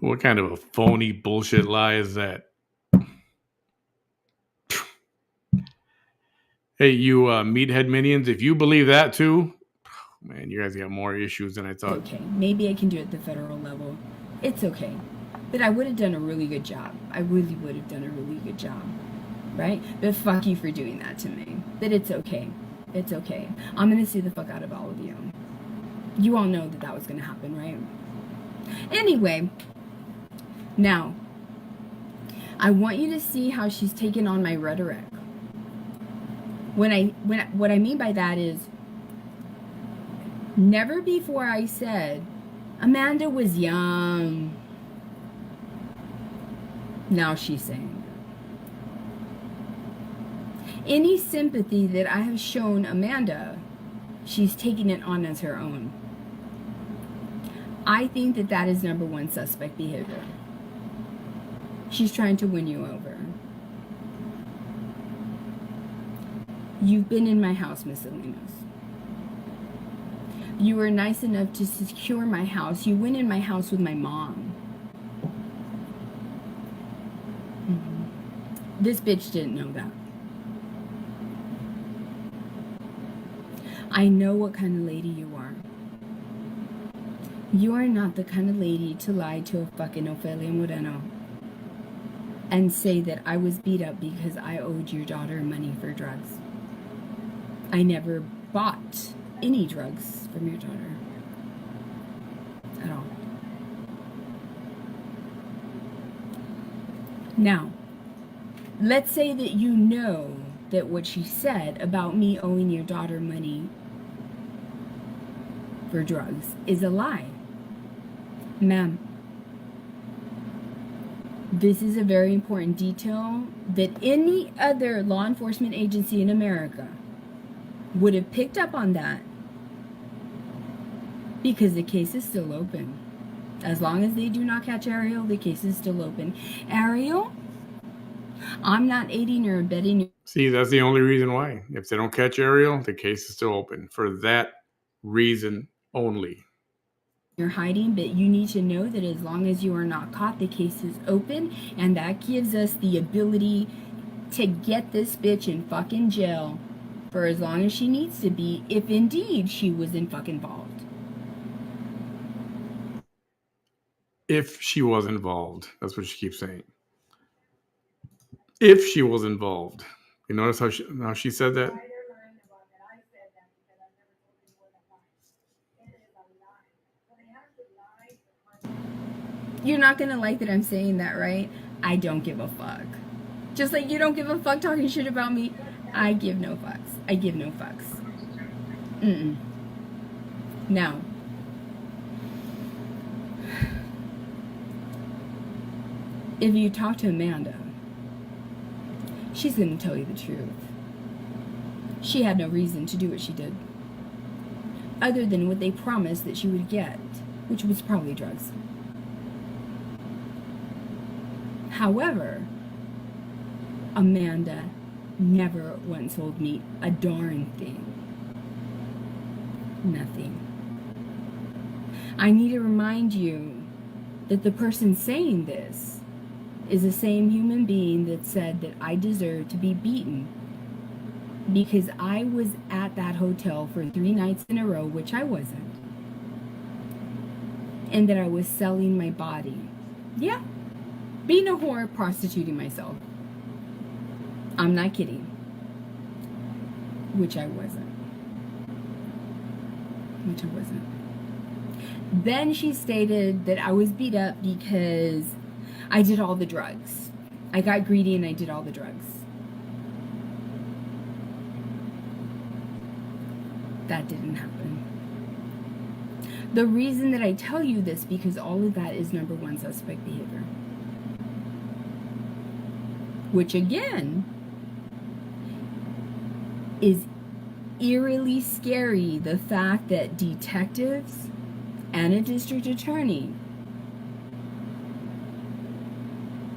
What kind of a phony bullshit lie is that? Hey, you meathead minions, if you believe that too, man, you guys got more issues than I thought. Okay, maybe I can do it at the federal level. It's okay. But I would have done a really good job. I really would have done a really good job. Right? But fuck you for doing that to me. But it's okay. It's okay. I'm going to sue the fuck out of all of you. You all know that was going to happen, right? Anyway, now, I want you to see how she's taken on my rhetoric. What I mean by that is, never before I said, Amanda was young. Now she's saying, any sympathy that I have shown Amanda, she's taking it on as her own. I think that is number one suspect behavior. She's trying to win you over. You've been in my house, Miss Salinas. You were nice enough to secure my house. You went in my house with my mom. This bitch didn't know that. I know what kind of lady you are. You are not the kind of lady to lie to a fucking Ofelia Moreno and say that I was beat up because I owed your daughter money for drugs. I never bought any drugs from your daughter. At all. Now, let's say that you know that what she said about me owing your daughter money for drugs is a lie. Ma'am, this is a very important detail that any other law enforcement agency in America would have picked up on that, because the case is still open. As long as they do not catch Ariel, the case is still open. Ariel, I'm not aiding or abetting you. See, that's the only reason why. If they don't catch Ariel, the case is still open. For that reason only. You're hiding, but you need to know that as long as you are not caught, the case is open, and that gives us the ability to get this bitch in fucking jail for as long as she needs to be, if indeed she was in fucking involved. if she was involved. That's what she keeps saying. If she was involved. You notice how she said that? You're not gonna like that I'm saying that, right? I don't give a fuck. Just like you don't give a fuck talking shit about me, I give no fucks. I give no fucks. Now, if you talk to Amanda, she's gonna tell you the truth. She had no reason to do what she did, other than what they promised that she would get, which was probably drugs. However, Amanda never once told me a darn thing. Nothing. I need to remind you that the person saying this is the same human being that said that I deserve to be beaten because I was at that hotel for 3 nights in a row, which I wasn't, and that I was selling my body. Yeah. Being a whore, prostituting myself. I'm not kidding. Which I wasn't. Then she stated that I was beat up because I did all the drugs. I got greedy and I did all the drugs. That didn't happen. The reason that I tell you this, because all of that is number one suspect behavior. Which again is eerily scary, the fact that detectives and a district attorney,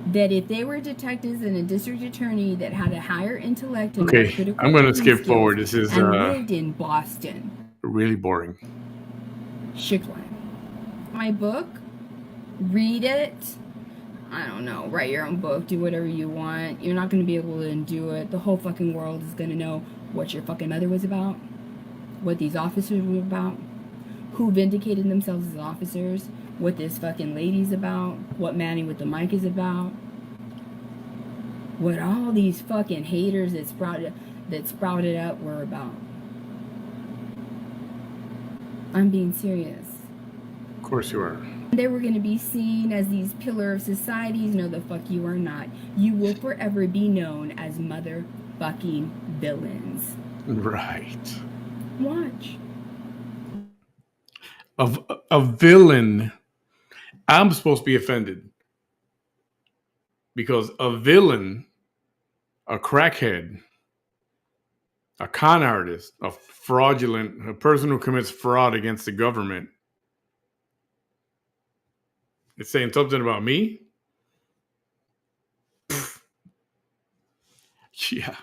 that if they were detectives and a district attorney that had a higher intellect and more critical I'm going to thinking skip forward. This is and lived in Boston, really boring. Shikline. My book, read it. I don't know, write your own book, do whatever you want. You're not going to be able to do it. The whole fucking world is going to know what your fucking mother was about, what these officers were about, who vindicated themselves as officers, what this fucking lady's about, what Manny with the mic is about, what all these fucking haters that sprouted up were about. I'm being serious. Of course you are. They were going to be seen as these pillars of societies. No, the fuck you are not. You will forever be known as motherfucking villains. Right. Watch. A villain. I'm supposed to be offended because a villain, a crackhead, a con artist, a person who commits fraud against the government, it's saying something about me? Pfft. Yeah.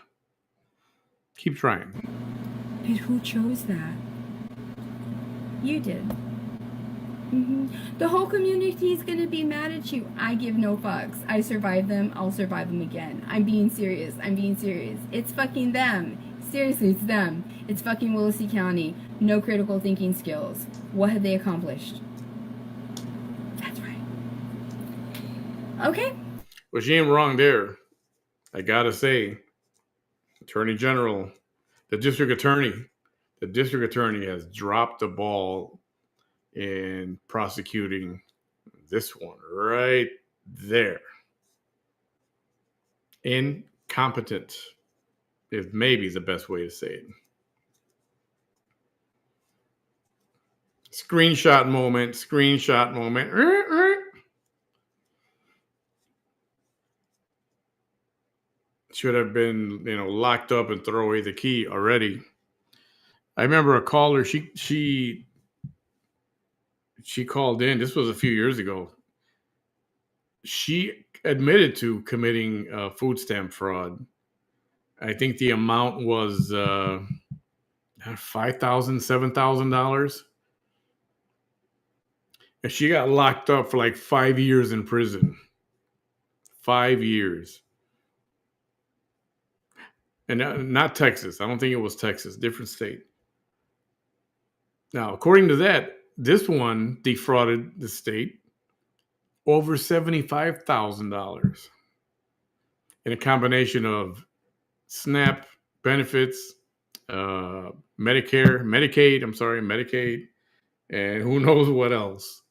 Keep trying. But who chose that? You did. The whole community is going to be mad at you. I give no fucks. I survived them. I'll survive them again. I'm being serious. It's fucking them. Seriously, it's them. It's fucking Willacy County. No critical thinking skills. What have they accomplished? That's right. Okay. Well, she ain't wrong there. I gotta say, Attorney General, the district attorney has dropped the ball in prosecuting this one right there. Incompetent, if maybe is the best way to say it. Screenshot moment. Should have been, locked up and throw away the key already. I remember a caller, she called in. This was a few years ago. She admitted to committing food stamp fraud. I think the amount was $5,000, $7,000. And she got locked up for like 5 years in prison. 5 years. And not Texas. I don't think it was Texas. Different state. Now, according to that, this one defrauded the state over $75,000 in a combination of SNAP benefits, Medicaid, and who knows what else.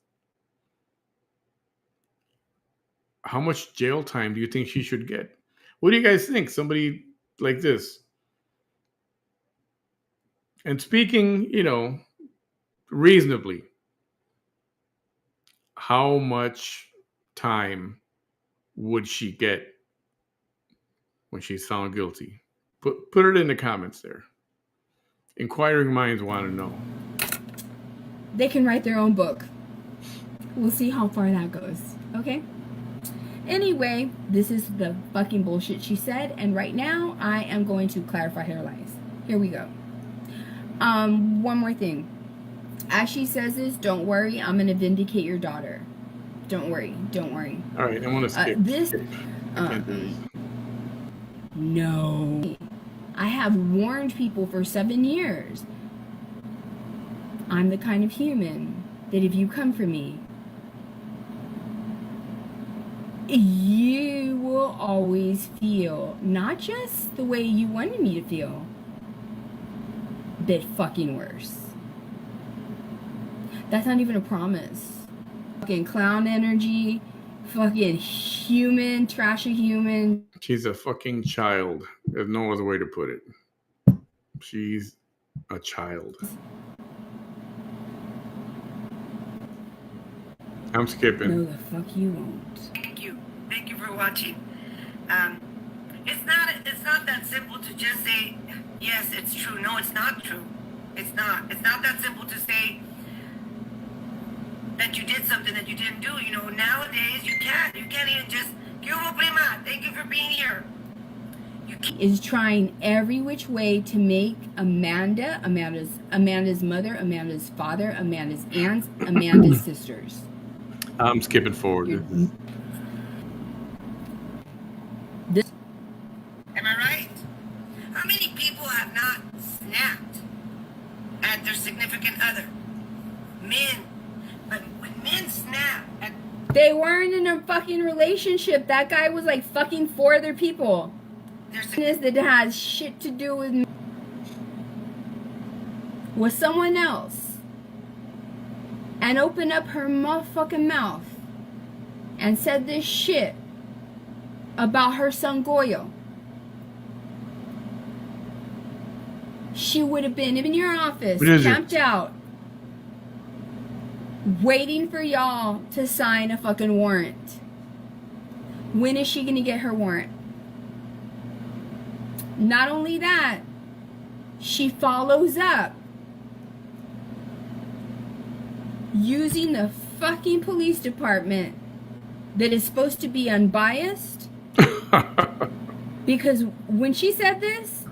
How much jail time do you think she should get? What do you guys think? Somebody like this. And speaking, reasonably, how much time would she get when she's found guilty? Put it in the comments there. Inquiring minds want to know. They can write their own book. We'll see how far that goes. Okay? Anyway, this is the fucking bullshit she said, and right now I am going to clarify her lies. Here we go. One more thing. As she says this, don't worry, I'm gonna vindicate your daughter. Don't worry. All right, I want to skip. No. I have warned people for 7 years. I'm the kind of human that if you come for me, you will always feel not just the way you wanted me to feel, but fucking worse. That's not even a promise. Fucking clown energy, fucking human, trashy human. She's a fucking child. There's no other way to put it. She's a child. I'm skipping. No, the fuck you won't. Thank you for watching. It's not that simple to just say, yes, it's true. No, it's not true. It's not that simple to say that you did something that you didn't do. Nowadays you can't even just, prima, thank you for being here. Is trying every which way to make Amanda's mother, Amanda's father, Amanda's aunts, Amanda's sisters. I'm skipping forward. Am I right? How many people have not snapped at their significant other? Men. But when men snap at... They weren't in a fucking relationship. That guy was like fucking 4 other people. That has shit to do with someone else. And opened up her motherfucking mouth and said this shit about her son Goyo. She would have been in your office, camped out, waiting for y'all to sign a fucking warrant. When is she gonna get her warrant? Not only that, she follows up using the fucking police department that is supposed to be unbiased. Because when she said this,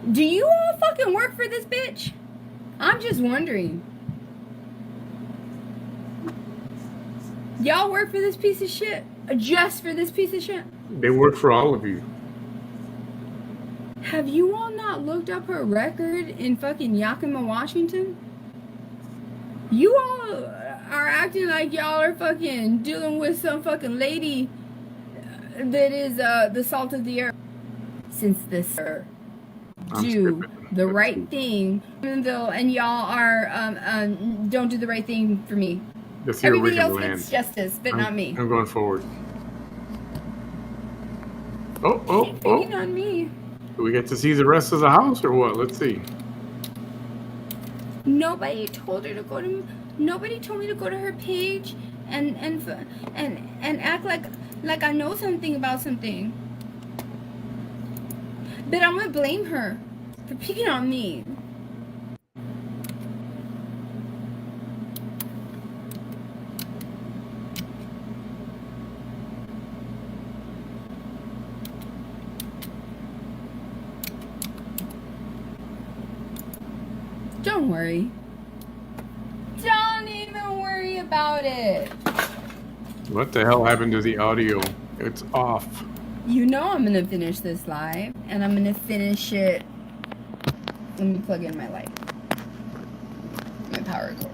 do you all fucking work for this bitch? I'm just wondering. Y'all work for this piece of shit? Just for this piece of shit? They work for all of you. Have you all not looked up her record in fucking Yakima, Washington? You all are acting like y'all are fucking dealing with some fucking lady that is the salt of the earth. Since this do the right thing, and y'all are don't do the right thing for me. Everybody else gets justice, but not me. I'm going forward. Oh. On me. Do we get to see the rest of the house or what? Let's see. Nobody told her to go to. Nobody told me to go to her page and act like I know something about something. But I'm gonna blame her for picking on me. Don't worry. Don't even worry about it. What the hell happened to the audio? It's off. You know I'm gonna finish this live, and I'm gonna finish it. Let me plug in my light. My power cord.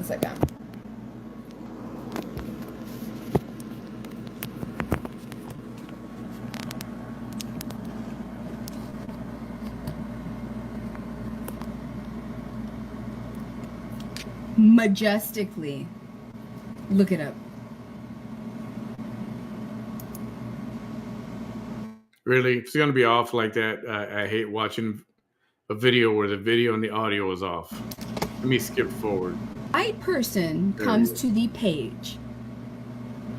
a second. Majestically. Look it up. Really? If it's going to be off like that, I hate watching a video where the video and the audio is off. Let me skip forward. White person There comes you go. to the page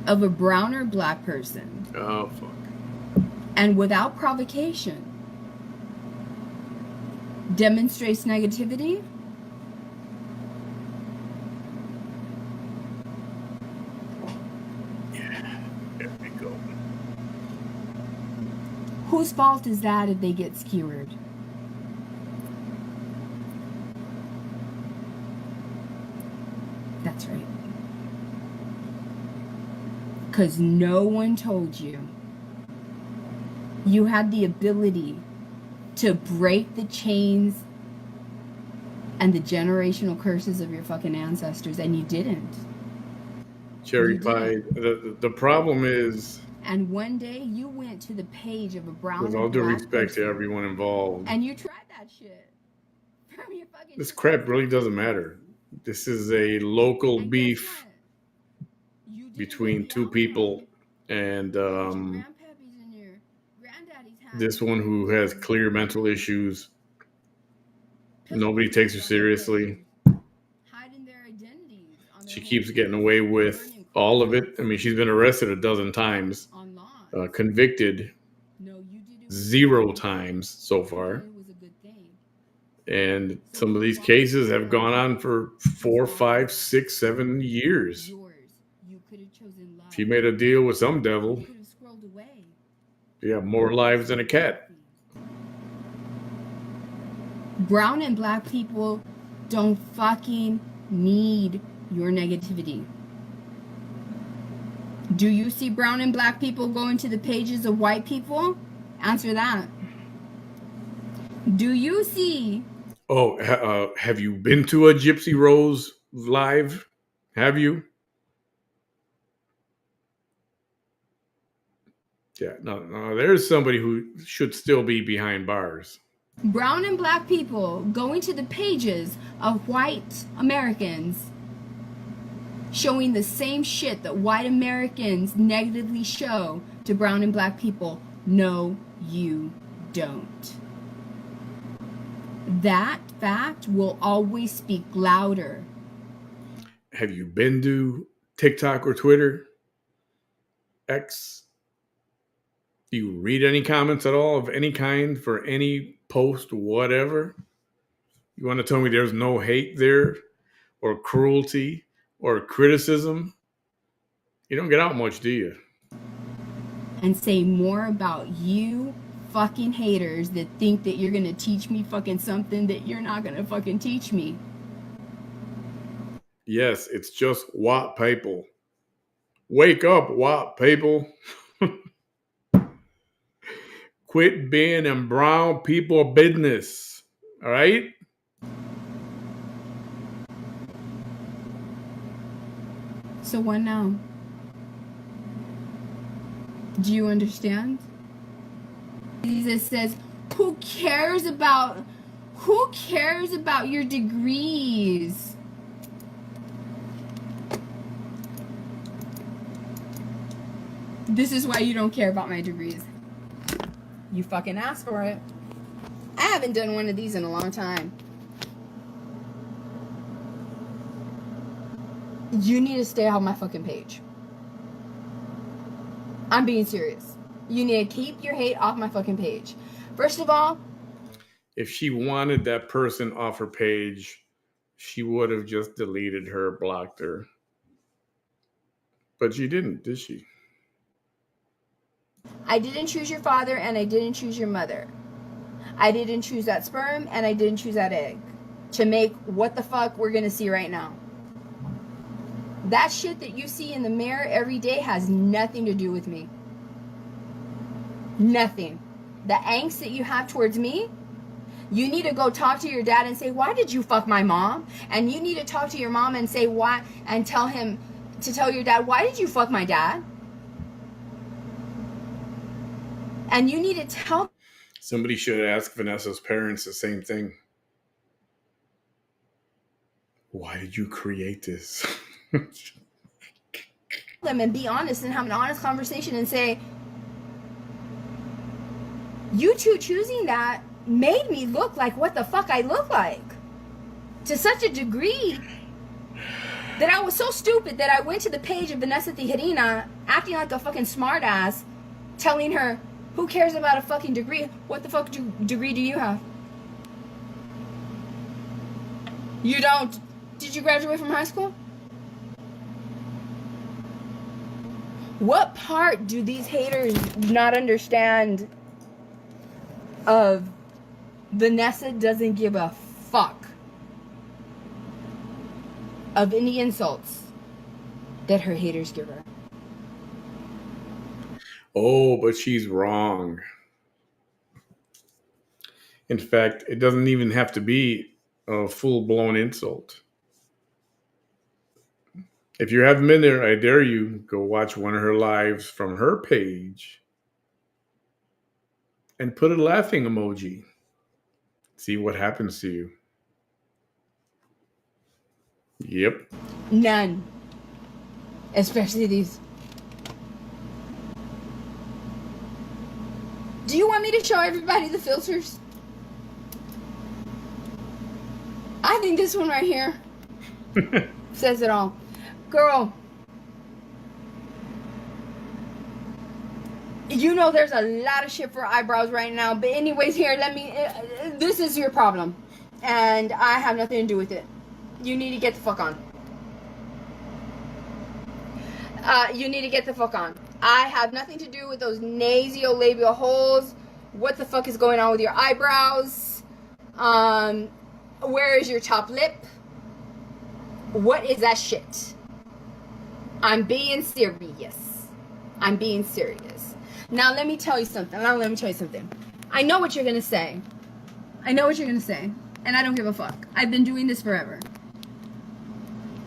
of a brown or black person Oh, fuck. and without provocation demonstrates negativity. There we go. Whose fault is that if they get skewered? That's right. Because no one told you. You had the ability to break the chains and the generational curses of your fucking ancestors, and you didn't. Cherry You pie. The problem is, And one day you went to the page of a brown with or all due black respect to person, everyone involved, and you tried that shit from your fucking this crap really doesn't matter. This is a local And guess beef what? You did it between with two power. people, and Because your grandpappy's and your granddaddy's had this it. one who has clear mental issues. Nobody takes her seriously. Hiding their identities on She their keeps homes, getting away with burning all of it. crosses I mean, she's been arrested a dozen times, on lawns. convicted No, you did it with 0 power. times so You far. thought it was a good thing. And So some of you these walked cases have around gone on for 4, 5, 6, 7 years. yours. You could have chosen love. She made a deal with some devil. You could have scrolled away. You have more lives than a cat. Brown and black people don't fucking need your negativity. Do you see brown and black people going to the pages of white people? Answer that. Do you see? Oh, have you been to a Gypsy Rose live? Have you? Yeah, no, there's somebody who should still be behind bars. Brown and black people going to the pages of white Americans showing the same shit that white Americans negatively show to brown and black people. No, you don't. That fact will always speak louder. Have you been to TikTok or Twitter? X? Do you read any comments at all of any kind for any post, whatever? You want to tell me there's no hate there, or cruelty, or criticism? You don't get out much, do you? And say more about you fucking haters that think that you're gonna teach me fucking something that you're not gonna fucking teach me. Yes, it's just white people. Wake up, white people. Quit being in brown people business. All right? So what now? Do you understand? Jesus says, who cares about your degrees? This is why you don't care about my degrees. You fucking asked for it. I haven't done one of these in a long time. You need to stay off my fucking page. I'm being serious. You need to keep your hate off my fucking page. First of all, if she wanted that person off her page, she would have just deleted her, blocked her. But she didn't, did she? I didn't choose your father and I didn't choose your mother. I didn't choose that sperm and I didn't choose that egg to make what the fuck we're gonna see right now. That shit that you see in the mirror every day has nothing to do with me. Nothing. The angst that you have towards me, You need to go talk to your dad and say, why did you fuck my mom? And you need to talk to your mom and say why, and tell him to tell your dad, why did you fuck my dad? And you need to tell. Somebody should ask Vanessa's parents the same thing. Why did you create this? them and be honest and have an honest conversation and say, you two choosing that made me look like what the fuck I look like, to such a degree that I was so stupid that I went to the page of Vanessa Tijerina acting like a fucking smartass, telling her, who cares about a fucking degree? What the fuck degree do you have? You don't. Did you graduate from high school? What part do these haters not understand of Vanessa doesn't give a fuck of any insults that her haters give her? Oh, but she's wrong. In fact, it doesn't even have to be a full-blown insult. If you haven't been there, I dare you, go watch one of her lives from her page and put a laughing emoji. See what happens to you. Yep. None. Especially these. Do you want me to show everybody the filters? I think this one right here says it all. Girl, you know there's a lot of shit for eyebrows right now, but anyways, here, this is your problem, and I have nothing to do with it. You need to get the fuck on. You need to get the fuck on. I have nothing to do with those nasolabial holes. What the fuck is going on with your eyebrows? Where is your top lip? What is that shit? I'm being serious. I'm being serious. Now let me tell you something. I know what you're gonna say. And I don't give a fuck. I've been doing this forever.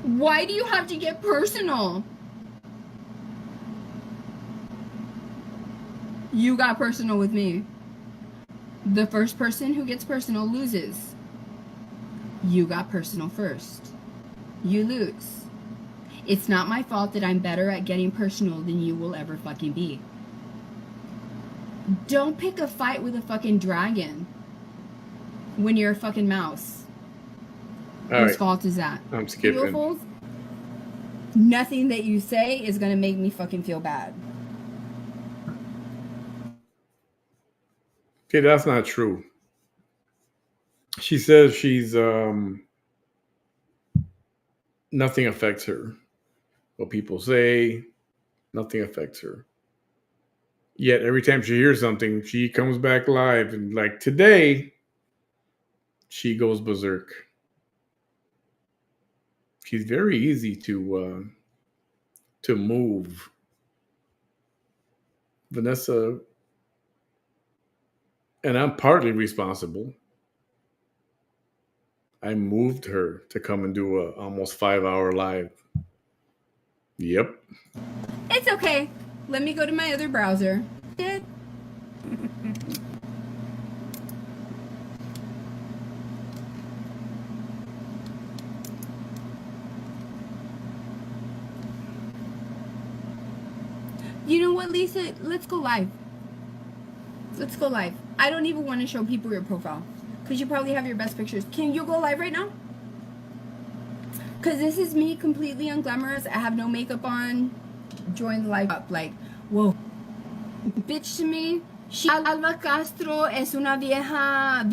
Why do you have to get personal? You got personal with me. The first person who gets personal loses. You got personal first. You lose. It's not my fault that I'm better at getting personal than you will ever fucking be. Don't pick a fight with a fucking dragon when you're a fucking mouse. Whose fault is that? I'm skipping. Beautifuls? Nothing that you say is gonna make me fucking feel bad. Okay, that's not true. She says she's nothing affects her. What people say, nothing affects her. Yet every time she hears something, she comes back live, and like today, she goes berserk. She's very easy to move. Vanessa, and I'm partly responsible. I moved her to come and do a almost 5-hour live. Yep. It's okay. Let me go to my other browser. You know what, Lisa? Let's go live. I don't even want to show people your profile, because you probably have your best pictures. Can you go live right now? Because this is me completely unglamorous. I have no makeup on. Join the live up. Like, whoa. Bitch to me. Alba Castro es una vieja.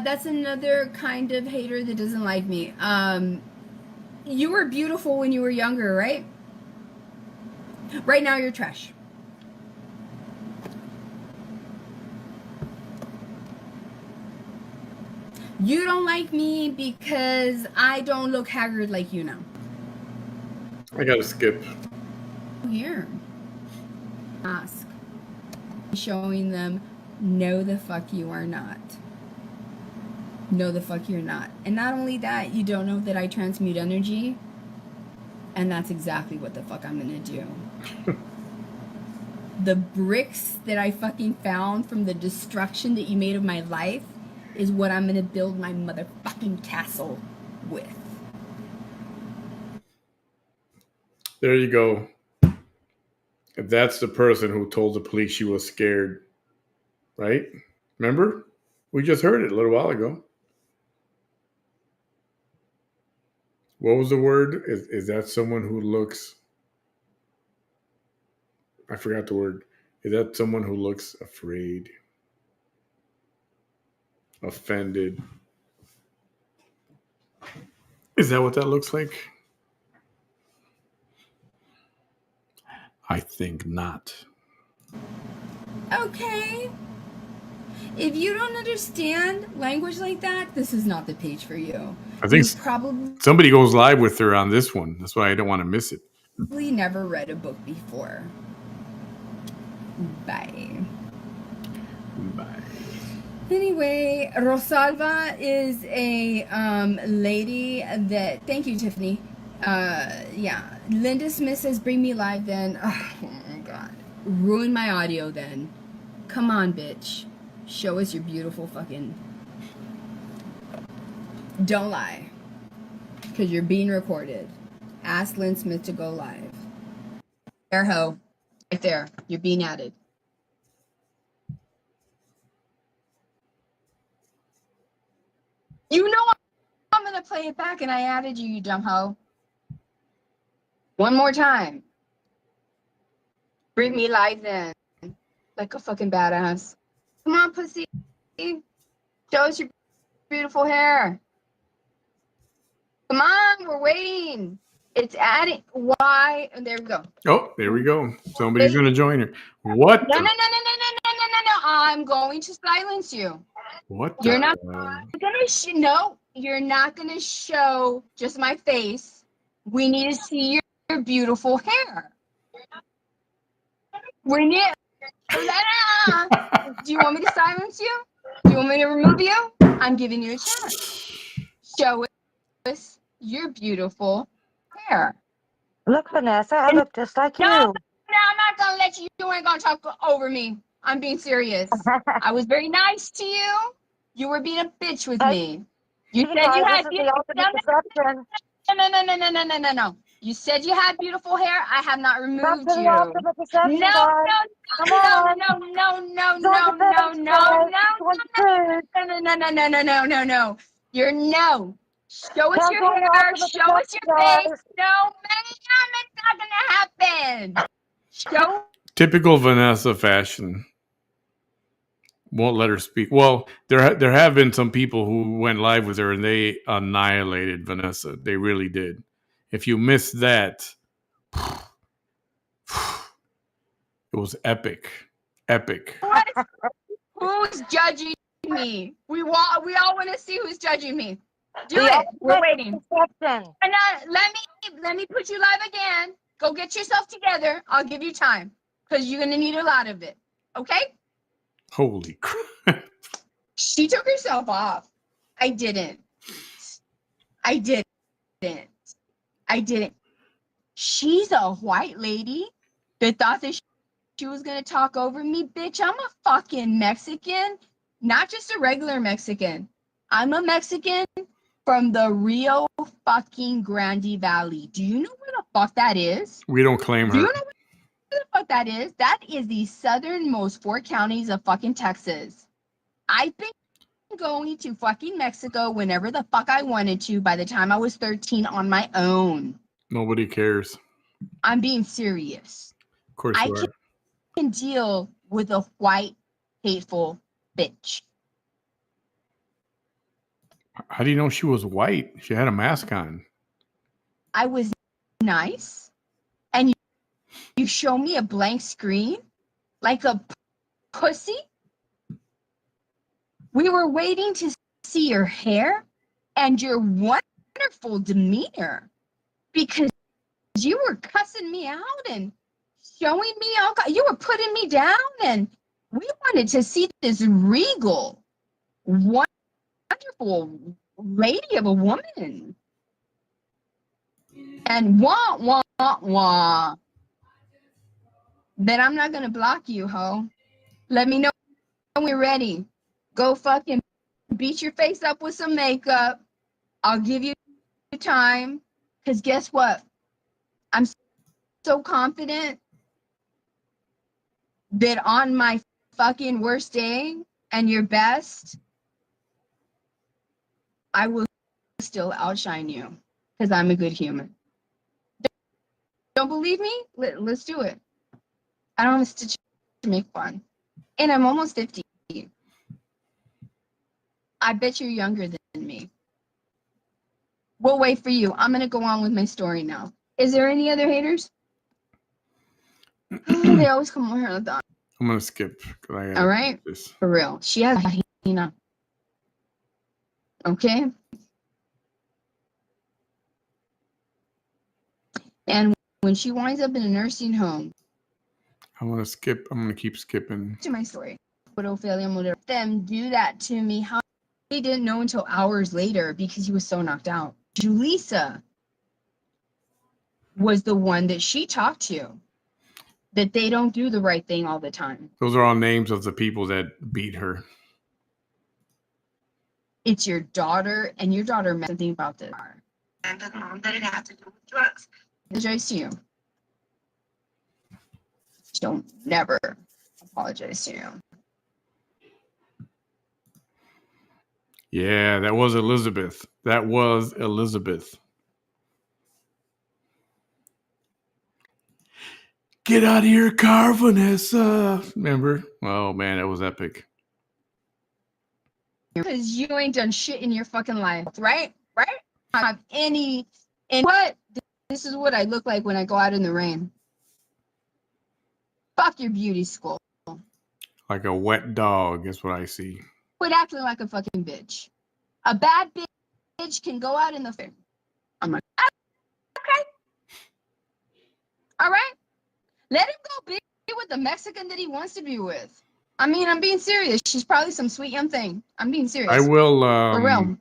That's another kind of hater that doesn't like me. You were beautiful when you were younger, right? Right now you're trash. You don't like me because I don't look haggard like you now. I gotta skip. Here. Ask. Showing them No, the fuck you are not. No, the fuck you're not. And not only that, you don't know that I transmute energy. And that's exactly what the fuck I'm gonna do. The bricks that I fucking found from the destruction that you made of my life is what I'm gonna build my motherfucking castle with. There you go. If that's the person who told the police she was scared, right? Remember? We just heard it a little while ago. What was the word? Is that someone who looks... I forgot the word. Is that someone who looks afraid? Offended? Is that what that looks like? I think not. Okay. If you don't understand language like that, this is not the page for you. I think You probably somebody goes live with her on this one. That's why I don't want to miss it. never read a book before. Bye. Bye. Anyway, Rosalva is a lady that... Thank you, Tiffany. Yeah. Linda Smith says, bring me live then. Oh my god. Ruin my audio then. Come on, bitch. Show us your beautiful fucking... Don't lie. Because you're being recorded. Ask Lynn Smith to go live. There, ho. Right there. You're being added. You know I'm going to play it back and I added you, you dumb hoe. One more time. Bring me live then. Like a fucking badass. Come on, pussy. Show us your beautiful hair. Come on, we're waiting. It's adding. Why? And there we go. Oh, there we go. Somebody's going to join her. What? No. I'm going to silence you. What? You're not gonna no. You're not gonna show just my face. We need to see your beautiful hair. We need. Do you want me to silence you? Do you want me to remove you? I'm giving you a chance. Show us your beautiful hair. Look, Vanessa, I look just like you. No, I'm not gonna let you. You ain't gonna talk over me. I'm being serious. I was very nice to you. You were being a bitch with me. You said you had beautiful hair. No. You said you had beautiful hair. I have not removed you. No. You're no. Show us your hair. Show us your face. No, Manny, it's not gonna happen. Show. Typical Vanessa fashion. Won't let her speak. Well, there have been some people who went live with her and they annihilated Vanessa. They really did. If you missed that, it was epic. Epic. Who's judging me? We all want to see who's judging me. Do it. We're waiting. And let me put you live again. Go get yourself together. I'll give you time because you're gonna need a lot of it. Okay? Holy crap. She took herself off. I didn't. She's a white lady that thought that she was going to talk over me. Bitch, I'm a fucking Mexican. Not just a regular Mexican. I'm a Mexican from the Rio fucking Grande Valley. Do you know where the fuck that is? We don't claim her. Do you know where the fuck that is? That is the southernmost 4 counties of fucking Texas. I've been going to fucking Mexico whenever the fuck I wanted to by the time I was 13 on my own. Nobody cares. I'm being serious. Of course you are. Can deal with a white, hateful bitch. How do you know she was white? She had a mask on. I was nice. And you show me a blank screen? Like a pussy? We were waiting to see your hair and your wonderful demeanor. Because you were cussing me out and showing me all... You were putting me down and We wanted to see this regal, wonderful lady of a woman. And wah, wah, wah. Then I'm not going to block you, ho. Let me know when we're ready. Go fucking beat your face up with some makeup. I'll give you time. Because guess what? I'm so confident that on my fucking worst day and your best, I will still outshine you. Because I'm a good human. Don't believe me? Let's do it. I don't have a stitch to make fun. And I'm almost 50. I bet you're younger than me. We'll wait for you. I'm going to go on with my story now. Is there any other haters? They always come over here. I'm going to skip. All right? This. For real. She has vagina. Okay? And when she winds up in a nursing home. I'm going to skip. I'm going to keep skipping. To my story. Them do that to me. How they didn't know until hours later because he was so knocked out. Julissa was the one that she talked to. That they don't do the right thing all the time. Those are all names of the people that beat her. It's your daughter, and your daughter meant something about this. And the mom that it had to do with drugs. Apologize to you. Don't never apologize to you. Yeah, that was Elizabeth. That was Elizabeth. Get out of your car, Vanessa. Remember? Oh, man, that was epic. Because you ain't done shit in your fucking life, right? Right? I don't have any. And what? This is what I look like when I go out in the rain. Fuck your beauty school. Like a wet dog is what I see. Quit acting like a fucking bitch. A bad bitch can go out in the fair. I'm like, okay. All right. Let him go be with the Mexican that he wants to be with. I mean, I'm being serious. She's probably some sweet young thing. I'm being serious. I will. For real.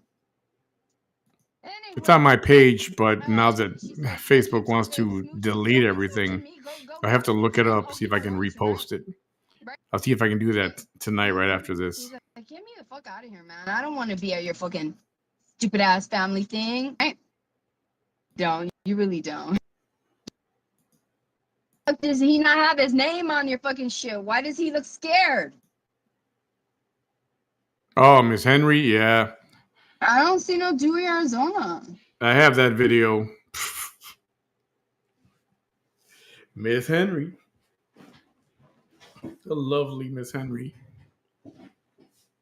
It's on my page, but now that Facebook wants to delete everything, I have to look it up, see if I can repost it. I'll see if I can do that tonight right after this. He's like, get me the fuck out of here, man. I don't want to be at your fucking stupid ass family thing. I don't. You really don't. Does he not have his name on your fucking shit? Why does he look scared? Oh, Miss Henry, yeah. I don't see no Dewey, Arizona. I have that video. Miss Henry. The lovely Miss Henry.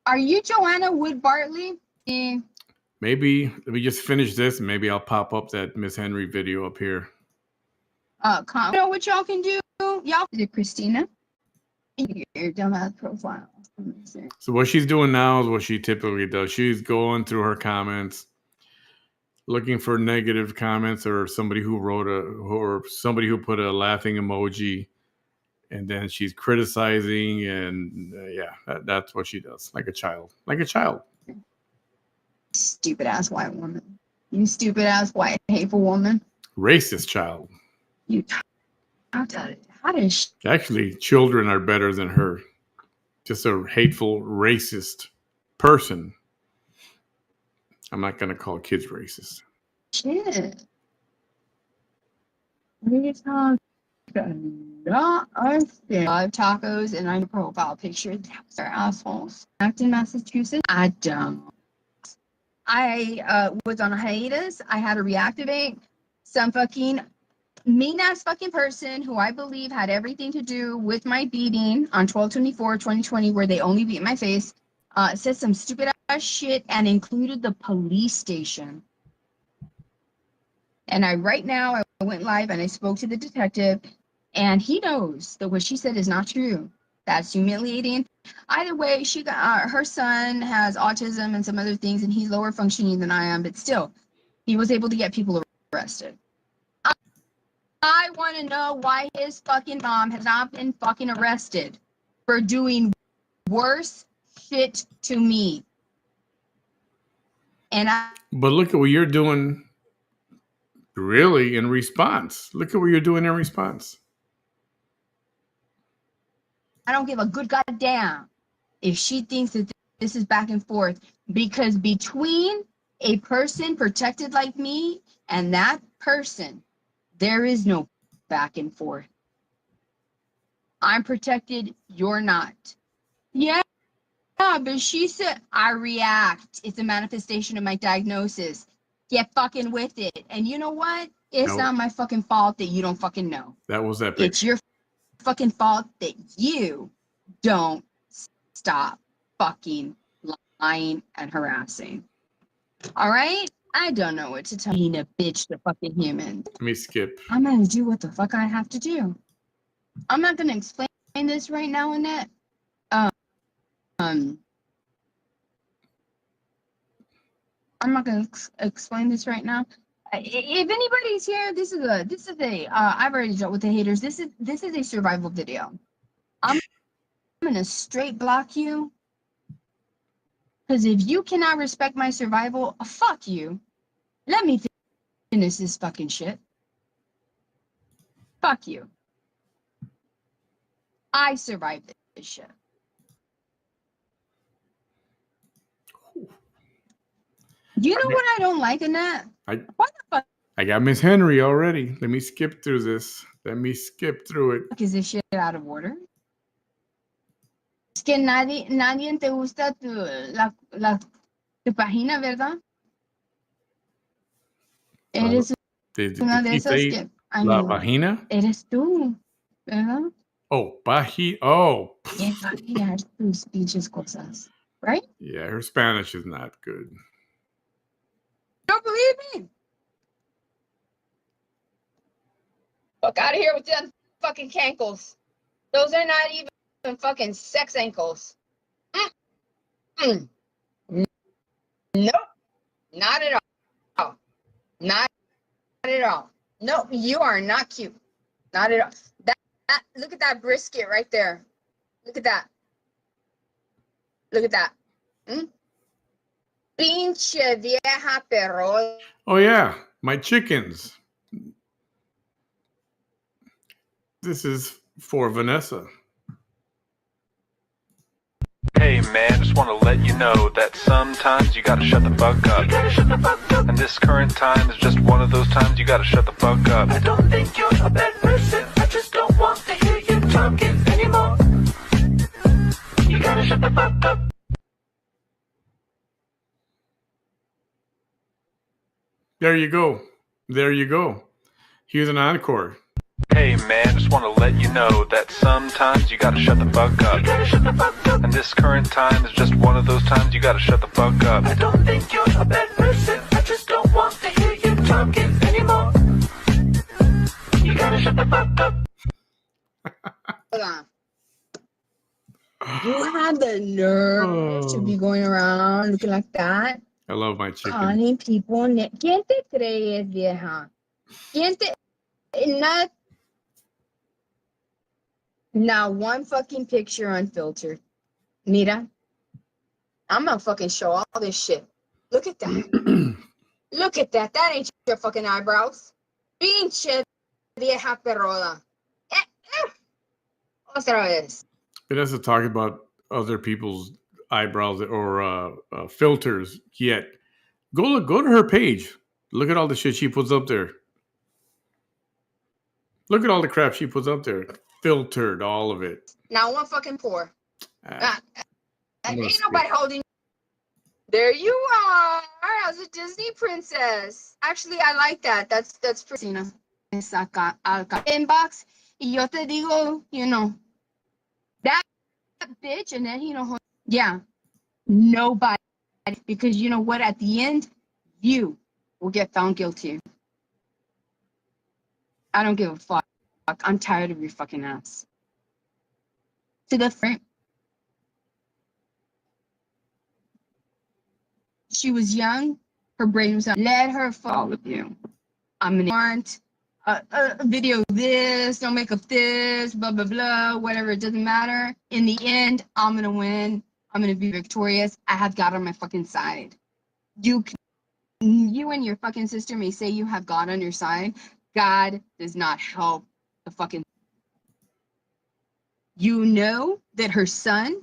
Are you Joanna Wood Bartley? Maybe, let me just finish this, and maybe I'll pop up that Miss Henry video up here. You know what y'all can do? Y'all can do Christina. Your dumbass profile. So what she's doing now is what she typically does. She's going through her comments, looking for negative comments or somebody who somebody who put a laughing emoji, and then she's criticizing, and that's what she does, like a child. Stupid ass white woman. You stupid ass white hateful woman. Racist child. You. How does she? Actually, children are better than her. Just a hateful, racist person. I'm not going to call kids racist. Shit. We talk not understand. 5 tacos and I'm a profile picture. They're assholes. Act in Massachusetts. I don't. I was on a hiatus. I had to reactivate some fucking mean ass fucking person who I believe had everything to do with my beating on 12/24/2020, where they only beat my face. Said some stupid ass shit and included the police station. And right now I went live and I spoke to the detective, and he knows that what she said is not true. That's humiliating. Either way, she got her son has autism and some other things, and he's lower functioning than I am, but still, he was able to get people arrested. I want to know why his fucking mom has not been fucking arrested for doing worse shit to me. And But look at what you're doing really in response. Look at what you're doing in response. I don't give a good goddamn if she thinks that this is back and forth, because between a person protected like me and that person, there is no back and forth. I'm protected, you're not. Yeah, but she said I react. It's a manifestation of my diagnosis. Get fucking with it. And you know what? It's not my fucking fault that you don't fucking know. That was epic. It's your fucking fault that you don't stop fucking lying and harassing. All right? I don't know what to tell you, a bitch to fucking humans. Let me skip. I'm gonna do what the fuck I have to do. I'm not gonna explain this right now, Annette. I'm not gonna explain this right now. If anybody's here, this is a I've already dealt with the haters. This is a survival video. I'm gonna straight block you, because if you cannot respect my survival, fuck you. Let me finish this fucking shit. Fuck you. I survived this shit. You know what I don't like in that? What the fuck I got Miss Henry already. Let me skip through this. Let me skip through it. is this shit out of order? Es que nadie te gusta tu página, ¿verdad? Eres una de esas que... La vagina? Eres tú, ¿verdad? Oh, oh. Qué variar tus pinches cosas, right? Yeah, her Spanish is not good. Don't believe me? Fuck out of here with them fucking cankles. Those are not even fucking sex ankles. Nope. Not at all. Not at all. Nope, you are not cute. Not at all. That look at that brisket right there. Look at that. Look at that. Pinche vieja perro. Oh yeah, my chickens. This is for Vanessa. Hey man, just want to let you know that sometimes you gotta shut the fuck up. And this current time is just one of those times you gotta shut the fuck up. I don't think you're a bad person, I just don't want to hear you talking anymore. You gotta shut the fuck up. There you go. There you go. Here's an encore. Hey man, just want to let you know that sometimes you gotta shut the fuck up. And this current time is just one of those times you gotta shut the fuck up. I don't think you're a bad person, I just don't want to hear you talking anymore. You gotta shut the fuck up. Hold on. You have the nerve to be going around looking like that. I love my chicken. Calling people. ¿Quién te crees, vieja? ¿Quién te... Not one fucking picture unfiltered. Mira. I'm gonna fucking show all this shit. Look at that. Look at that. That ain't your fucking eyebrows. Pinche vieja perrola. Otra vez. Vanessa talking about other people's eyebrows or filters yet. Go to her page. Look at all the shit she puts up there. Look at all the crap she puts up there. Filtered, all of it. Now one fucking pour. Ain't skip. nobody holding you. There you are as a Disney princess. Actually, I like that. That's Christina. Inbox. Y yo te digo, you know, that bitch, and then yeah, nobody, because you know what? At the end, you will get found guilty. I don't give a fuck. I'm tired of your fucking ass. To the front. She was young. Her brain was on. Let her follow you. I'm an aren't. video this, don't make up this, blah, blah, blah, whatever. It doesn't matter. In the end, I'm going to win. I'm going to be victorious. I have God on my fucking side. You and your fucking sister may say you have God on your side. God does not help the fucking. You know that her son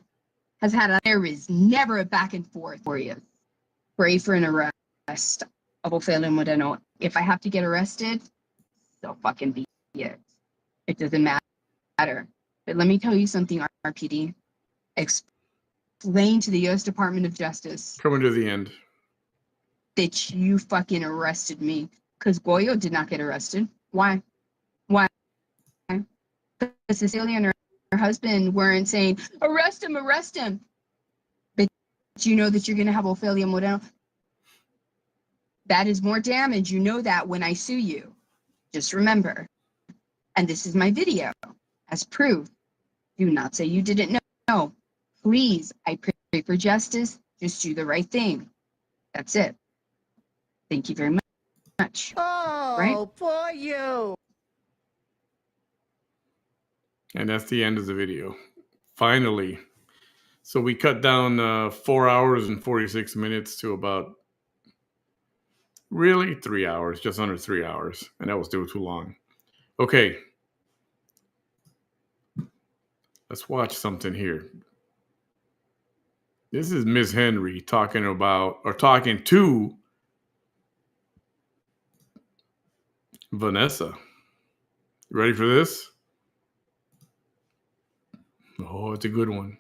has had there is never a back and forth for you. Pray for an arrest of Ophelia Moreno. If I have to get arrested, so fucking be it. It doesn't matter. But let me tell you something, RPD. Explain to the U.S. Department of Justice Coming to the end. that you fucking arrested me. Because Goyo did not get arrested. Why? Why? Because Cecilia and her husband weren't saying, arrest him, arrest him. But you know that you're going to have Ophelia Moreno. That is more damage. You know that when I sue you. Just remember. And this is my video as proof. Do not say you didn't know. Please, I pray for justice. Just do the right thing. That's it. Thank you very much. Oh, right? poor you. And that's the end of the video. Finally. So we cut down 4 hours and 46 minutes to about really 3 hours, just under 3 hours. And that was still too long. Okay. Let's watch something here. This is Miss Henry talking to Vanessa. You ready for this? Oh, it's a good one.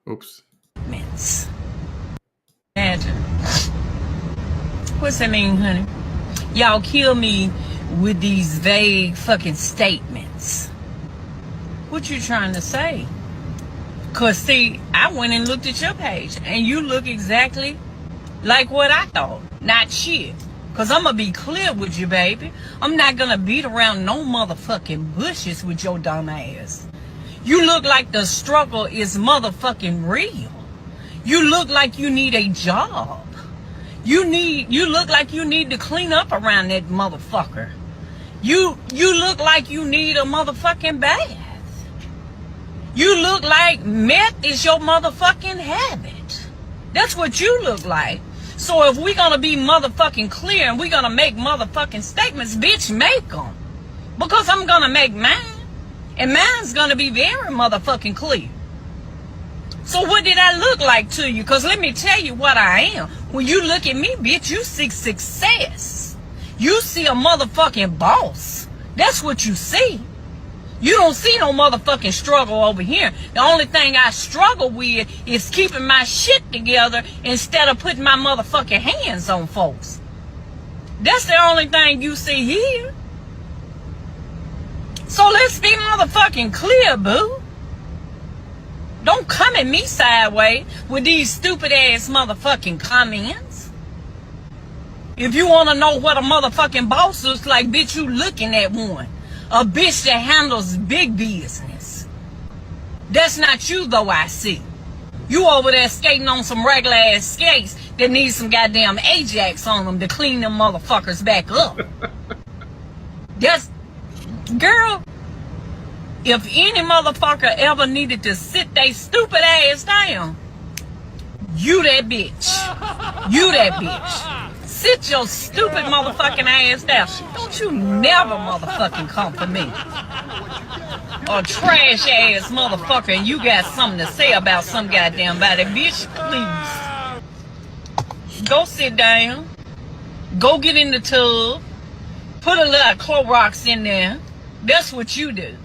Oops. Imagine. What's that mean, honey? Y'all kill me with these vague fucking statements. What you trying to say? Cause see, I went and looked at your page and you look exactly like what I thought. Not shit. Cause I'm gonna be clear with you, baby. I'm not gonna beat around no motherfucking bushes with your dumb ass. You look like the struggle is motherfucking real. You look like you need a job. You look like you need to clean up around that motherfucker. You look like you need a motherfucking bath. You look like meth is your motherfucking habit. That's what you look like. So if we're gonna be motherfucking clear and we're gonna make motherfucking statements, bitch, make them. Because I'm gonna make mine. And mine's gonna be very motherfucking clear. So what did I look like to you? Because let me tell you what I am. When you look at me, bitch, you see success. You see a motherfucking boss. That's what you see. You don't see no motherfucking struggle over here. The only thing I struggle with is keeping my shit together instead of putting my motherfucking hands on folks. That's the only thing you see here. So let's be motherfucking clear, boo. Don't come at me sideways with these stupid ass motherfucking comments. If you want to know what a motherfucking boss looks like, bitch, you looking at one. A bitch that handles big business. That's not you, though, I see. You over there skating on some regular ass skates that need some goddamn Ajax on them to clean them motherfuckers back up. That's, girl, if any motherfucker ever needed to sit they stupid ass down, you that bitch. You that bitch. Sit your stupid motherfucking ass down. Don't you never motherfucking come for me. Or trash ass motherfucker and you got something to say about some goddamn body. Bitch, please. Go sit down. Go get in the tub. Put a little Clorox in there. That's what you do.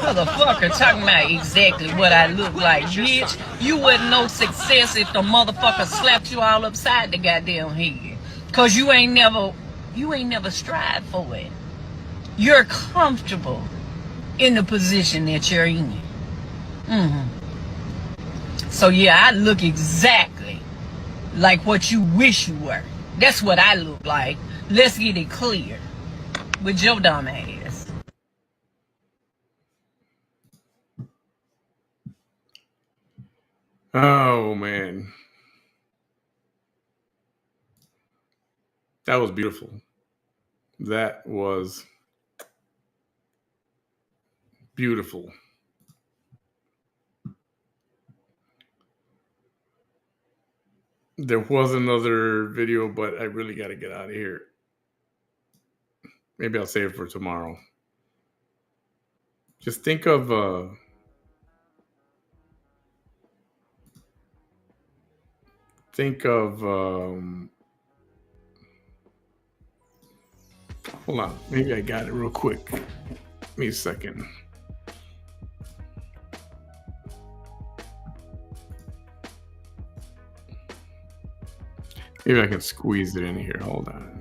Motherfucker talking about exactly what I look like, bitch. You wouldn't know success if the motherfucker slapped you all upside the goddamn head. Cause you ain't never strived for it. You're comfortable in the position that you're in. So yeah, I look exactly like what you wish you were. That's what I look like. Let's get it clear with your dumb ass. Oh, man. That was beautiful. That was beautiful. There was another video, but I really got to get out of here. Maybe I'll save it for tomorrow. Just think of hold on, maybe I got it real quick. Give me a second. Maybe I can squeeze it in here. Hold on.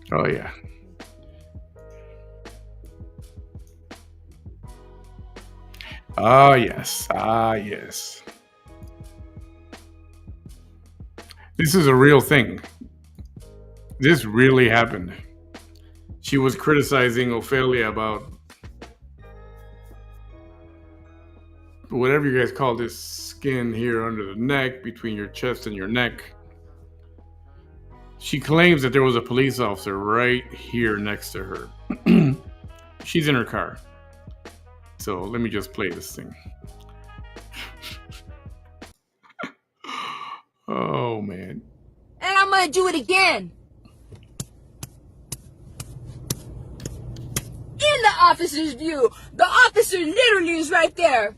Oh, yeah. Ah, yes. Ah, yes. This is a real thing. This really happened. She was criticizing Ophelia about whatever you guys call this skin here under the neck, between your chest and your neck. She claims that there was a police officer right here next to her. She's in her car. So let me just play this thing. Oh, man. And I'm gonna do it again. In the officer's view, the officer literally is right there.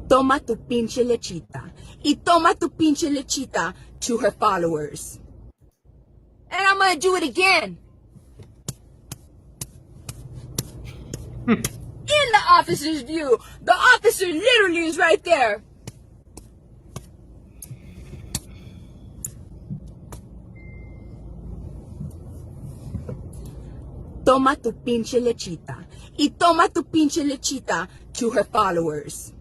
Toma tu pinche lechita. Y toma tu pinche lechita to her followers. And I'm gonna do it again. In the officer's view, the officer literally is right there. Toma tu pinche lechita. Y toma tu pinche lechita to her followers.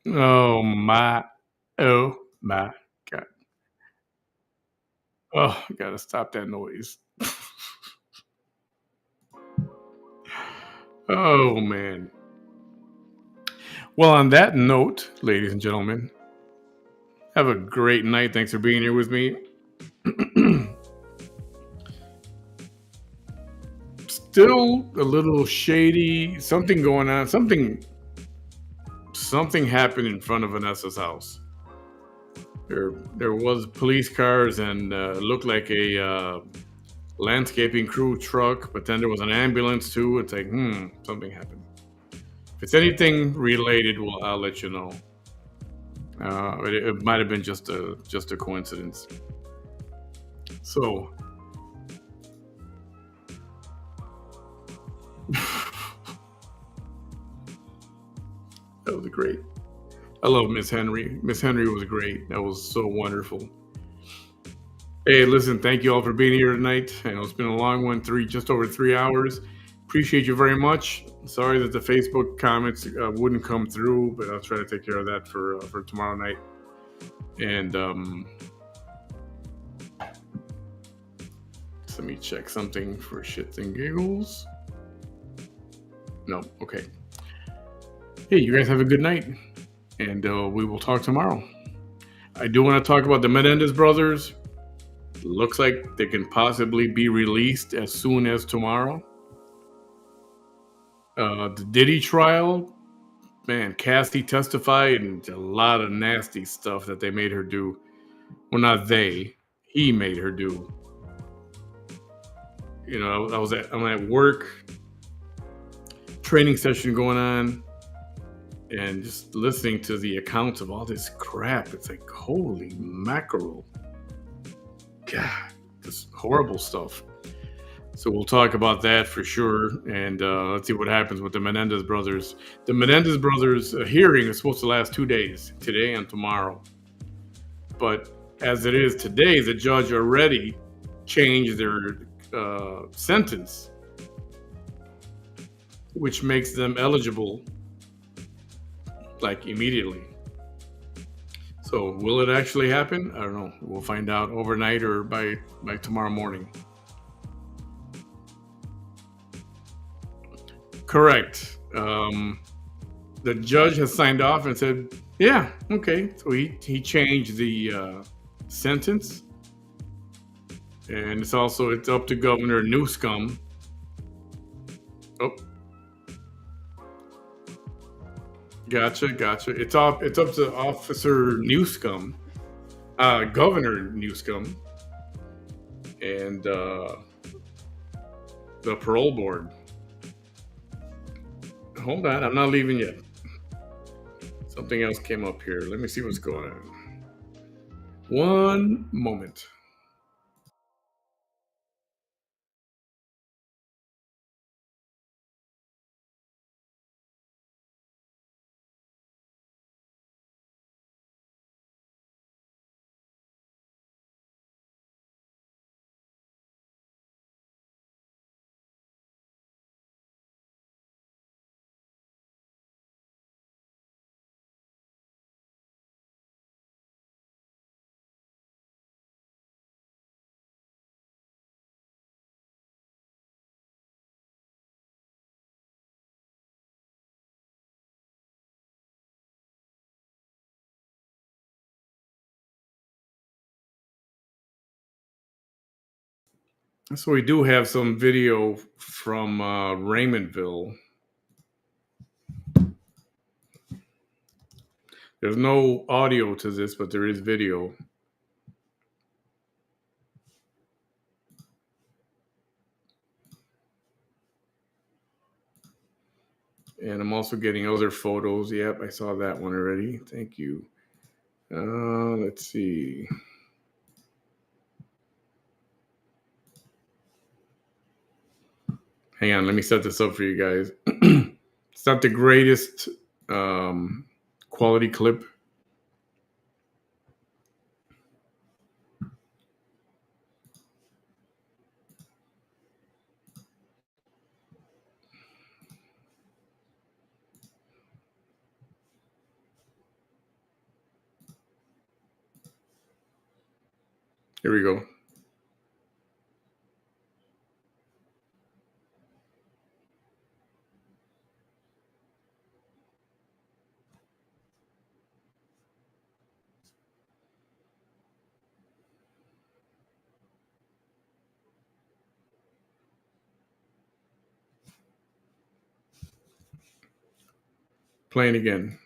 Oh my God. Oh, I gotta stop that noise. Oh, man. Well, on that note, ladies and gentlemen, have a great night. Thanks for being here with me. Still a little shady. Something going on. Something happened in front of Vanessa's house. There was police cars and looked like a landscaping crew truck, but then there was an ambulance too. It's like, something happened. If it's anything related, well, I'll let you know. It might have been just a coincidence. So that was great. I love Miss Henry. Miss Henry was great. That was so wonderful. Hey, listen, thank you all for being here tonight. I know it's been a long one, just over 3 hours. Appreciate you very much. Sorry that the Facebook comments wouldn't come through, but I'll try to take care of that for tomorrow night. And let me check something for shits and giggles. No, okay. Hey, you guys have a good night, and we will talk tomorrow. I do want to talk about the Menendez brothers. Looks like they can possibly be released as soon as tomorrow. The Diddy trial, man, Cassie testified and a lot of nasty stuff that they made her do. Well, not they, he made her do. You know, I'm at work, training session going on, and just listening to the accounts of all this crap. It's like, holy mackerel. God, this horrible stuff. So we'll talk about that for sure, and let's see what happens with the Menendez brothers. The Menendez brothers hearing is supposed to last 2 days, today and tomorrow. But as it is today, the judge already changed their sentence, which makes them eligible like immediately. So will it actually happen? I don't know. We'll find out overnight or by tomorrow morning. Correct. The judge has signed off and said, yeah, okay. So he changed the sentence. And it's up to Governor Newsom. Oh, gotcha. It's up to Officer Newsom, Governor Newsom, and the parole board. Hold on, I'm not leaving yet. Something else came up here. Let me see what's going on. One moment. So we do have some video from Raymondville. There's no audio to this, but there is video. And I'm also getting other photos. Yep, I saw that one already. Thank you. Let's see. Hang on, let me set this up for you guys. It's not the greatest quality clip. Here we go. Playing again.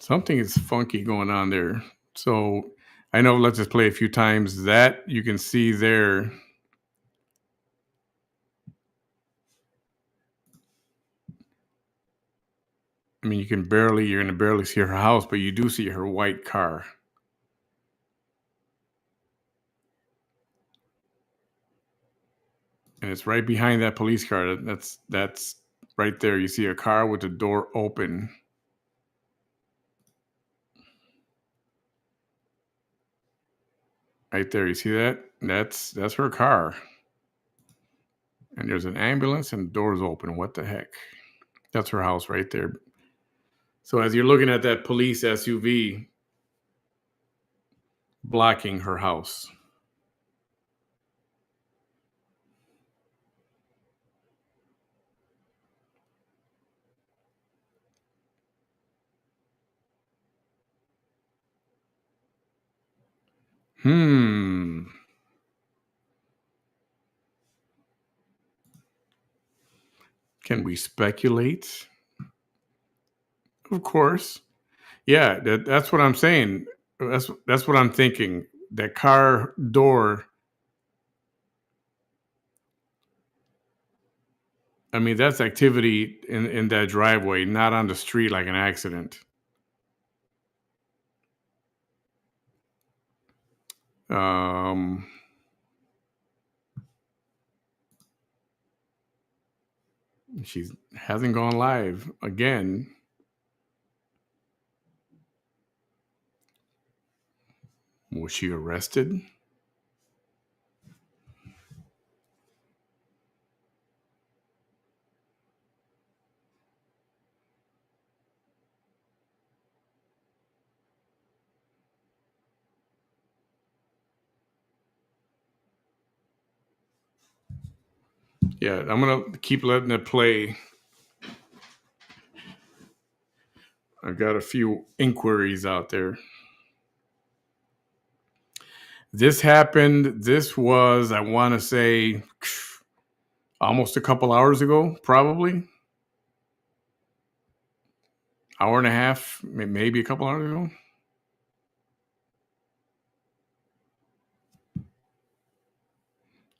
Something is funky going on there. So I know, let's just play a few times. That you can see there. I mean, you're going to barely see her house, but you do see her white car. And it's right behind that police car. That's right there. You see a car with the door open. Right there, you see that? That's her car. And there's an ambulance and the door's open. What the heck? That's her house right there. So as you're looking at that police SUV blocking her house. Can we speculate? Of course. Yeah, that's what I'm saying. That's what I'm thinking. That car door. I mean, that's activity in that driveway, not on the street like an accident. She hasn't gone live again. Was she arrested? Yeah, I'm going to keep letting it play. I've got a few inquiries out there. This happened. This was, I want to say, almost a couple hours ago, probably. Hour and a half, maybe a couple hours ago.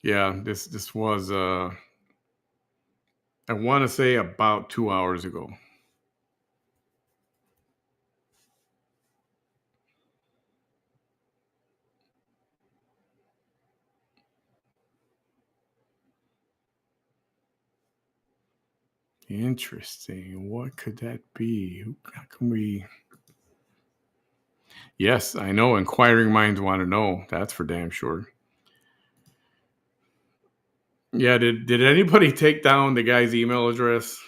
Yeah, this was, I want to say about 2 hours ago. Interesting. What could that be? How can we? Yes, I know. Inquiring minds want to know. That's for damn sure. Yeah. Did anybody take down the guy's email address?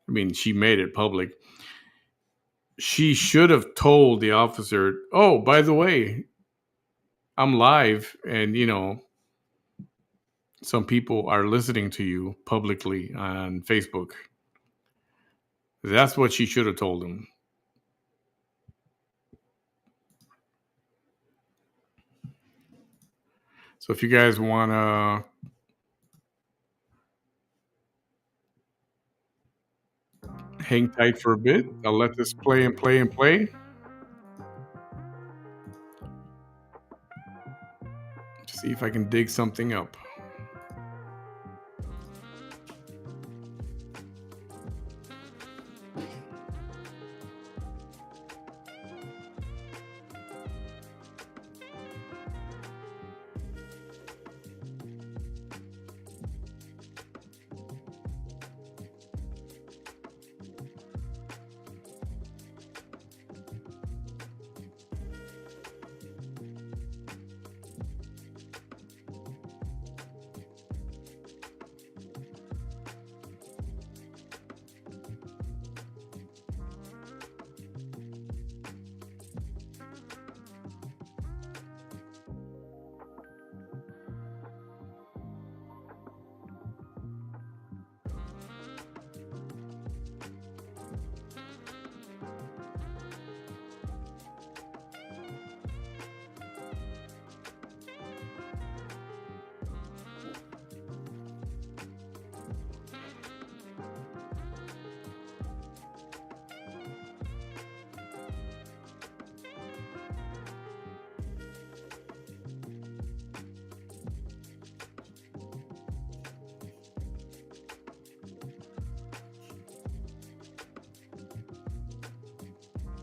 I mean, she made it public. She should have told the officer, "Oh, by the way, I'm live, and some people are listening to you publicly on Facebook." That's what she should have told him. So if you guys want to hang tight for a bit, I'll let this play and play and play. To see if I can dig something up.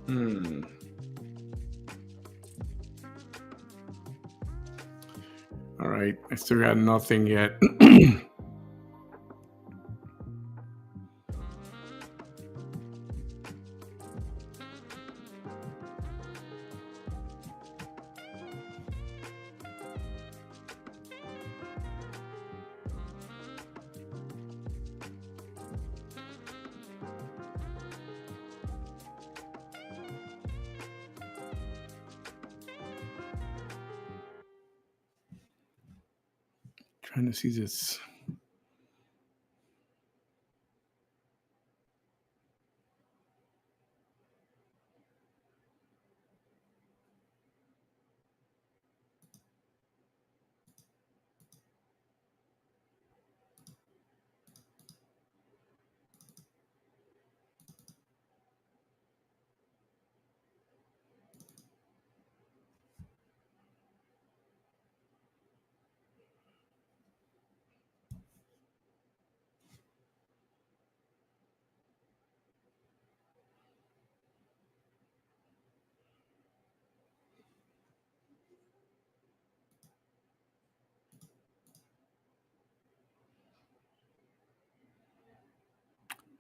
All right, I still got nothing yet. Trying to see this.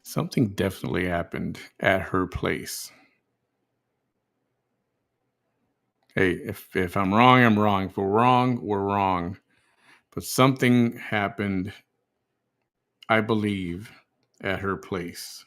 Something definitely happened at her place. Hey, if I'm wrong, I'm wrong. If we're wrong, we're wrong. But something happened, I believe, at her place.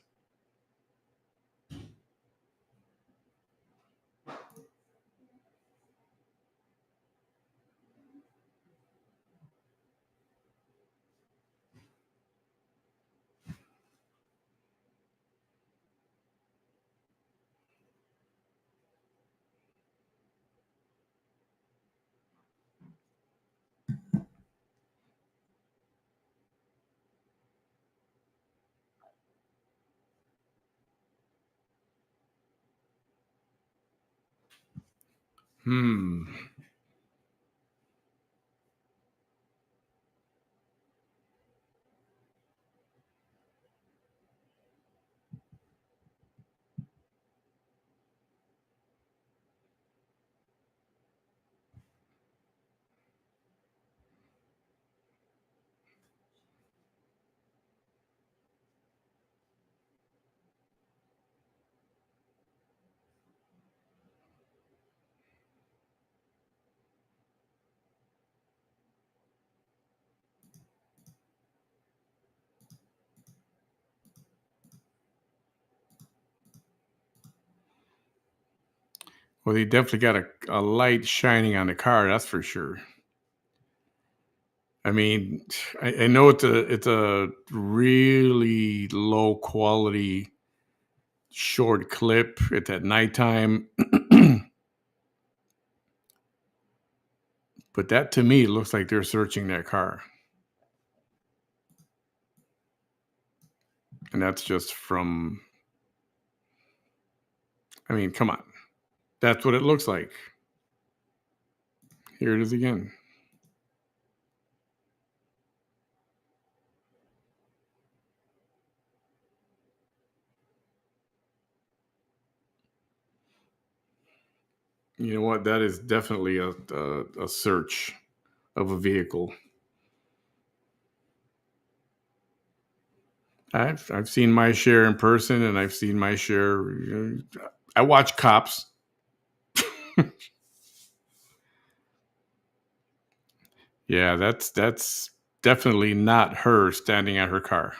Well, they definitely got a light shining on the car, that's for sure. I mean, I know it's a really low quality short clip. It's at nighttime. But that to me looks like they're searching that car. And that's just from, I mean, come on. That's what it looks like. Here it is again. You know what? That is definitely a search of a vehicle. I've seen my share in person, and I've seen my share. I watch Cops. Yeah, that's definitely not her standing at her car.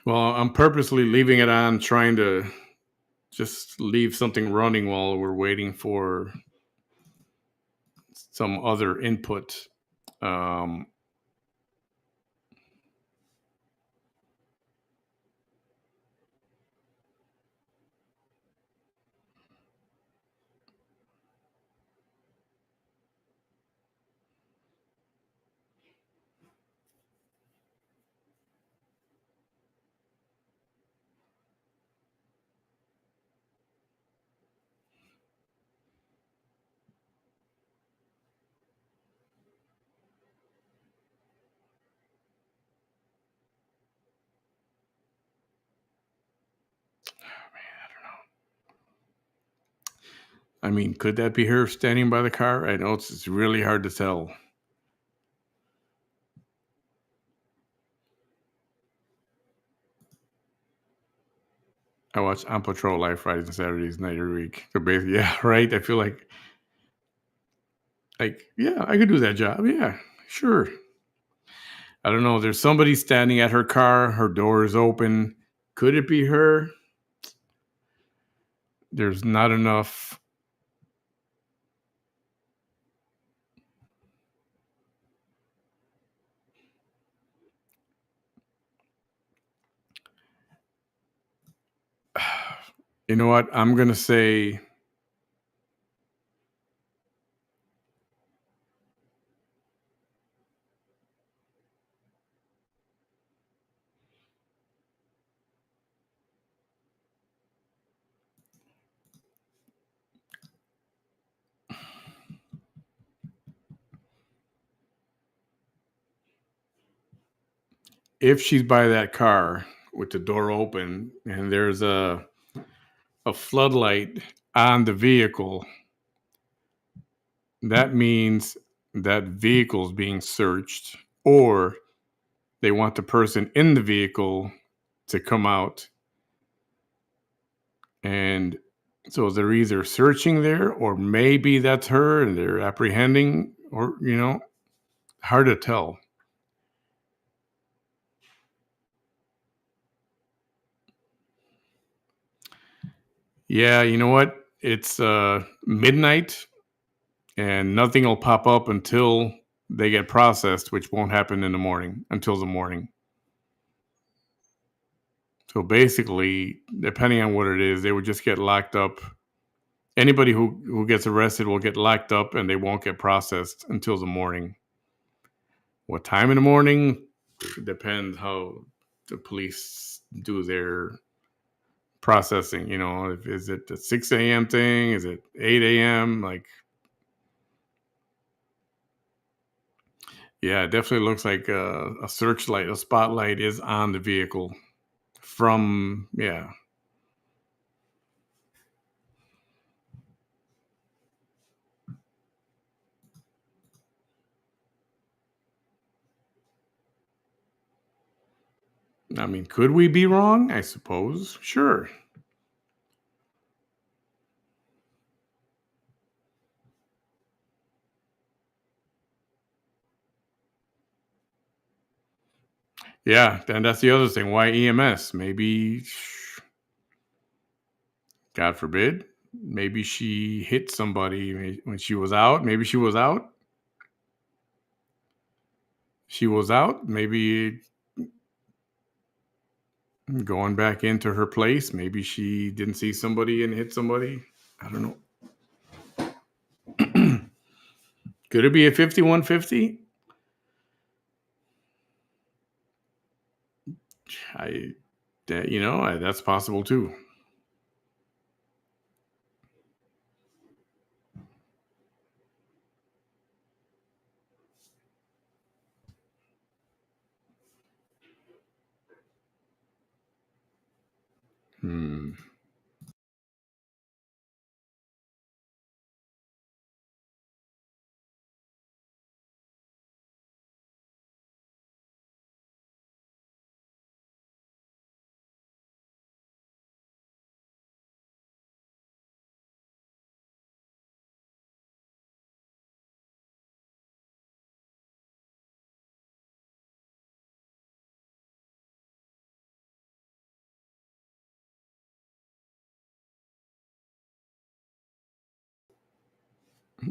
Well, I'm purposely leaving it on, trying to just leave something running while we're waiting for some other input. I mean, could that be her standing by the car? I know it's really hard to tell. I watch On Patrol live Fridays and Saturdays night every week. So basically, yeah, right. I feel like, yeah, I could do that job. Yeah, sure. I don't know. There's somebody standing at her car. Her door is open. Could it be her? There's not enough. You know what? I'm going to say if she's by that car with the door open and there's a floodlight on the vehicle, that means that vehicle's being searched, or they want the person in the vehicle to come out. And so they're either searching there, or maybe that's her and they're apprehending, or, hard to tell. Yeah, you know what? It's midnight and nothing will pop up until they get processed, which won't happen in the morning until the morning. So basically, depending on what it is, they would just get locked up. Anybody who gets arrested will get locked up and they won't get processed until the morning. What time in the morning? Depends how the police do their processing. Is it a 6 a.m. thing? Is it 8 a.m.? Yeah, it definitely looks like a searchlight, a spotlight is on the vehicle from, yeah. I mean, could we be wrong? I suppose. Sure. Yeah, and that's the other thing. Why EMS? Maybe, God forbid, maybe she hit somebody when she was out. Maybe she was out. She was out. Maybe going back into her place. Maybe she didn't see somebody and hit somebody. I don't know. Could it be a 5150? That's possible too.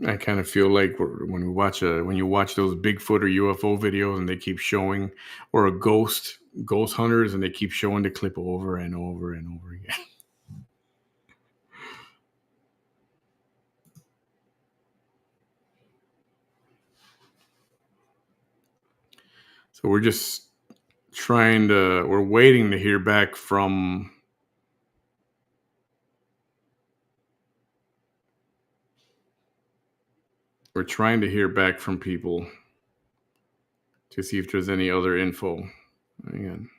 I kind of feel like when you watch those Bigfoot or UFO videos and they keep showing, or a ghost hunters, and they keep showing the clip over and over and over again. So we're just we're waiting to hear back from we're trying to hear back from people to see if there's any other info. Again.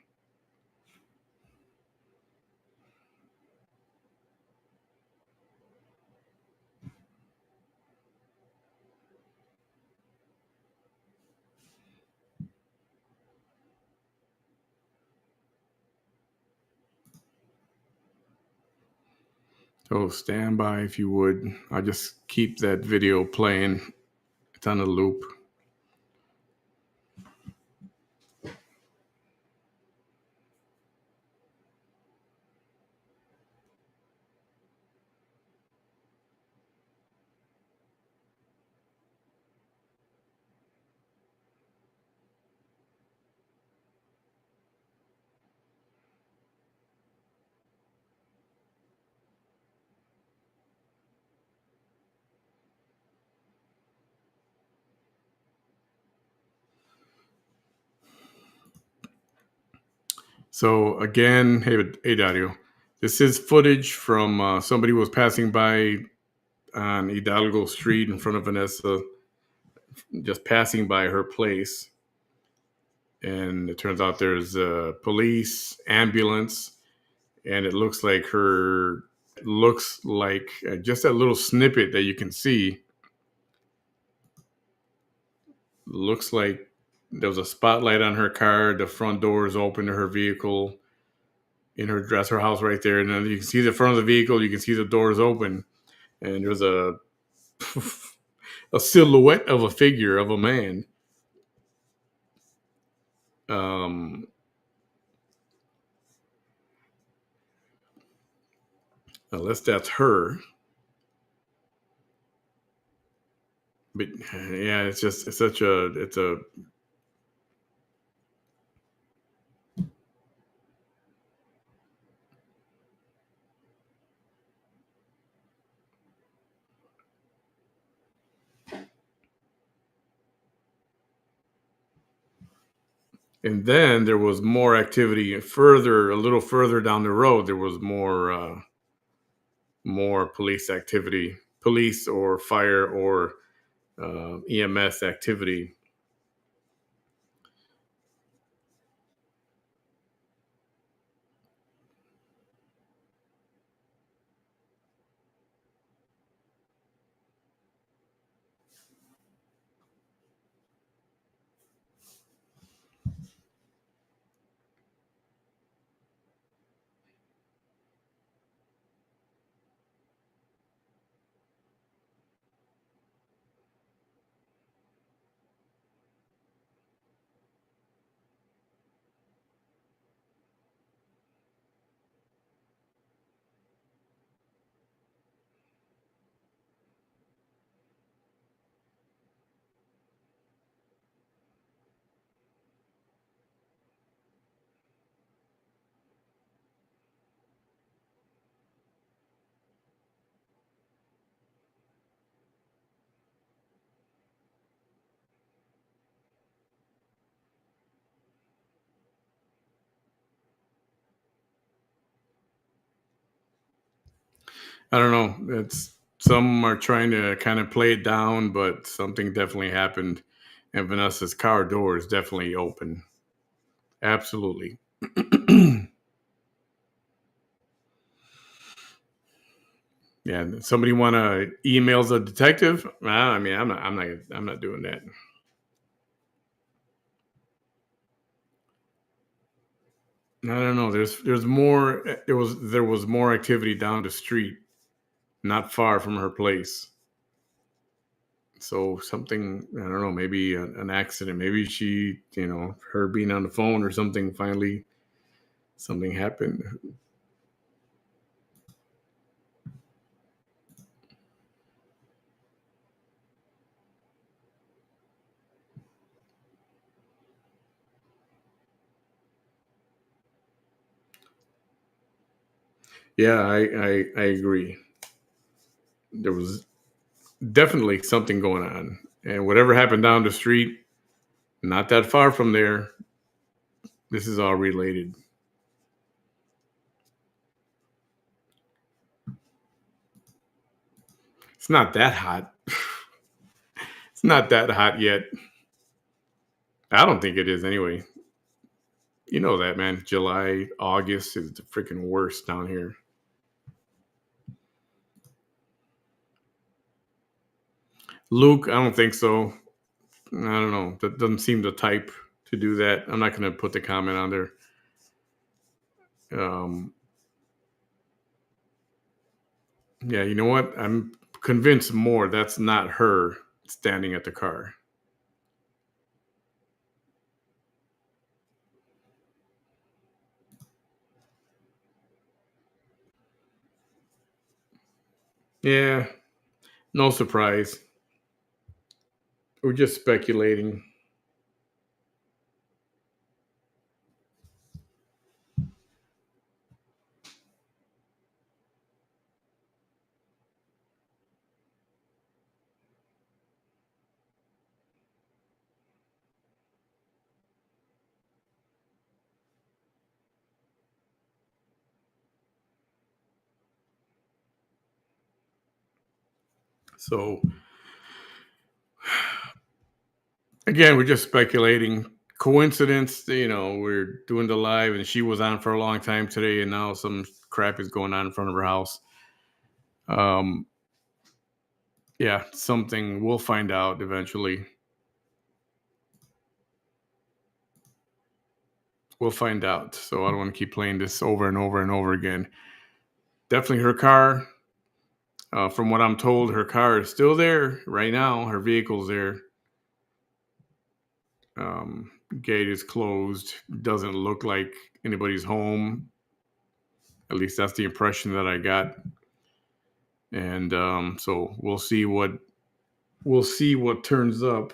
So stand by if you would. I'll just keep that video playing. It's on a loop. So again, hey Dario, this is footage from somebody who was passing by on Hidalgo Street in front of Vanessa, just passing by her place. And it turns out there's a police ambulance, and it looks like just that little snippet that you can see. Looks like there was a spotlight on her car. The front door is open to her vehicle. In her dresser house right there, and then you can see the front of the vehicle. You can see the doors open, and there's a silhouette of a figure of a man. Unless that's her, but yeah, it's a. And then there was more activity a little further down the road. There was more police activity, police or fire or EMS activity. I don't know. Some are trying to kind of play it down, but something definitely happened, and Vanessa's car door is definitely open. Absolutely. Yeah. Somebody want to email the detective? I mean, I'm not doing that. I don't know. There's more. There was more activity down the street, not far from her place. So something, I don't know, maybe an accident. Maybe she, her being on the phone or something. Finally, something happened. Yeah, I agree. There was definitely something going on, and whatever happened down the street, not that far from there, this is all related. It's not that hot. It's not that hot yet. I don't think it is anyway. You know that, man. July, August is the freaking worst down here. Luke, I don't think so. I don't know. That doesn't seem the type to do that. I'm not going to put the comment on there. Yeah, you know what? I'm convinced more that's not her standing at the car. Yeah, no surprise. We're just speculating. So, again, we're just speculating. Coincidence, we're doing the live and she was on for a long time today and now some crap is going on in front of her house. Yeah, something we'll find out eventually. We'll find out. So I don't want to keep playing this over and over and over again. Definitely her car. From what I'm told, her car is still there right now. Her vehicle's there. Gate is closed. Doesn't look like anybody's home. At least that's the impression that I got. And so we'll see what turns up.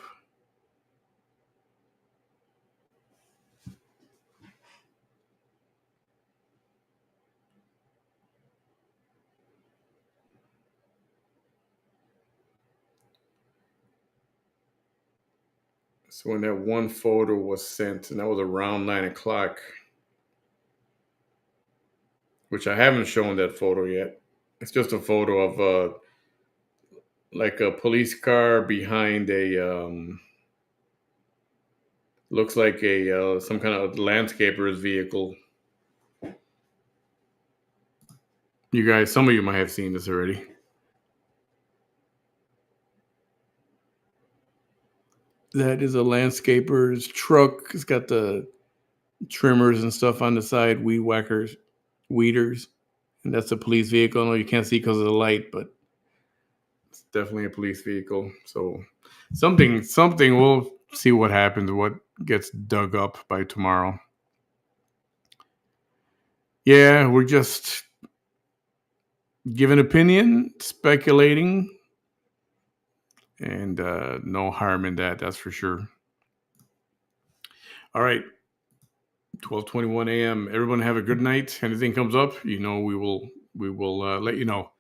So when that one photo was sent, and that was around 9:00, which I haven't shown that photo yet. It's just a photo of like a police car behind a looks like a some kind of landscaper's vehicle. You guys, some of you might have seen this already. That is a landscaper's truck. It's got the trimmers and stuff on the side, weeders, and that's a police vehicle. No, you can't see because of the light, but it's definitely a police vehicle. So something. We'll see what happens. What gets dug up by tomorrow. Yeah, we're just giving opinion, speculating, and no harm in that. That's for sure. All right. 12:21 a.m. Everyone have a good night. Anything comes up, we will let you know.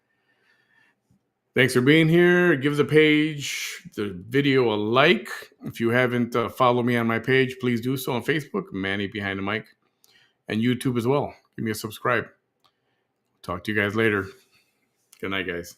Thanks for being here. Give the page, the video a like. If you haven't followed me on my page, please do so on Facebook, Manny Behind the Mic, and YouTube as well. Give me a subscribe. Talk to you guys later. Good night, guys.